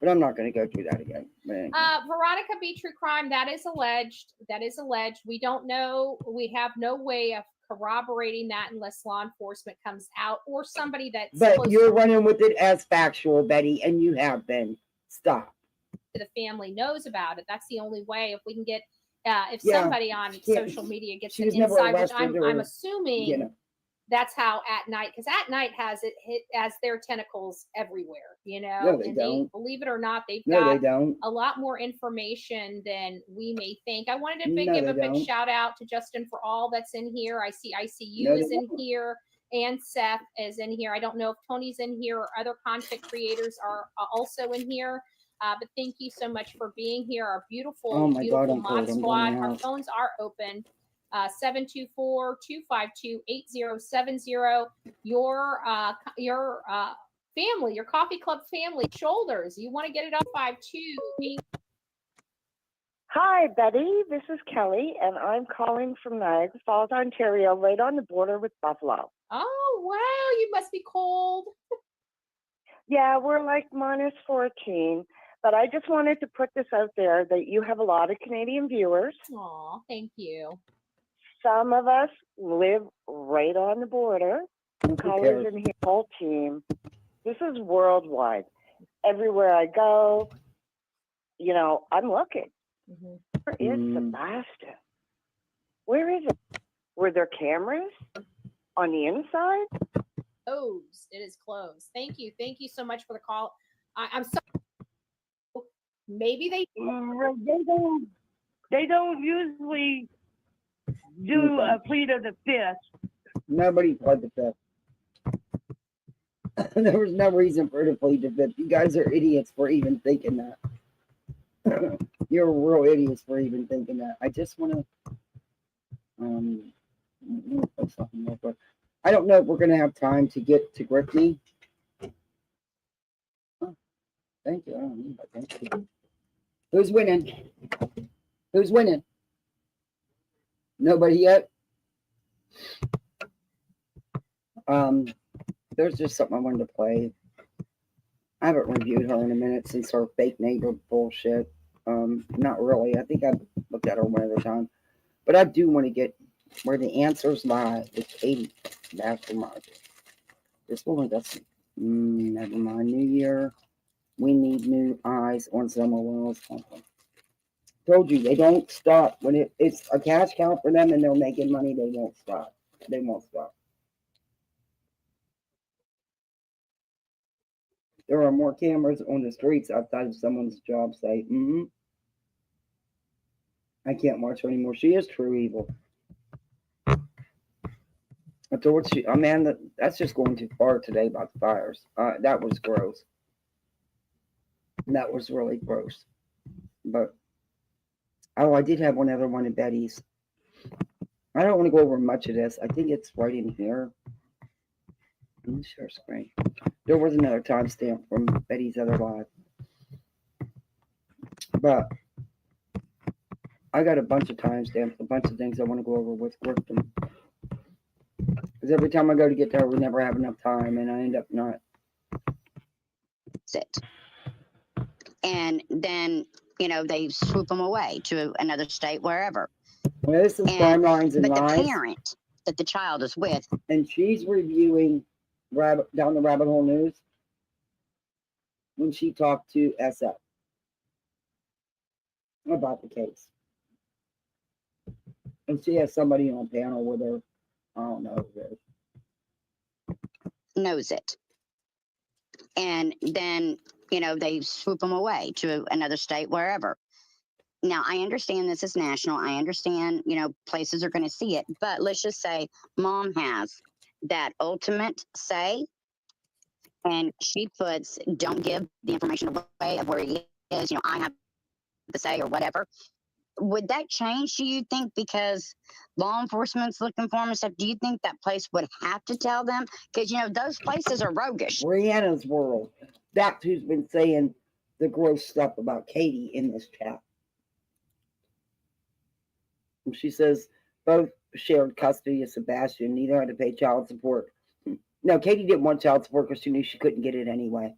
But I'm not going to go through that again. Anyway. Veronica B. True Crime, that is alleged. That is alleged. We don't know. We have no way of corroborating that unless law enforcement comes out or somebody that's But you're running with it as factual, Betty, and you have been. Stop. The family knows about it. That's the only way. If we can get, if Yeah, somebody on social media gets an was never inside, which arrested I'm or, assuming that's how At Night, because At Night has it hit as their tentacles everywhere, No, they and don't. believe it or not, they've No, got they don't. a lot more information than we may think. I wanted to No, give they a big don't. shout out to Justin for all that's in here. I see ICU No, is they in don't. here and Seth is in here. I don't know if Tony's in here or other content creators are also in here. But thank you so much for being here. Our beautiful, Oh my God, beautiful I'm mod cold. I'm squad. going Our out. phones are open. 724-252-8070. Your family, your coffee club family shoulders. You want to get it up 52. Hi, Betty. This is Kelly, and I'm calling from Niagara Falls, Ontario, right on the border with Buffalo. Oh, wow. You must be cold. Yeah, we're like minus 14, but I just wanted to put this out there that you have a lot of Canadian viewers. Aw, thank you. Some of us live right on the border. Callers in here, whole team. This is worldwide. Everywhere I go, I'm looking. Where is Sebastian? Where is it? Were there cameras on the inside? Closed. It is closed. Thank you. Thank you so much for the call. I'm sorry. Maybe they don't usually do a plead of the fifth. Nobody pled the fifth. There was no reason for her to plead the fifth. You guys are idiots for even thinking that. You're real idiots for even thinking that. I just want to put something real quick. I don't know if we're going to have time to get to Griffney. Oh, thank you. I don't need that. Thank you. Who's winning? Who's winning? Nobody yet? There's just something I wanted to play. I haven't reviewed her in a minute since her fake neighbor bullshit. Not really. I think I looked at her one other time, but I do want to get where the answers lie with Katie Mastermind. This woman doesn't. Never mind. New Year. We need new eyes on Summer Wells. Told you they don't stop when it's a cash cow for them and they're making money. They won't stop. They won't stop. There are more cameras on the streets outside of someone's job site. I can't watch her anymore. She is true evil. I told you, man, that's just going too far today about the fires. That was gross. That was really gross. But, I did have one other one in Betty's. I don't want to go over much of this. I think it's right in here. Let me share screen. There was another timestamp from Betty's other live. But I got a bunch of timestamps, a bunch of things I want to go over with them. Because every time I go to get there, we never have enough time, and I end up not. It. And then, they swoop them away to another state, wherever. Well, this is Crime Lines and but Lies. The parent that the child is with. And she's reviewing Down the Rabbit Hole News when she talked to SF about the case. And she has somebody on panel with her. I don't know who it is. Knows it. And then, they swoop them away to another state, wherever. Now, I understand this is national. I understand, places are going to see it. But let's just say mom has that ultimate say. And she puts, don't give the information away of where he is. I have the say or whatever. Would that change, do you think, because law enforcement's looking for them and stuff? Do you think that place would have to tell them? Because, those places are roguish. Brianna's World. That's who's been saying the gross stuff about Katie in this chat. And she says both shared custody of Sebastian. Neither had to pay child support. No, Katie didn't want child support because she knew she couldn't get it anyway.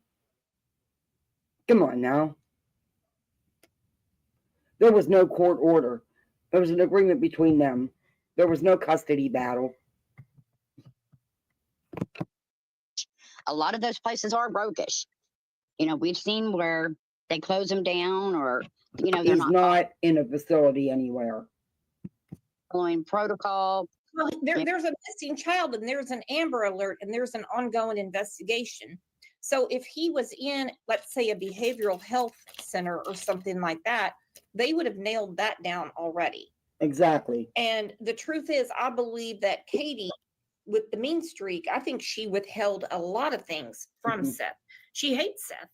Come on now. There was no court order. There was an agreement between them. There was no custody battle. A lot of those places are roguish. We've seen where they close them down or, they're He's not in a facility anywhere. Following protocol. Well, there's a missing child and there's an Amber Alert and there's an ongoing investigation. So if he was in, let's say, a behavioral health center or something like that, they would have nailed that down already. Exactly. And the truth is, I believe that Katie, with the mean streak, I think she withheld a lot of things from Seth. She hates Seth.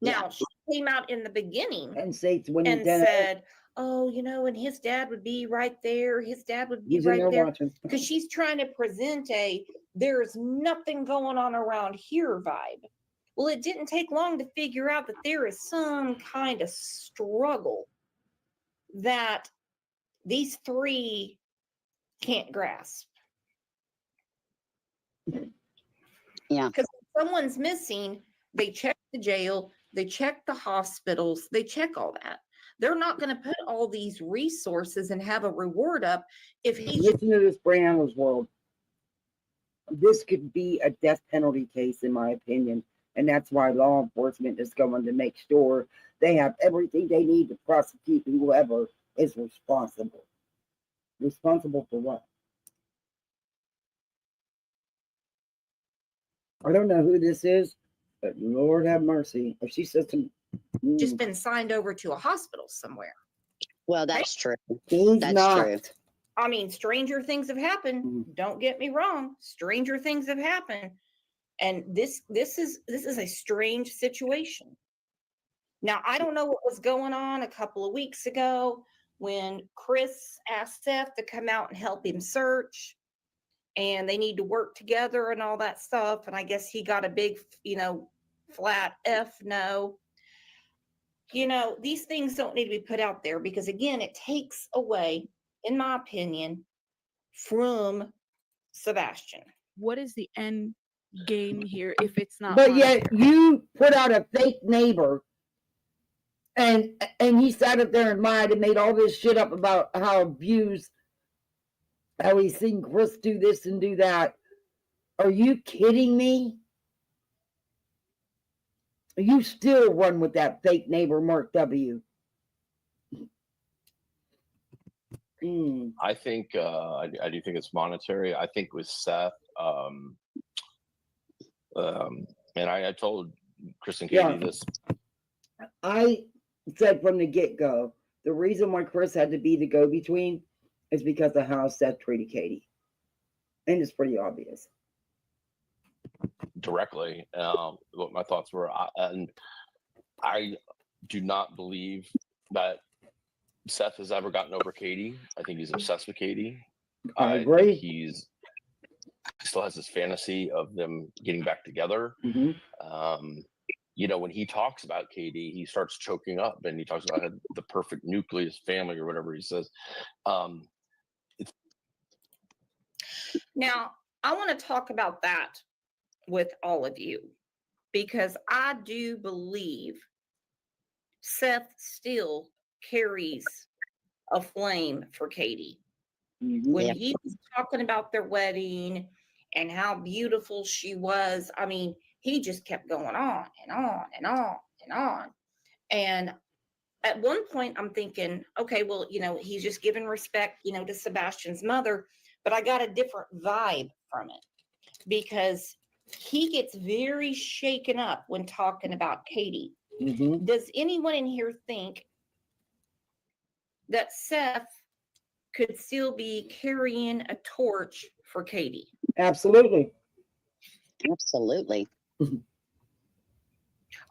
Now, she came out in the beginning and said, oh, and his dad would be right there. His dad would be right there. Because she's trying to present there's nothing going on around here vibe. Well, it didn't take long to figure out that there is some kind of struggle that these three can't grasp. Yeah. Because if someone's missing, they check the jail, they check the hospitals, they check all that. They're not going to put all these resources and have a reward up if he. Listen to this Brianna's World. This could be a death penalty case, in my opinion. And that's why law enforcement is going to make sure they have everything they need to prosecute whoever is responsible. Responsible for what? I don't know who this is, but Lord have mercy. If she says to just been signed over to a hospital somewhere. Well, that's true. That's not true. I mean, stranger things have happened. Don't get me wrong. Stranger things have happened. And this is a strange situation. Now, I don't know what was going on a couple of weeks ago when Chris asked Seth to come out and help him search. And they need to work together and all that stuff. And I guess he got a big, flat F no. These things don't need to be put out there because, again, it takes away, in my opinion, from Sebastian. what is the end game here if it's not But yet monetary? you put out a fake neighbor, and he sat up there and lied and made all this shit up about how he's seen Chris do this and do that. Are you kidding me? You still run with that fake neighbor, Mark W. I think I do think it's monetary. I think with Seth, and I told Chris and Katie this. I said from the get-go, the reason why Chris had to be the go-between is because of how Seth treated Katie. And it's pretty obvious. Directly, what my thoughts were. And I do not believe that Seth has ever gotten over Katie. I think he's obsessed with Katie. I agree. Think he still has this fantasy of them getting back together. You know, when he talks about Katie, he starts choking up, and he talks about the perfect nucleus family or whatever he says. Now, I want to talk about that with all of you, because I do believe Seth still carries a flame for Katie. When he was talking about their wedding and how beautiful she was, I mean, he just kept going on and on and on and on. And at one point I'm thinking, okay, well, you know, he's just giving respect, you know, to Sebastian's mother, but I got a different vibe from it, because he gets very shaken up when talking about Katie. Does anyone in here think that Seth could still be carrying a torch for Katie? Absolutely. Absolutely.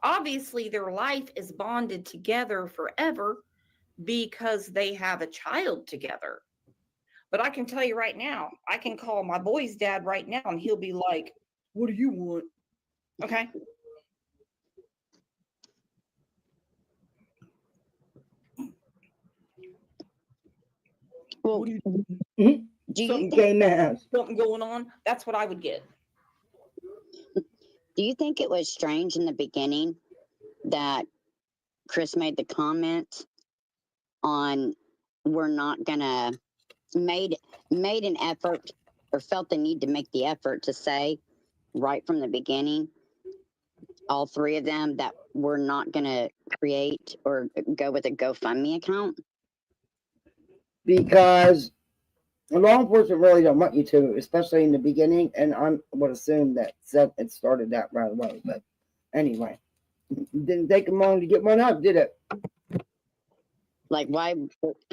Obviously, their life is bonded together forever because they have a child together. But I can tell you right now, I can call my boy's dad right now and he'll be like, what do you want? Okay. Well, something going on? That's what I would get. Do you think it was strange in the beginning that Chris made the comment on we're not gonna made an effort or felt the need to make the effort to say right from the beginning, all three of them, that we're not gonna create or go with a GoFundMe account? Because law enforcement really don't want you to, especially in the beginning, and I would assume that Seth had started that right away. But anyway, it didn't take him long to get one up, did it? Like, why?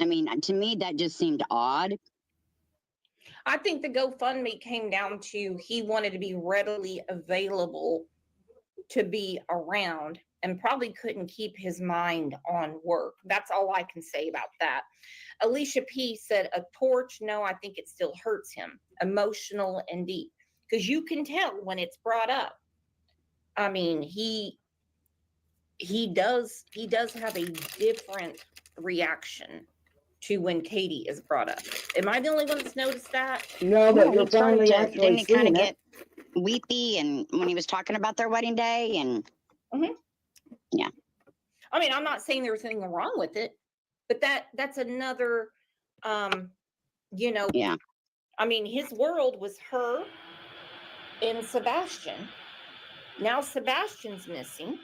I mean, to me, that just seemed odd. I think the GoFundMe came down to he wanted to be readily available to be around and probably couldn't keep his mind on work. That's all I can say about that. Alicia P said a torch. No, I think it still hurts him, emotional and deep, because you can tell when it's brought up. I mean, he does have a different reaction to when Katie is brought up. Am I the only one that's noticed that? No, but you're finally didn't actually he kind seeing of it. get weepy and when he was talking about their wedding day and yeah. I mean, I'm not saying there's anything wrong with it, but that's another you know, yeah. I mean, his world was her and Sebastian. Now Sebastian's missing.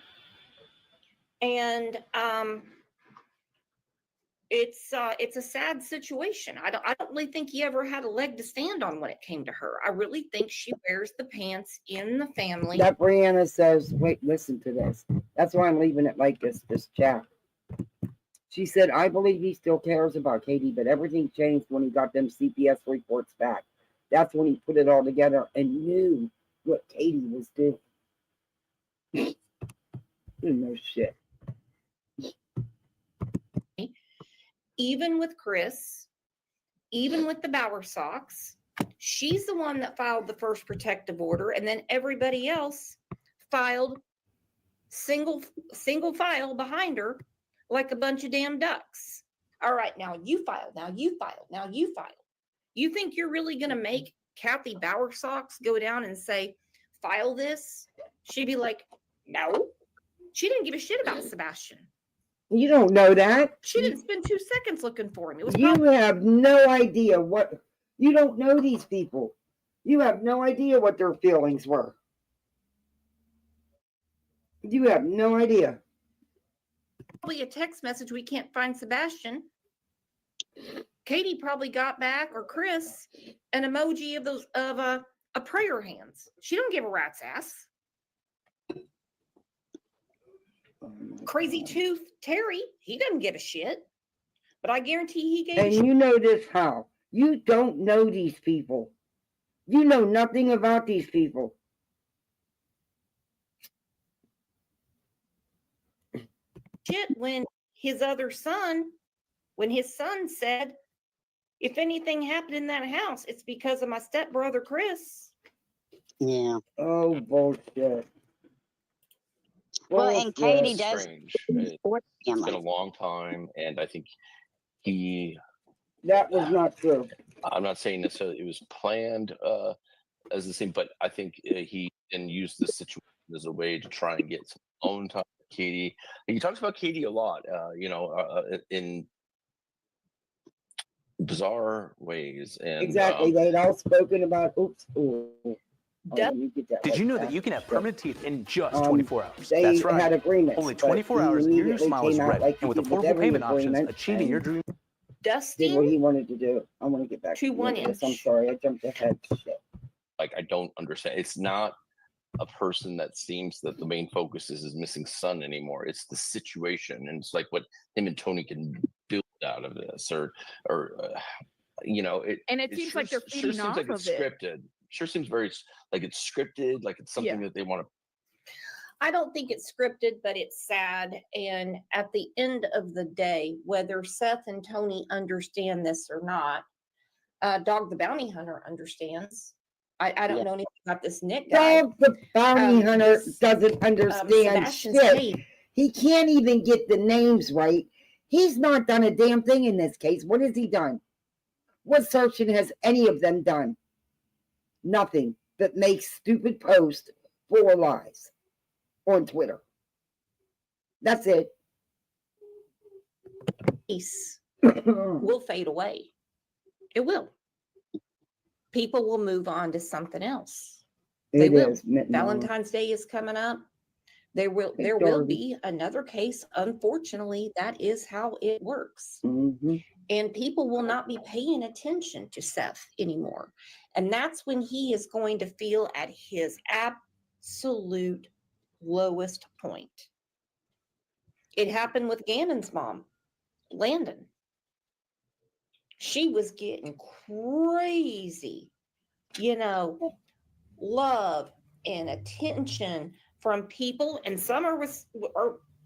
And it's a sad situation. I don't really think he ever had a leg to stand on when it came to her. I really think she wears the pants in the family. That Brianna says, wait, listen to this. That's why I'm leaving it like this chat. She said, I believe he still cares about Katie, but everything changed when he got them CPS reports back. That's when he put it all together and knew what Katie was doing. No shit. Even with Chris, even with the Bauer Sox, she's the one that filed the first protective order, and then everybody else filed single file behind her like a bunch of damn ducks. All right, now you filed, now you filed, now you filed. You think you're really going to make Kathy Bowersox go down and say, file this, she'd be like, no. She didn't give a shit about Sebastian. You don't know that. She didn't spend 2 seconds looking for him. It was You have no idea what. You don't know these people. You have no idea what their feelings were. You have no idea. probably a text message, we can't find Sebastian. Katie probably got back, or Chris, an emoji of those of a prayer hands. She don't give a rat's ass. Crazy Tooth Terry, he doesn't give a shit. But I guarantee he gave a And shit. you know this how? You don't know these people. You know nothing about these people. Shit when his other son, when his son said, if anything happened in that house, it's because of my stepbrother Chris. Yeah. Oh, bullshit. Well, and Katie does. Strange. It's been a long time, and I think he. That was not true. I'm not saying necessarily it was planned as the same, but I think he then used this situation as a way to try and get some own time with Katie. And he talks about Katie a lot, in bizarre ways. And Exactly. They'd all spoken about, oops. Ooh. Did you know that you can have permanent teeth in just 24 hours? They That's right. had agreements. Only but 24 he hours and your new immediately smile is came out ready. like And with he did affordable every payment options, agreement achieving your dream. Did what he wanted to do. I want to get back to one this. I'm sorry, I jumped ahead. Shit. like, I don't understand. It's not a person that seems that the main focus is his missing son anymore. It's the situation, and it's like what him and Tony can build out of this, or And it seems like they're feeding seems off like it's of it. scripted. Sure seems very like it's scripted, like it's something that they want to. I don't think it's scripted, but it's sad. And at the end of the day, whether Seth and Tony understand this or not, Dog the Bounty Hunter understands. I don't know anything about this Nick guy. Dog the Bounty Hunter doesn't understand Sebastian's shit. case. He can't even get the names right. He's not done a damn thing in this case. What has he done? What searching has any of them done? Nothing but make stupid posts full of lies on Twitter. That's it. Peace will fade away. It will. People will move on to something else. They will. Valentine's Day is coming up. There will be another case. Unfortunately, that is how it works. Mm-hmm. And people will not be paying attention to Seth anymore. And that's when he is going to feel at his absolute lowest point. It happened with Gannon's mom, Landon. She was getting crazy, love and attention from people. And some are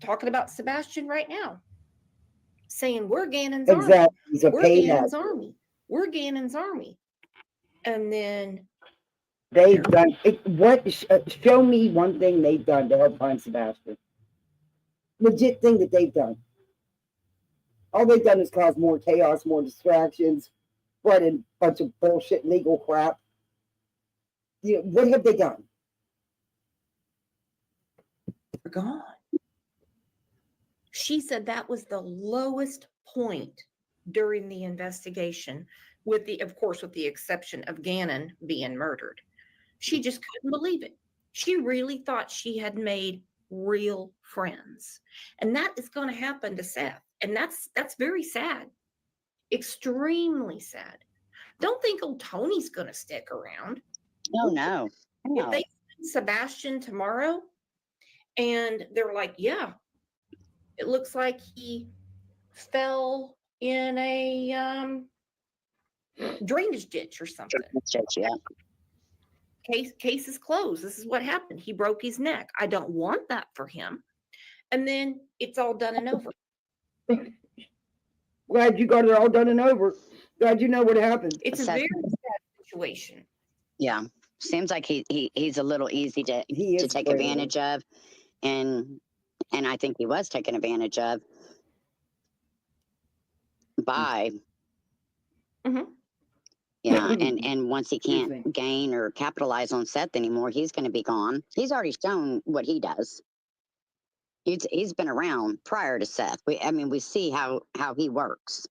talking about Sebastian right now, saying, we're Gannon's army. He's a We're paid Gannon's actor. army. We're Gannon's army. And then They've done it. What? Show me one thing they've done to help find Sebastian. Legit thing that they've done. All they've done is cause more chaos, more distractions, spreading a bunch of bullshit legal crap. What have they done? they're gone. She said that was the lowest point during the investigation, with the exception of Gannon being murdered. She just couldn't believe it. She really thought she had made real friends. And that is going to happen to Seth. And that's very sad. Extremely sad. Don't think old Tony's going to stick around. Oh, no. If they send Sebastian tomorrow and they're like, yeah, it looks like he fell in a drainage ditch or something. Yeah. Case is closed. This is what happened. He broke his neck. I don't want that for him. And then it's all done and over. Glad you got it all done and over. Glad you know what happened. It's a very sad situation. Yeah. Seems like he's a little easy to take advantage of. And I think he was taken advantage of by Yeah, and once he can't gain or capitalize on Seth anymore, he's going to be gone. He's already shown what he does. He's been around prior to Seth. We see how he works.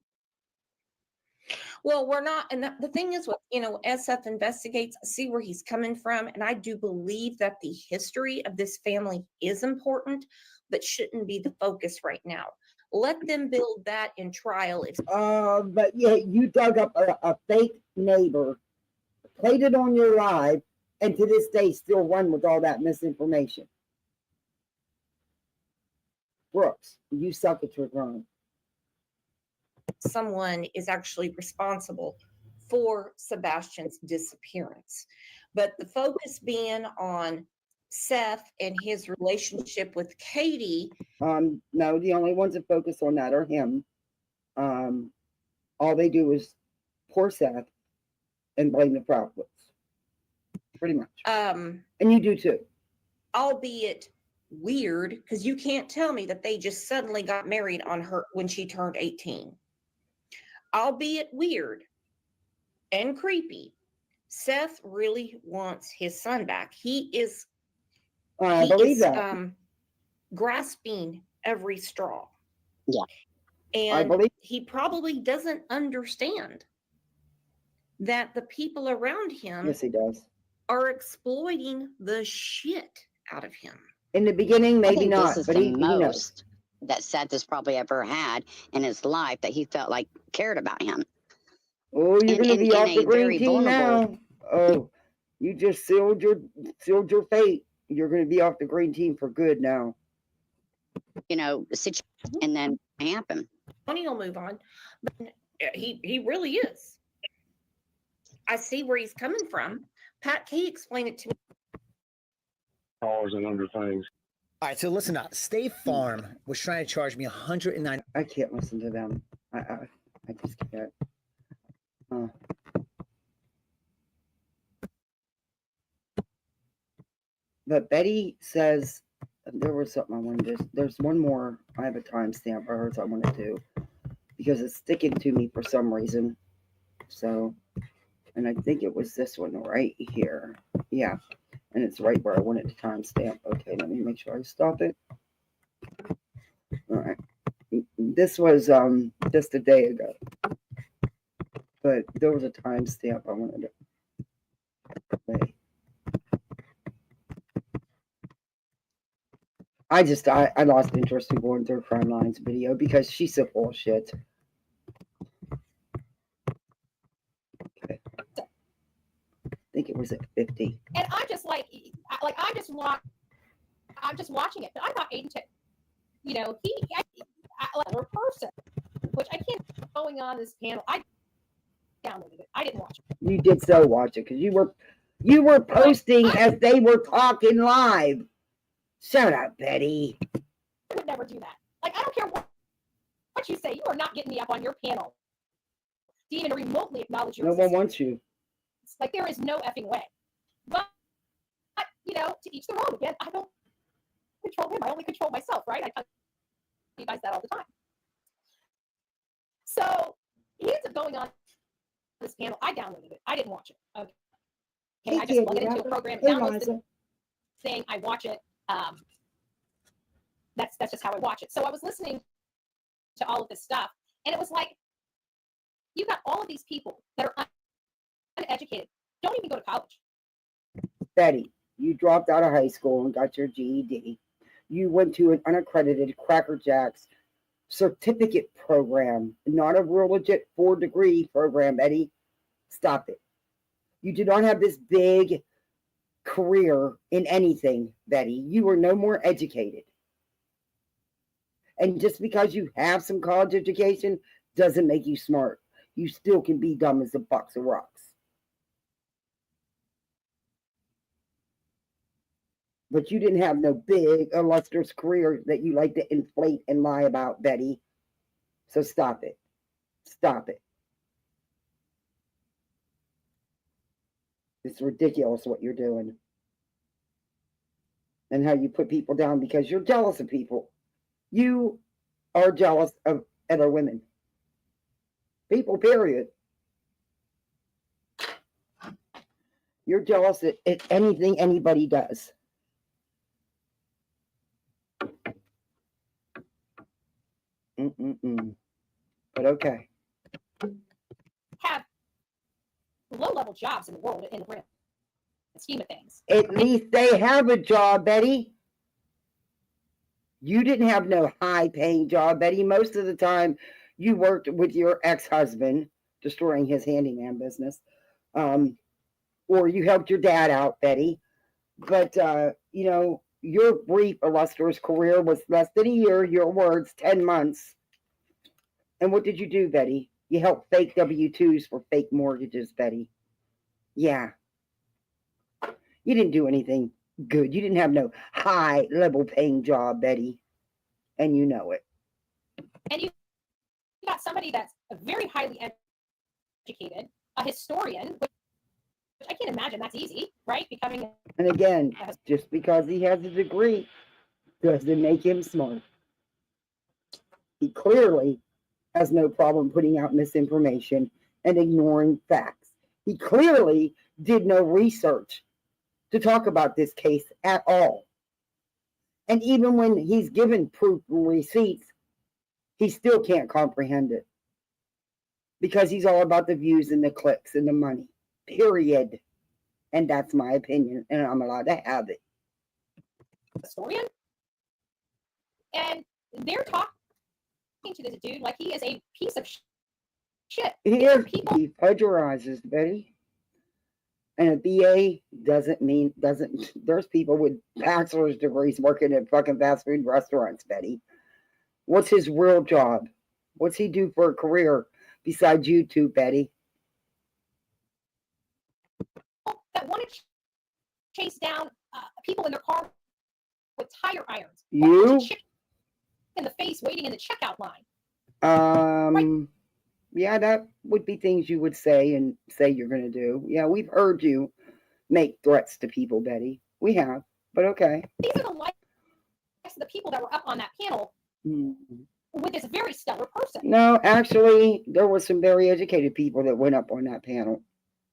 Well, we're not, and the thing is, as Seth investigates, I see where he's coming from, and I do believe that the history of this family is important, but shouldn't be the focus right now. Let them build that in trial. But yeah, you dug up a fake neighbor, played it on your live, and to this day still run with all that misinformation. Brooks, you suck at your grown. Someone is actually responsible for Sebastian's disappearance, but the focus being on Seth and his relationship with Katie. No, the only ones that focus on that are him. All they do is pour Seth and blame the Proudfoots. Pretty much. And you do too. Albeit weird, because you can't tell me that they just suddenly got married on her when she turned 18. Albeit weird and creepy, Seth really wants his son back. He is grasping every straw. Yeah. And he probably doesn't understand that the people around him, yes, he does, are exploiting the shit out of him. In the beginning, maybe I think not, this is but the he knows. most that Seth has probably ever had in his life that he felt like cared about him. Oh, you're going to be off the green team vulnerable. now. Oh, you just sealed your fate. You're going to be off the green team for good now. And then happen. Money will move on, but he really is. I see where he's coming from. Pat, can you explain it to me? Dollars and under things. All right, so listen up. State Farm was trying to charge me $109. I can't listen to them. I just can't. But Betty says there was something I wanted to. There's one more. I have a timestamp for hers I wanted to because it's sticking to me for some reason. So, and I think it was this one right here. Yeah, and it's right where I wanted to timestamp. Okay, let me make sure I stop it. All right. This was just a day ago, but there was a timestamp I wanted to play. I lost interest in going through Crime Lines video because she's so full of shit. Okay. I think it was at 50. And I'm just I'm just watching it, but I'm not into, another person, which I can't going on this panel. I downloaded it. I didn't watch it. You did so watch it because you were posting as they were talking live. Shut up, Betty. I would never do that. I don't care what you say. You are not getting me up on your panel to even remotely acknowledge your existence. No one wants you. There is no effing way. But to each their own. Again, I don't control him. I only control myself, right? I tell you guys that all the time. So he ends up going on this panel. I downloaded it. I didn't watch it. Okay. I just plugged it into a program, downloaded the thing. I watch it. That's just how I watch it. So I was listening to all of this stuff, and it was like you got all of these people that are uneducated, don't even go to college. Betty, you dropped out of high school and got your GED. You went to an unaccredited Cracker Jacks certificate program, not a real legit 4-degree program, Betty. Stop it. You do not have this big career in anything, Betty. You are no more educated. And just because you have some college education doesn't make you smart. You still can be dumb as a box of rocks. But you didn't have no big, illustrious career that you like to inflate and lie about, Betty. So stop it. Stop it. It's ridiculous what you're doing. And how you put people down because you're jealous of people. You are jealous of other women. People, period. You're jealous at anything anybody does. But okay. Have low-level jobs in the world in the grand scheme of things. At least they have a job, Betty. You didn't have no high-paying job, Betty. Most of the time, you worked with your ex-husband, destroying his handyman business, or you helped your dad out, Betty. But, you know, your brief, illustrious career was less than a year, your words, 10 months. And what did you do, Betty? You helped fake W-2s for fake mortgages, Betty. Yeah. You didn't do anything good. You didn't have no high-level paying job, Betty. And you know it. And you got somebody that's very highly educated, a historian, which I can't imagine that's easy, right? Becoming. And again, just because he has a degree doesn't make him smart. He clearly has no problem putting out misinformation and ignoring facts. He clearly did no research to talk about this case at all. And even when he's given proof and receipts, he still can't comprehend it. Because he's all about the views and the clicks and the money. Period. And that's my opinion, and I'm allowed to have it. Historian, and they're talking to this dude like he is a piece of shit. He plagiarizes, Betty. And a BA doesn't, there's people with bachelor's degrees working at fucking fast food restaurants, Betty. What's his real job? What's he do for a career besides YouTube, Betty? That want to chase down people in their car with tire irons. You? In the face waiting in the checkout line. Yeah, that would be things you would say and say you're going to do. Yeah, we've heard you make threats to people, Betty. We have, but okay. These are the likes of the people that were up on that panel with this very stellar person. No, actually, there were some very educated people that went up on that panel,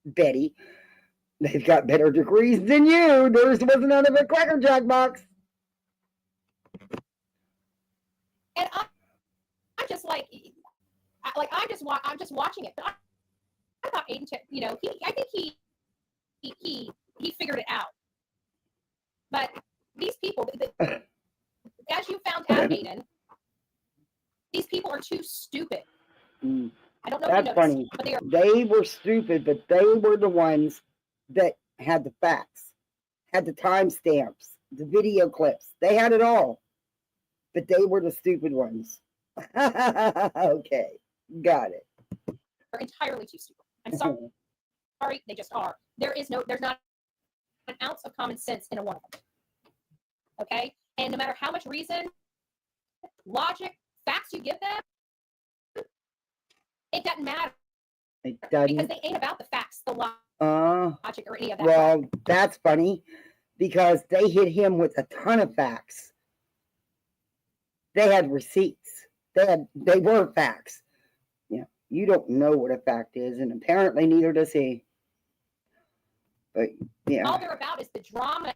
Betty. They've got better degrees than you. Theirs wasn't out of a Cracker Jack box. And I'm just like I'm just watching it. But I thought Aiden, you know, I think he figured it out. But these people, as you found out, Aiden, these people are too stupid. I don't know. That's funny. But they were stupid, but they were the ones that had the facts, had the timestamps, the video clips. They had it all. But they were the stupid ones. Okay, got it. They're entirely too stupid. I'm sorry, they just are. There's not an ounce of common sense in a one of them. Okay? And no matter how much reason, logic, facts you give them, it doesn't matter. It doesn't. Because they ain't about the facts, the logic, or any of that. Well, that's funny because they hit him with a ton of facts. They had receipts. They were facts. Yeah, you don't know what a fact is, and apparently neither does he. But yeah, all they're about is the drama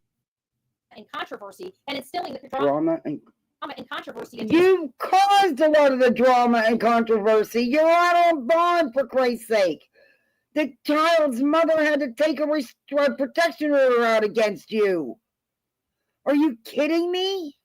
and controversy, and instilling the drama and controversy. You caused a lot of the drama and controversy. You're out on bond, for Christ's sake. The child's mother had to take a protection order out against you. Are you kidding me?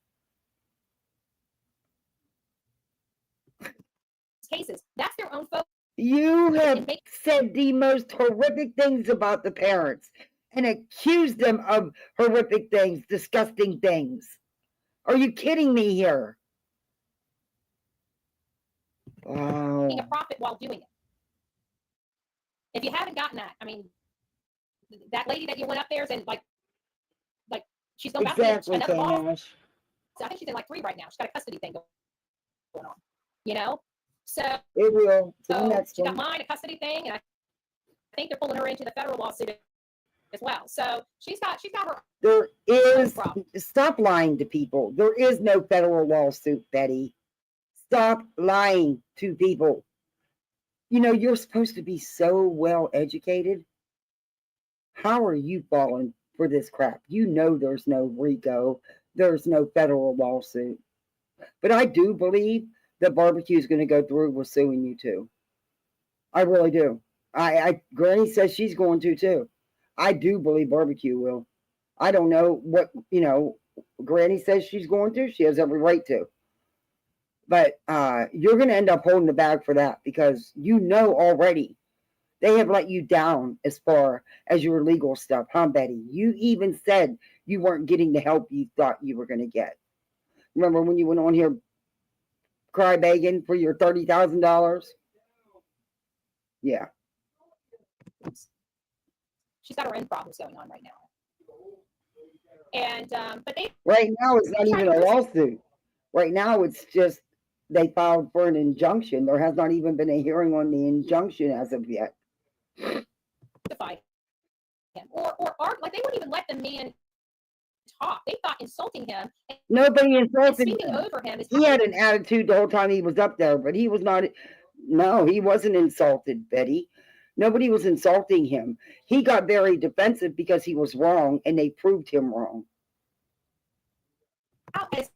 Cases. That's their own focus. You have said the most horrific things about the parents and accused them of horrific things, disgusting things. Are you kidding me here? Wow. Making a profit while doing it. If you haven't gotten that, I mean, that lady that you went up there is in like she's going back to another ball. So I think she's in like 3 right now. She's got a custody thing going on. You know? So it will. So she got mine, a custody thing, and I think they're pulling her into the federal lawsuit as well. So she's got her. There is. Stop lying to people. There is no federal lawsuit, Betty. Stop lying to people. You know, you're supposed to be so well educated. How are you falling for this crap? You know there's no RICO, there's no federal lawsuit. But I do believe that barbecue is going to go through with suing you too. I really do. Granny says she's going to too. I do believe barbecue will. I don't know what, Granny says she's going to. She has every right to. But you're going to end up holding the bag for that because you know already they have let you down as far as your legal stuff, huh, Betty? You even said you weren't getting the help you thought you were going to get. Remember when you went on here cry begging for your $30,000? Yeah. She's got her own problems going on right now. And but they right now it's not even a lawsuit. Right now it's just they filed for an injunction. There has not even been a hearing on the injunction as of yet. Fight him or like they wouldn't even let the man talk. They thought insulting him. Nobody insulted him. Over him He had an attitude the whole time he was up there, but he was not. No, he wasn't insulted, Betty. Nobody was insulting him. He got very defensive because he was wrong, and they proved him wrong. It's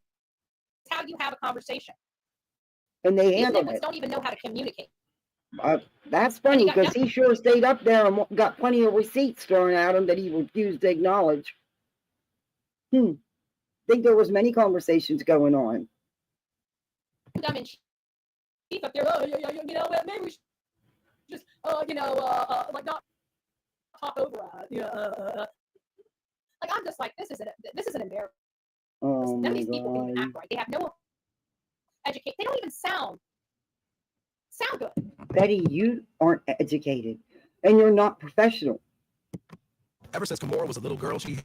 how you have a conversation. And they handled it. Don't even know how to communicate. That's funny because he sure stayed up there and got plenty of receipts thrown at him that he refused to acknowledge. Think there was many conversations going on. Dumb and cheap up there. Oh, yeah, maybe we should just, like not talk over. Like I'm just like this is an embarrassment. Oh None of my these people can even God. act right. They have no education. They don't even sound good. Betty, you aren't educated, and you're not professional. Ever since Kimura was a little girl, she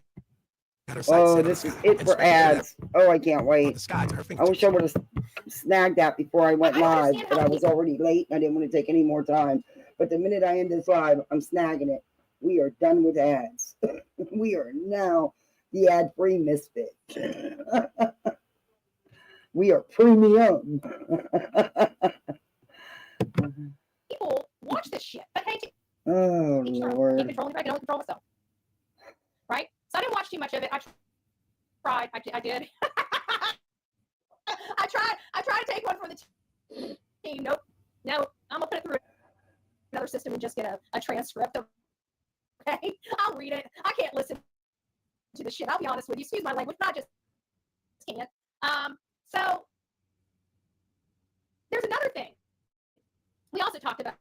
had her sights Oh, set on this the is sky it and for stretched over ads. Oh, I can't wait. the sky to her I fingertips. wish I would have snagged that before I went live, but I was already late and I didn't want to take any more time. But the minute I end this live, I'm snagging it. We are done with ads. We are now the ad-free misfit. We are premium. People watch this shit, but hey, Oh, Lord. I can't control anybody. I can only control myself. Right? So I didn't watch too much of it. I tried. I did. I tried to take one for the team. Nope. No, I'm gonna put it through another system and just get a transcript. Okay, I'll read it. I can't listen to the shit. I'll be honest with you. Excuse my language, but I just can't. So there's another thing we also talked about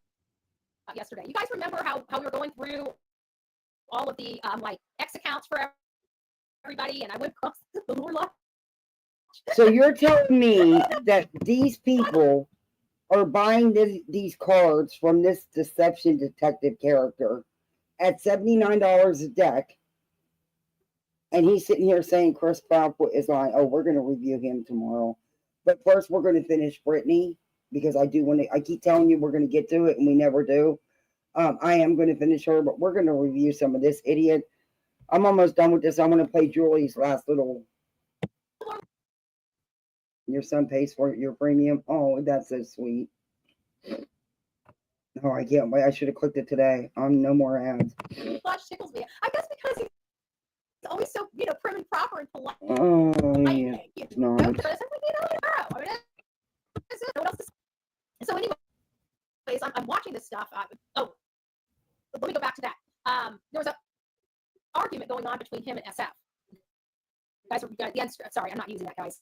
yesterday. You guys remember how we were going through all of the like X accounts for everybody, and I went across the Lord Lodge. So you're telling me that these people are buying these cards from this deception detective character at $79 a deck, and he's sitting here saying Chris Proudfoot is lying. Oh, we're going to review him tomorrow, but first we're going to finish Brittany because I do want to. I keep telling you we're going to get to it, and we never do. I am going to finish her, but we're going to review some of this idiot. I'm almost done with this. I'm going to play Julie's last little. Your son pays for your premium. Oh, that's so sweet. Oh, I can't wait. I should have clicked it today. No more ads. Lodge tickles me. I guess because he's always so prim and proper and polite. Oh, yeah. It's not. I mean, what else? So, anyways, I'm watching this stuff. Let me go back to that. There was an argument going on between him and SF. Guys, sorry, I'm not using that guy's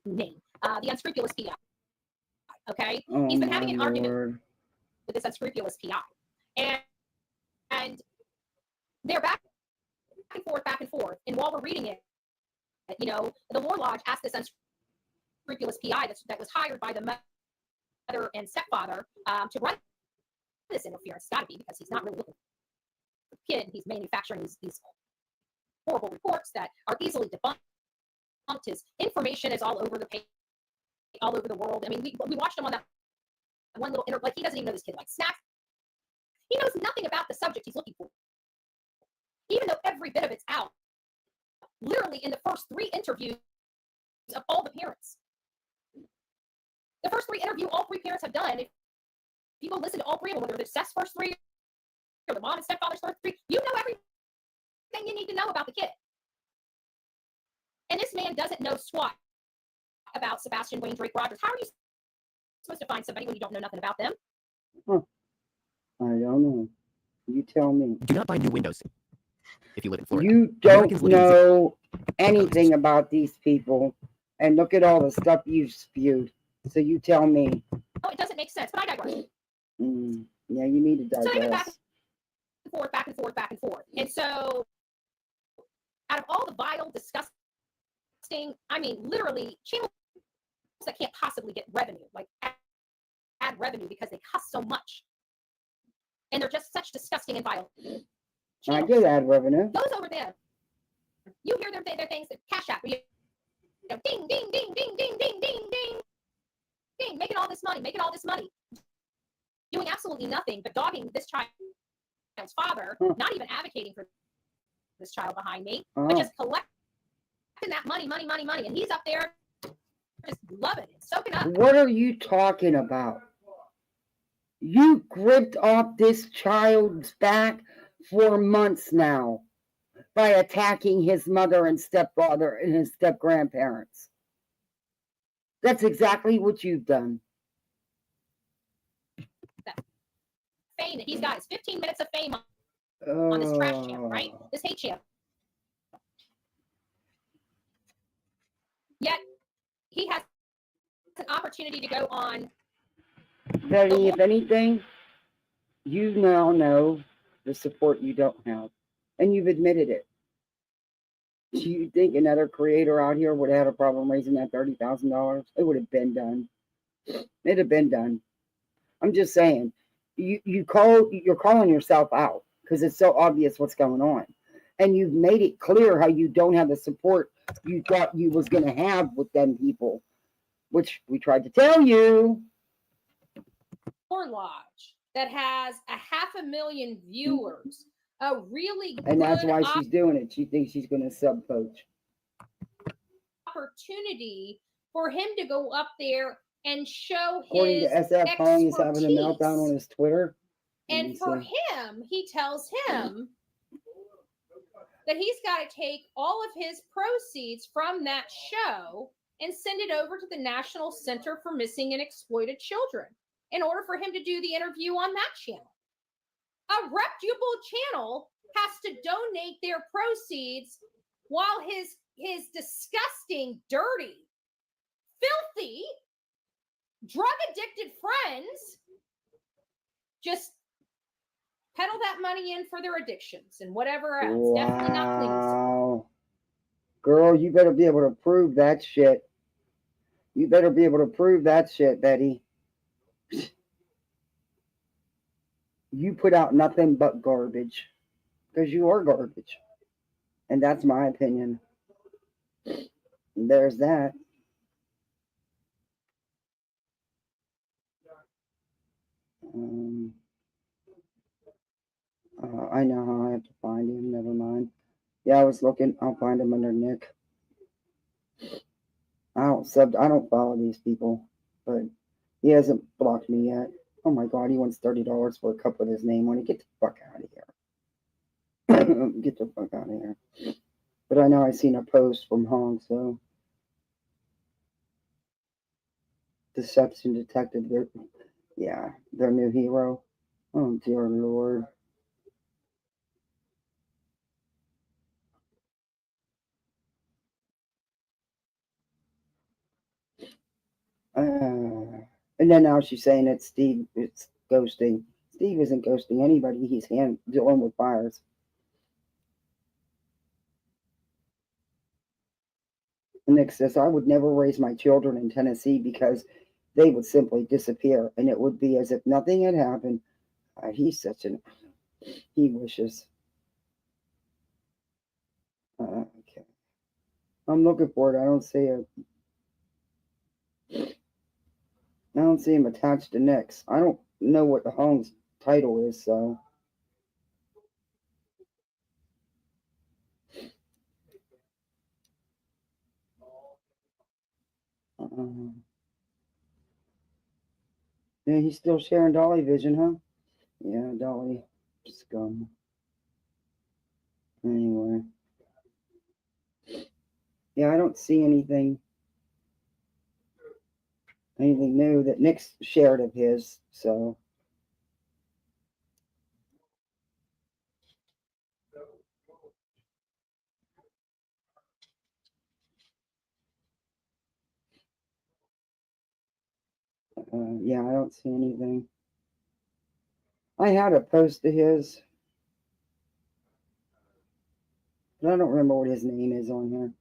name. The unscrupulous PI. Okay, he's been having an argument with this unscrupulous PI, and they're back and forth. And while we're reading it, the War Lodge asked this unscrupulous PI that was hired by the mother and stepfather to run this interference. It's got to be because he's not really looking for the kid. He's manufacturing these horrible reports that are easily debunked. His information is all over the page, all over the world. I mean, we watched him on that one little like he doesn't even know this kid likes snacks. He knows nothing about the subject he's looking for, even though every bit of it's out. Literally in the first 3 interviews of all the parents. The first 3 interviews all 3 parents have done. If you go listen to all 3 of them, whether they're Seth's first 3 or the mom and stepfather's third degree. You know everything you need to know about the kid. And this man doesn't know squat about Sebastian Wayne Drake Rogers. How are you supposed to find somebody when you don't know nothing about them? Huh. I don't know. You tell me. Do not buy new windows if you live in Florida. You don't Americans living in zip know anything about these people, and look at all the stuff you've spewed. So you tell me. Oh, it doesn't make sense, but I digress. Yeah, you need to So they went digress. back and forth. And so, out of all the vile, disgusting, I mean, literally, channels that can't possibly get revenue, like add revenue because they cost so much. And they're just such disgusting and vile. I get ad revenue. Goes over there. You hear their things, the cash app, you know, ding, ding, ding, ding, ding, ding, ding, ding, ding, making all this money, doing absolutely nothing but dogging this child's father, not even advocating for this child behind me, but just collecting that money, and he's up there just loving it, soaking up. What are you talking about? You gripped off this child's back for months now by attacking his mother and stepfather and his step grandparents. That's exactly what you've done. That fame that he's got is 15 minutes of fame on this trash channel, right? This hate channel. Yet he has an opportunity to go on. Betty, if anything, you now know the support you don't have, and you've admitted it. Do you think another creator out here would have had a problem raising that $30,000? It would have been done. It'd have been done. I'm just saying, you're calling yourself out because it's so obvious what's going on, and you've made it clear how you don't have the support you thought you was going to have with them people, which we tried to tell you. Lodge that has 500,000 viewers, a really good And that's why she's doing it. She thinks she's going to sub coach. Opportunity for him to go up there and show According his to SF, Hong is having a expertise. meltdown on his Twitter. And for him, he tells him that he's got to take all of his proceeds from that show and send it over to the National Center for Missing and Exploited Children in order for him to do the interview on that channel. A reputable channel has to donate their proceeds while his disgusting, dirty, filthy, drug-addicted friends just peddle that money in for their addictions and whatever else. Wow. Definitely not clean. Girl, you better be able to prove that shit. You better be able to prove that shit, Betty. You put out nothing but garbage. Because you are garbage. And that's my opinion. There's that. I know how I have to find him. Never mind. Yeah, I was looking. I'll find him under Nick. I don't follow these people, but he hasn't blocked me yet. Oh my God, he wants $30 for a cup with his name on it. Get the fuck out of here. Get the fuck out of here. But I know I seen a post from Hong, so Deception Detective, their new hero. Oh dear Lord. And then now she's saying it's Steve, it's ghosting. Steve isn't ghosting anybody. He's dealing with fires. Nick says, I would never raise my children in Tennessee because they would simply disappear and it would be as if nothing had happened. He's such an, he wishes. Okay. I'm looking for it. I don't see it. I don't see him attached to Nick's. I don't know what the Hong's title is, so. Yeah, he's still sharing Dolly Vision, huh? Yeah, Dolly. Scum. Anyway. Yeah, I don't see anything new that Nick's shared of his, so. Yeah, I don't see anything. I had a post of his, but I don't remember what his name is on here.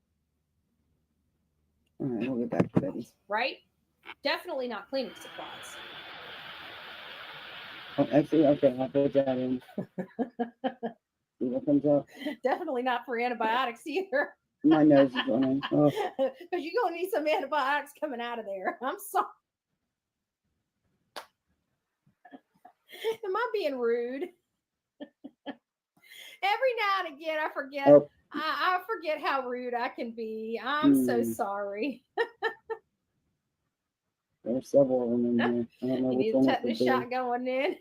All right, we'll get back to Betty. Right? Definitely not cleaning supplies. Oh, actually, okay, I'll put that in. See what comes up. Definitely not for antibiotics either. My nose is running. Oh. Because you're going to need some antibiotics coming out of there. I'm sorry. Am I being rude? Every now and again, I forget. Oh. I forget how rude I can be. I'm so Hmm. sorry. There's several of them in here. I don't know You which need one to it tuck the would be. shot going in.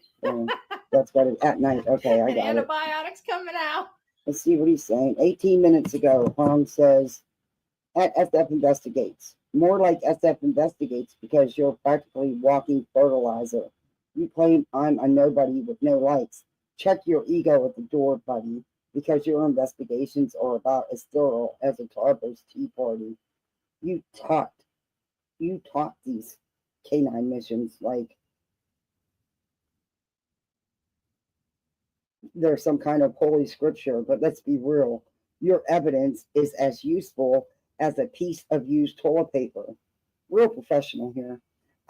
That's got it at night. Okay, I And got it. antibiotics coming out. Let's see what he's saying. 18 minutes ago, Hong says, at SF Investigates. More like SF Investigates because you're practically walking fertilizer. You claim I'm a nobody with no likes. Check your ego at the door, buddy, because your investigations are about as thorough as a toddler's tea party. You taught these canine missions like there's some kind of holy scripture, but let's be real. Your evidence is as useful as a piece of used toilet paper. Real professional here.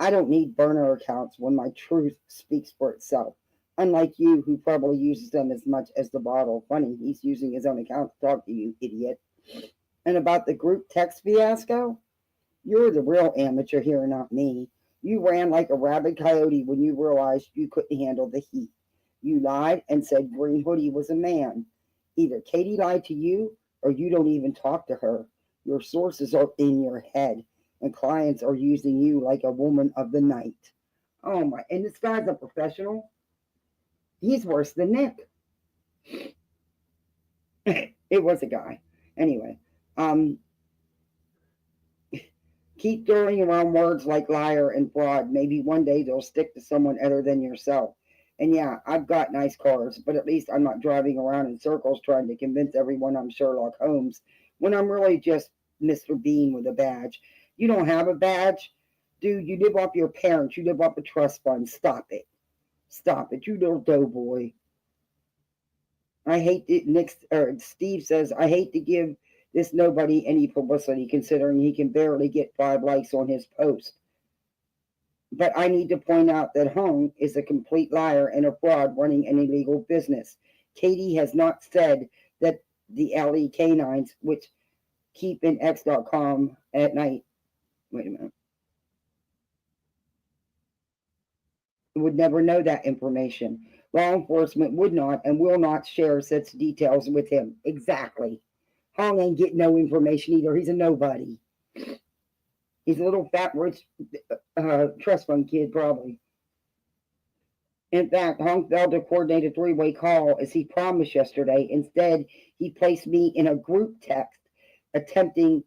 I don't need burner accounts when my truth speaks for itself. Unlike you, who probably uses them as much as the bottle. Funny, he's using his own account to talk to you, idiot. And about the group text fiasco, you're the real amateur here, not me. You ran like a rabid coyote when you realized you couldn't handle the heat. You lied and said Green Hoodie was a man. Either Katie lied to you or you don't even talk to her. Your sources are in your head, and clients are using you like a woman of the night. Oh my, and this guy's a professional. He's worse than Nick. It was a guy. Anyway, keep throwing around words like liar and fraud. Maybe one day they'll stick to someone other than yourself. And yeah, I've got nice cars, but at least I'm not driving around in circles trying to convince everyone I'm Sherlock Holmes when I'm really just Mr. Bean with a badge. You don't have a badge? Dude, you live off your parents. You live off a trust fund. Stop it. Stop it, you little doughboy. I hate it. Steve says, I hate to give this nobody any publicity considering he can barely get 5 likes on his post. But I need to point out that Hung is a complete liar and a fraud running an illegal business. Katie has not said that the LE canines, which keep in X.com at night, wait a minute, would never know that information. Law enforcement would not and will not share such details with him. Exactly. Hong ain't getting no information either. He's a nobody. He's a little fat rich trust fund kid, probably. In fact, Hong failed to coordinate a 3-way call as he promised yesterday. Instead, he placed me in a group text attempt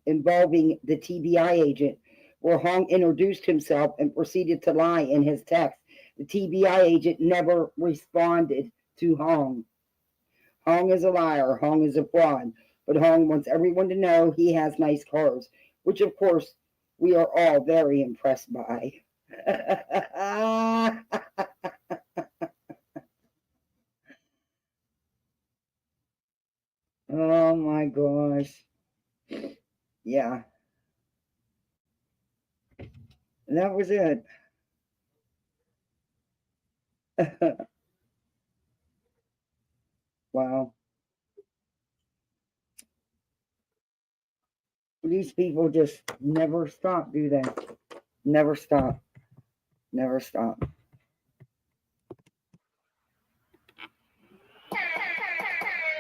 involving the TBI agent, where Hong introduced himself and proceeded to lie in his text. The TBI agent never responded to Hong. Hong is a liar. Hong is a fraud. But Hong wants everyone to know he has nice cars, which of course we are all very impressed by. Oh my gosh. Yeah. And that was it. Wow. These people just never stop, do they? Never stop. Never stop.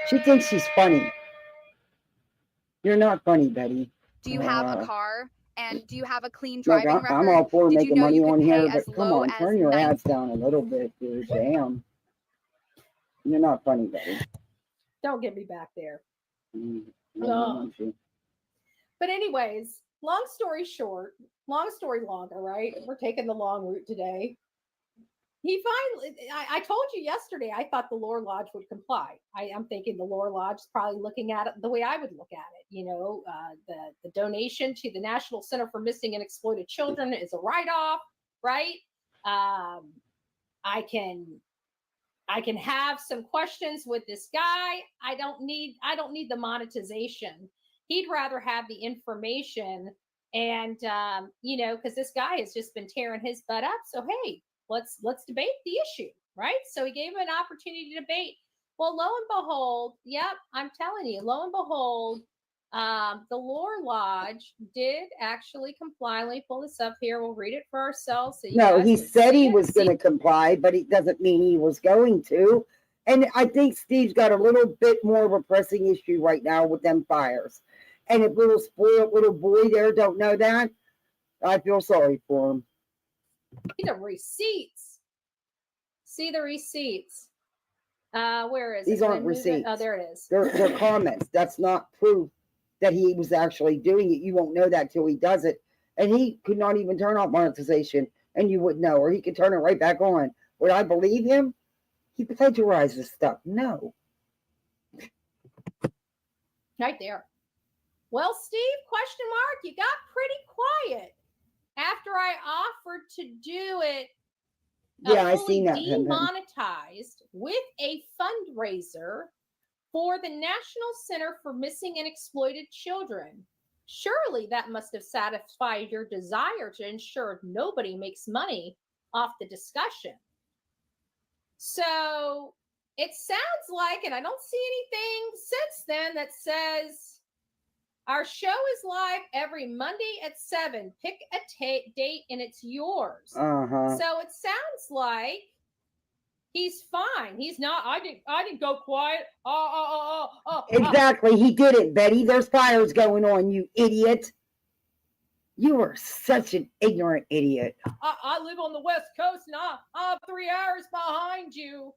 She thinks she's funny. You're not funny, Betty. Do you have a car? And And do you have a clean Look, driving I'm record? all for Did you making know money you could on here, pay as but come low on, as turn your 9 ads down a little bit, dude. Damn. You're not funny, buddy. Don't get me back there. No, I Ugh. want you. But anyways, long story short, long story longer, right? We're taking the long route today. He finally, I told you yesterday, I thought the Lore Lodge would comply. I'm thinking the Lore Lodge is probably looking at it the way I would look at it. You know, the donation to the National Center for Missing and Exploited Children is a write-off, right? I can have some questions with this guy. I don't need the monetization. He'd rather have the information, and you know, because this guy has just been tearing his butt up. So hey, let's debate the issue, right? So he gave him an opportunity to debate. Well, lo and behold, yep, I'm telling you, lo and behold, the Lore Lodge did actually comply. Let me pull this up here. We'll read it for ourselves. So No, he said he was going to comply, but it doesn't mean he was going to. And I think Steve's got a little bit more of a pressing issue right now with them fires. And if little spoiled little boy there don't know that, I feel sorry for him. See the receipts. See the receipts. Where is These it? aren't receipts. Oh, there it is. They're comments. That's not proof that he was actually doing it. You won't know that till he does it. And he could not even turn off monetization, and you wouldn't know, or he could turn it right back on. Would I believe him? He plagiarizes stuff. No. Right there. Well, Steve, question mark, you got pretty quiet after I offered to do it Yeah, I fully seen that. demonetized with a fundraiser for the National Center for Missing and Exploited Children. Surely that must have satisfied your desire to ensure nobody makes money off the discussion. So it sounds like, and I don't see anything since then that says our show is live every Monday at 7. Pick a date and it's yours. So it sounds like he's fine. He's not. I didn't go quiet. Exactly. He didn't, Betty. There's fires going on, you idiot. You are such an ignorant idiot. I live on the West Coast and I'm 3 hours behind you.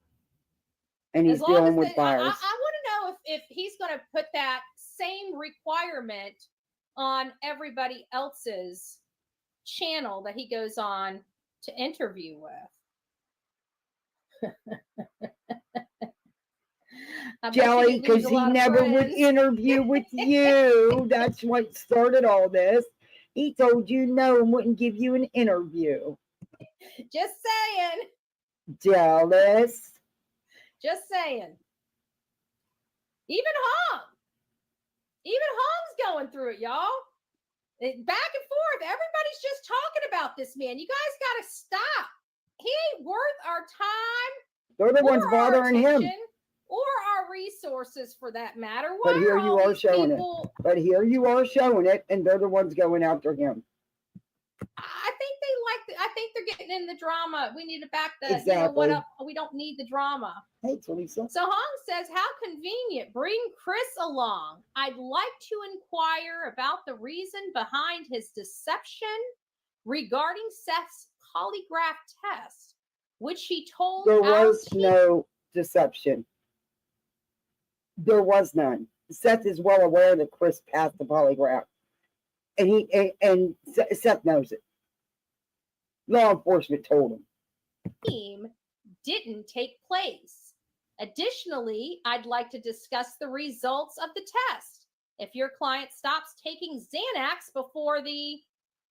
And he's dealing with fires. I want to know if he's going to put that same requirement on everybody else's channel that he goes on to interview with. Jelly, because he never would interview with you. That's what started all this. He told you no and wouldn't give you an interview. Just saying. Jealous. Just saying. Even Hong's going through it, y'all. Back and forth. Everybody's just talking about this man. You guys got to stop. He ain't worth our time. They're the ones bothering him. Or our resources, for that matter. Why But here you are showing it. people... But here you are showing it, and they're the ones going after him. I think they I think they're getting in the drama. We need to back the, Exactly. you know what up. We don't need the drama. Hey, Teresa. So Hong says, how convenient. Bring Chris along. I'd like to inquire about the reason behind his deception regarding Seth's polygraph test, which he told There our was team. no deception. There was none. Seth is well aware that Chris passed the polygraph. And Seth knows it. Law enforcement told him. Team didn't take place. Additionally, I'd like to discuss the results of the test. If your client stops taking Xanax before the,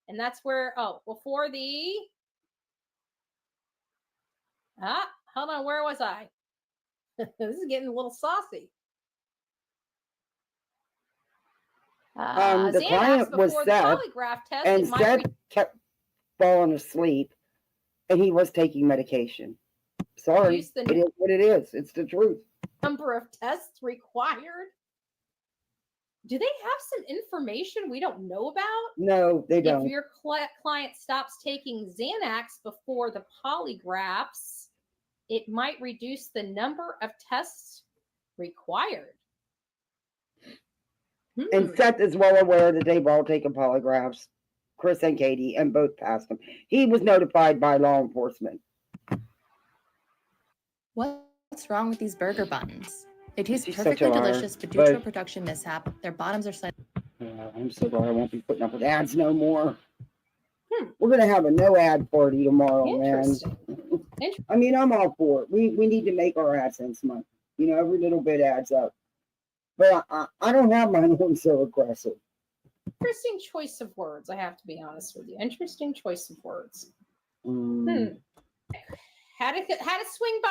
and that's where, before the, hold on, where was I? This is getting a little saucy. The Xanax client was before the Seth, polygraph test, and it might Seth kept falling asleep, and he was taking medication. Sorry, Use the- it is what it is. It's the truth. number of tests required. Do they have some information we don't know about? No, they don't. If your client stops taking Xanax before the polygraphs, it might reduce the number of tests required. And Seth is well aware that they've all taken polygraphs. Chris and Katie, and both passed him. He was notified by law enforcement. What's wrong with these burger buns? They taste She's such perfectly a liar, delicious, but due to a but production mishap, their bottoms are slightly. I'm so glad I won't be putting up with ads no more. We're gonna have a no ad party tomorrow, man. I mean, I'm all for it. We need to make our AdSense money. You know, every little bit adds up. But I don't have mine on so aggressive. Interesting choice of words, I have to be honest with you. Interesting choice of words. Had to swing by.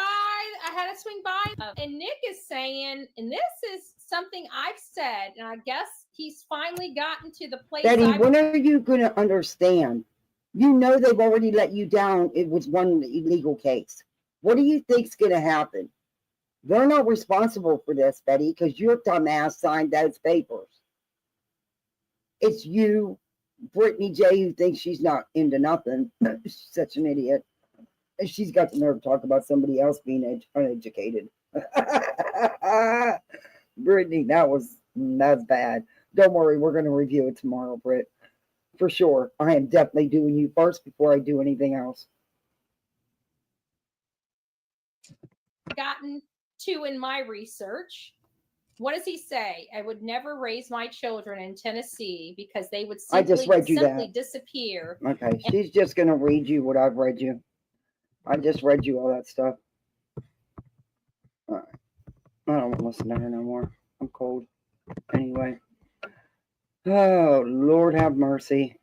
I had to swing by. And Nick is saying, and this is something I've said, and I guess he's finally gotten to the place. Betty, when are you going to understand? You know they've already let you down. It was one illegal case. What do you think's going to happen? They're not responsible for this, Betty, because your dumbass signed those papers. It's you, Brittany J, who thinks she's not into nothing. She's such an idiot. And she's got the nerve to talk about somebody else being uneducated. Brittany, that's bad. Don't worry, we're going to review it tomorrow, Britt. For sure. I am definitely doing you first before I do anything else. Gotten to in my research. What does he say? I would never raise my children in Tennessee because they would simply, I just read you simply that. disappear. Okay, she's just going to read you what I've read you. I just read you all that stuff. All right. I don't want to listen to her no more. I'm cold. Anyway. Oh, Lord have mercy.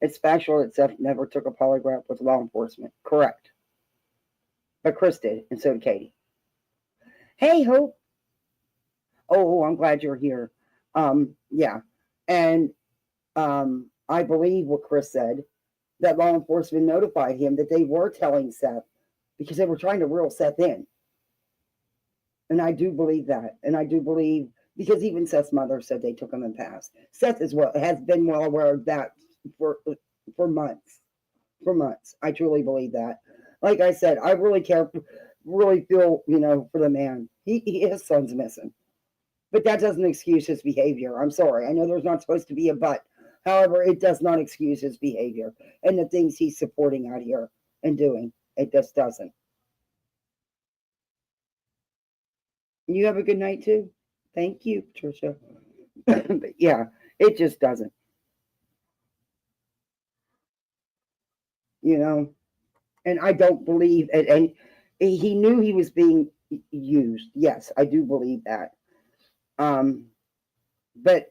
It's factual that Seth never took a polygraph with law enforcement. Correct. But Chris did, and so did Katie. Hey, Hope. Oh, I'm glad you're here. Yeah. And I believe what Chris said, that law enforcement notified him that they were telling Seth because they were trying to reel Seth in. And I do believe that. And I do believe, because even Seth's mother said they took him and passed. Seth has been well aware of that for months. For months. I truly believe that. Like I said, I really feel, for the man. His son's missing. But that doesn't excuse his behavior. I'm sorry. I know there's not supposed to be a but. However, it does not excuse his behavior and the things he's supporting out here and doing. It just doesn't. You have a good night too. Thank you, Patricia. But yeah, it just doesn't. And I don't believe it. And he knew he was being used. Yes, I do believe that. But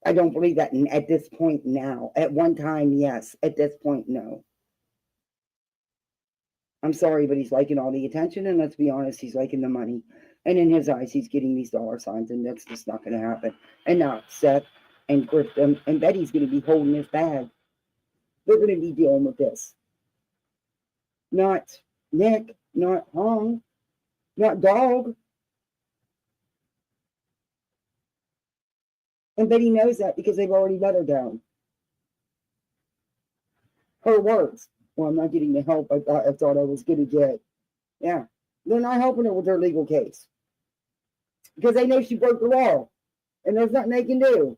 I don't believe that at this point now. At one time, yes. At this point, no. I'm sorry, but he's liking all the attention, and let's be honest, he's liking the money. And in his eyes, he's getting these dollar signs, and that's just not going to happen. And now Seth and Griffin and Betty's going to be holding his bag. They're going to be dealing with this. Not Nick, not Hong, not Dog. And Betty knows that because they've already let her down. Her words. Well, I'm not getting the help I thought I was going to get. Yeah. They're not helping her with her legal case. Because they know she broke the law. And there's nothing they can do.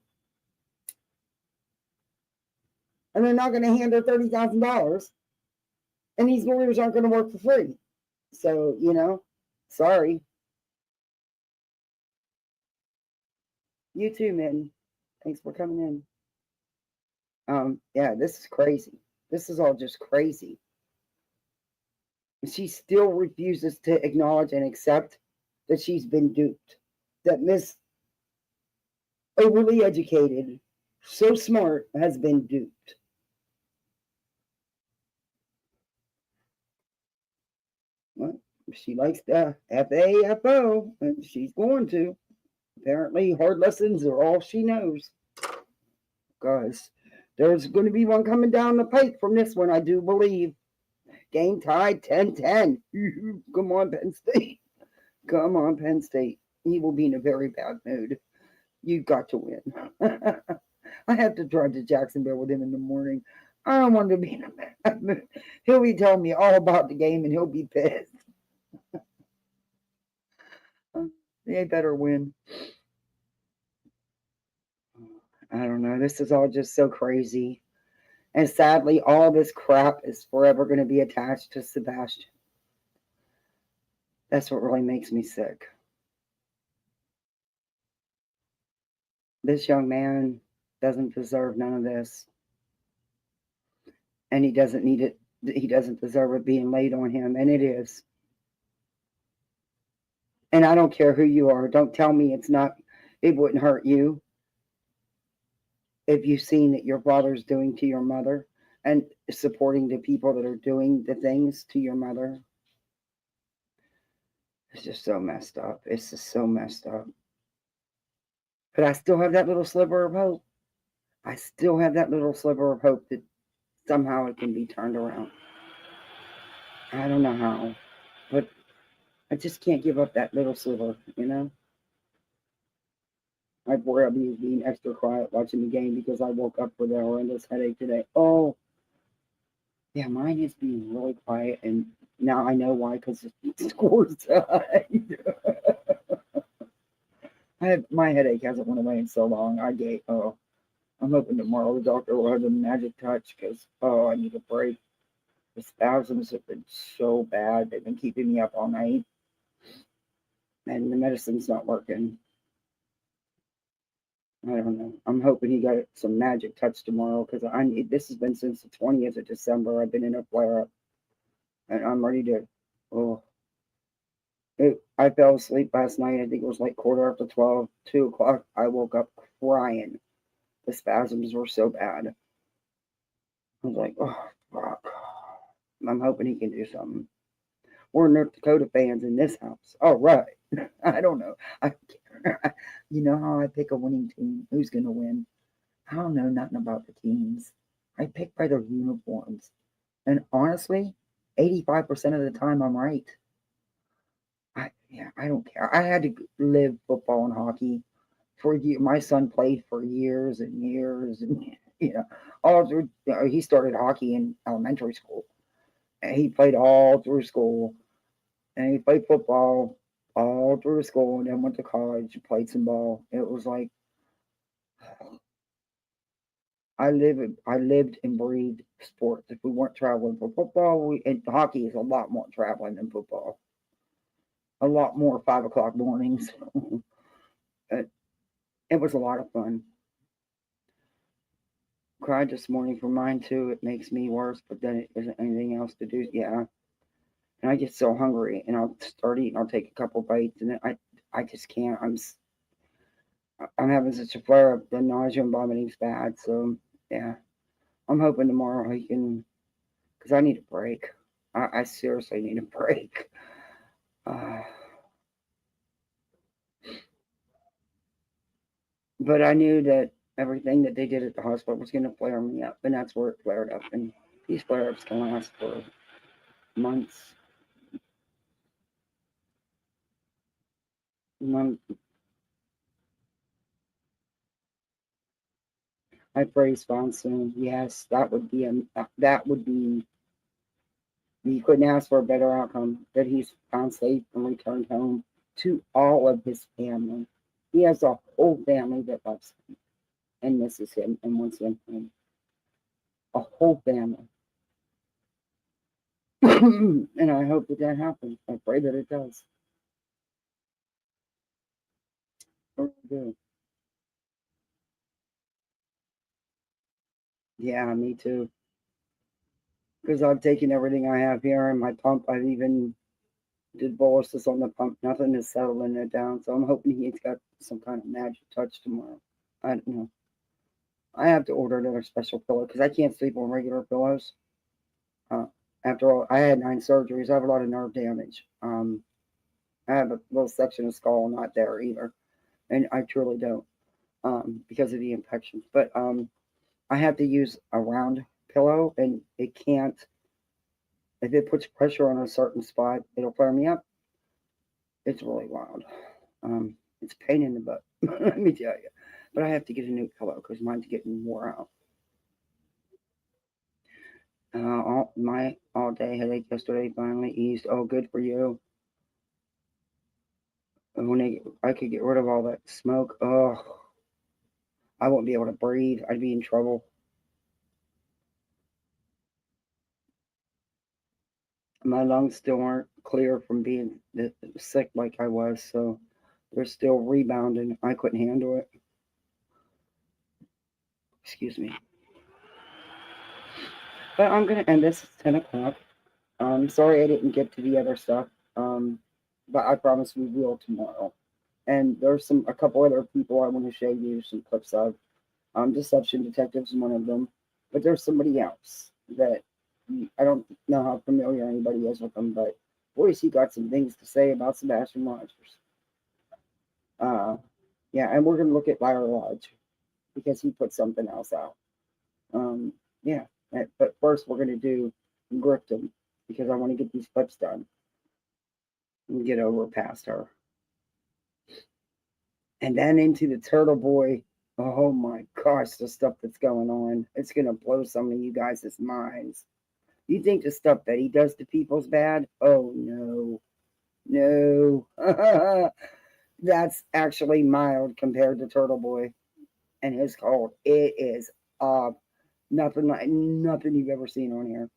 And they're not going to hand her $30,000. And these lawyers aren't going to work for free. So, sorry. You too, Mitten. Thanks for coming in. Yeah, this is crazy. This is all just crazy. She still refuses to acknowledge and accept that she's been duped. That Miss Overly Educated, so smart, has been duped. Well, she likes the FAFO, and she's going to. Apparently, hard lessons are all she knows. Guys, there's going to be one coming down the pike from this one, I do believe. Game tied 10-10. Come on, Penn State. Come on, Penn State. He will be in a very bad mood. You've got to win. I have to drive to Jacksonville with him in the morning. I don't want him to be in a bad mood. He'll be telling me all about the game and he'll be pissed. They better win. I don't know. This is all just so crazy. And sadly, all this crap is forever going to be attached to Sebastian. That's what really makes me sick. This young man doesn't deserve none of this. And he doesn't need it. He doesn't deserve it being laid on him. And it is. And I don't care who you are. Don't tell me it wouldn't hurt you if you've seen that your father's doing to your mother and supporting the people that are doing the things to your mother. It's just so messed up. It's just so messed up. But I still have that little sliver of hope. I still have that little sliver of hope that somehow it can be turned around. I don't know how, but I just can't give up that little sliver, you know? My poor hubby is being extra quiet watching the game because I woke up with a horrendous headache today. Oh, yeah, mine is being really quiet, and now I know why, because the score's tied. My headache hasn't went away in so long. I'm hoping tomorrow the doctor will have the magic touch because, I need a break. The spasms have been so bad. They've been keeping me up all night. And the medicine's not working. I don't know. I'm hoping he got some magic touch tomorrow because this has been since the 20th of December. I've been in a flare up. And I'm ready to, I fell asleep last night. I think it was like 12:15, 2 o'clock. I woke up crying. The spasms were so bad. I was like, oh, fuck. I'm hoping he can do something. We're North Dakota fans in this house. All right. I don't know. You know how I pick a winning team? Who's going to win? I don't know nothing about the teams. I pick by their uniforms. And honestly, 85% of the time I'm right. I don't care. I had to live football and hockey for years. My son played for years and years, and all through. He started hockey in elementary school, and he played all through school, and he played football all through school, and then went to college and played some ball. It was like I lived and breathed sports. If we weren't traveling for football, and hockey is a lot more traveling than football. A lot more 5 o'clock mornings. It was a lot of fun. Cried this morning for mine too. It makes me worse, but then it isn't anything else to do. Yeah. And I get so hungry, and I'll start eating. I'll take a couple bites, and then I just can't. I'm having such a flare up. The nausea and vomiting's bad. So yeah, I'm hoping tomorrow he can, because I need a break. I seriously need a break. But I knew that everything that they did at the hospital was going to flare me up, and that's where it flared up. And these flare ups can last for months. I praise found soon. Yes, that would be you couldn't ask for a better outcome. That he's found safe and returned home to all of his family. He has a whole family that loves him and misses him and wants him home. A whole family. And I hope that happens. I pray that it does. Good. Yeah, me too. Because I've taken everything I have here and my pump. I've even did boluses on the pump. Nothing is settling it down. So I'm hoping he's got some kind of magic touch tomorrow. I don't know. I have to order another special pillow because I can't sleep on regular pillows. After all, I had 9 surgeries. I have a lot of nerve damage. I have a little section of skull not there either, and I truly don't because of the infections. But I have to use a round pillow, and it can't. If it puts pressure on a certain spot, it'll flare me up. It's really wild. It's a pain in the butt, let me tell you. But I have to get a new pillow because mine's getting wore out. My all day headache yesterday finally eased. Oh, good for you. When I could get rid of all that smoke. Oh, I wouldn't be able to breathe. I'd be in trouble. My lungs still aren't clear from being sick like I was, so they're still rebounding. I couldn't handle it. Excuse me. But I'm going to end this at 10 o'clock. Sorry I didn't get to the other stuff, but I promise we will tomorrow. And there's a couple other people I want to show you some clips of. Deception Detective's one of them, but there's somebody else that I don't know how familiar anybody is with him, but boys, he got some things to say about Sebastian Rogers. Yeah, and we're gonna look at Liar Lodge because he put something else out. Yeah, but first we're gonna do Grifton because I want to get these clips done and get over past her. And then into the Turtle Boy. Oh my gosh, the stuff that's going on. It's going to blow some of you guys' minds. You think the stuff that he does to people's bad? Oh no. No. That's actually mild compared to Turtle Boy and his cult. It is nothing you've ever seen on here.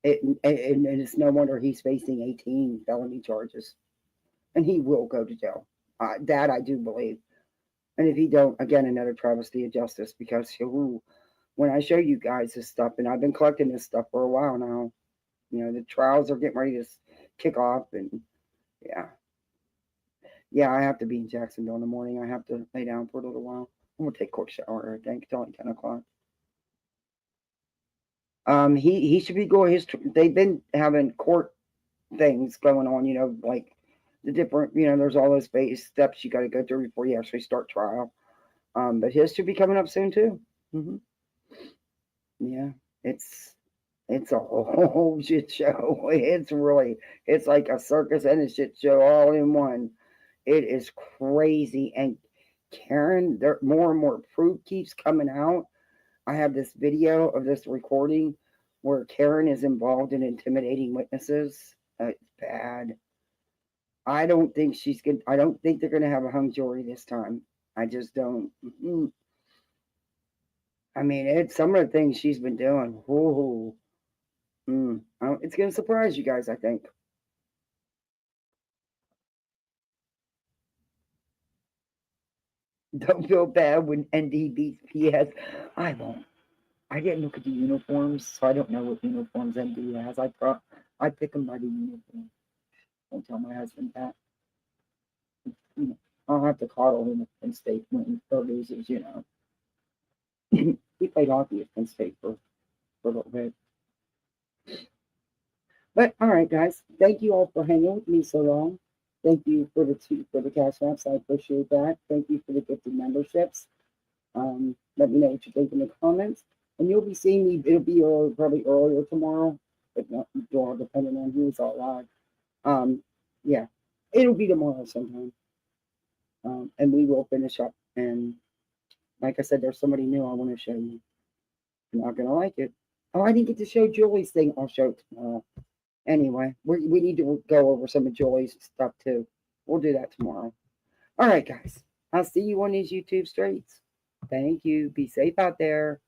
And it's no wonder he's facing 18 felony charges. And he will go to jail. That I do believe. And if he don't, again, another travesty of justice because when I show you guys this stuff, and I've been collecting this stuff for a while now, the trials are getting ready to kick off, and yeah, I have to be in Jacksonville in the morning. I have to lay down for a little while. I'm gonna take a quick shower. I think it's only 10 o'clock. He should be going. They've been having court things going on. Like the different. There's all those base steps you got to go through before you actually start trial. But his should be coming up soon too. Yeah, it's a whole shit show. It's like a circus and a shit show all in one. It is crazy. And Karen, there more and more proof keeps coming out. I have this video of this recording where Karen is involved in intimidating witnesses. It's bad. I don't think they're gonna have a hung jury this time. I just don't. I mean, it's some of the things she's been doing. Whoa. It's going to surprise you guys, I think. Don't feel bad when ND beats PS. I won't. I didn't look at the uniforms, so I don't know what uniforms ND has. I pick them by the uniform. Don't tell my husband that. I'll have to coddle him if Penn State wins or loses, He played hockey at Penn State for a little bit. But all right, guys, thank you all for hanging with me so long. Thank you for the cash apps. I appreciate that. Thank you for the gifted memberships. Let me know what you think in the comments. And you'll be seeing me. It'll be probably earlier tomorrow, but not depending on who's all live. Yeah, it'll be tomorrow sometime. And we will finish up. And like I said, there's somebody new I want to show you. You're not gonna like it. Oh, I didn't get to show Julie's thing. I'll show it tomorrow. Anyway, we need to go over some of Julie's stuff too. We'll do that tomorrow. All right, guys. I'll see you on these YouTube streets. Thank you. Be safe out there.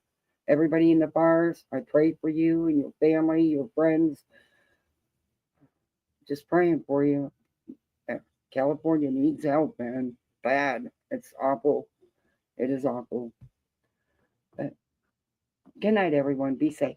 Everybody in the fires, I pray for you and your family, your friends. Just praying for you. California needs help, man. Bad. It's awful. It is awful. But good night, everyone. Be safe.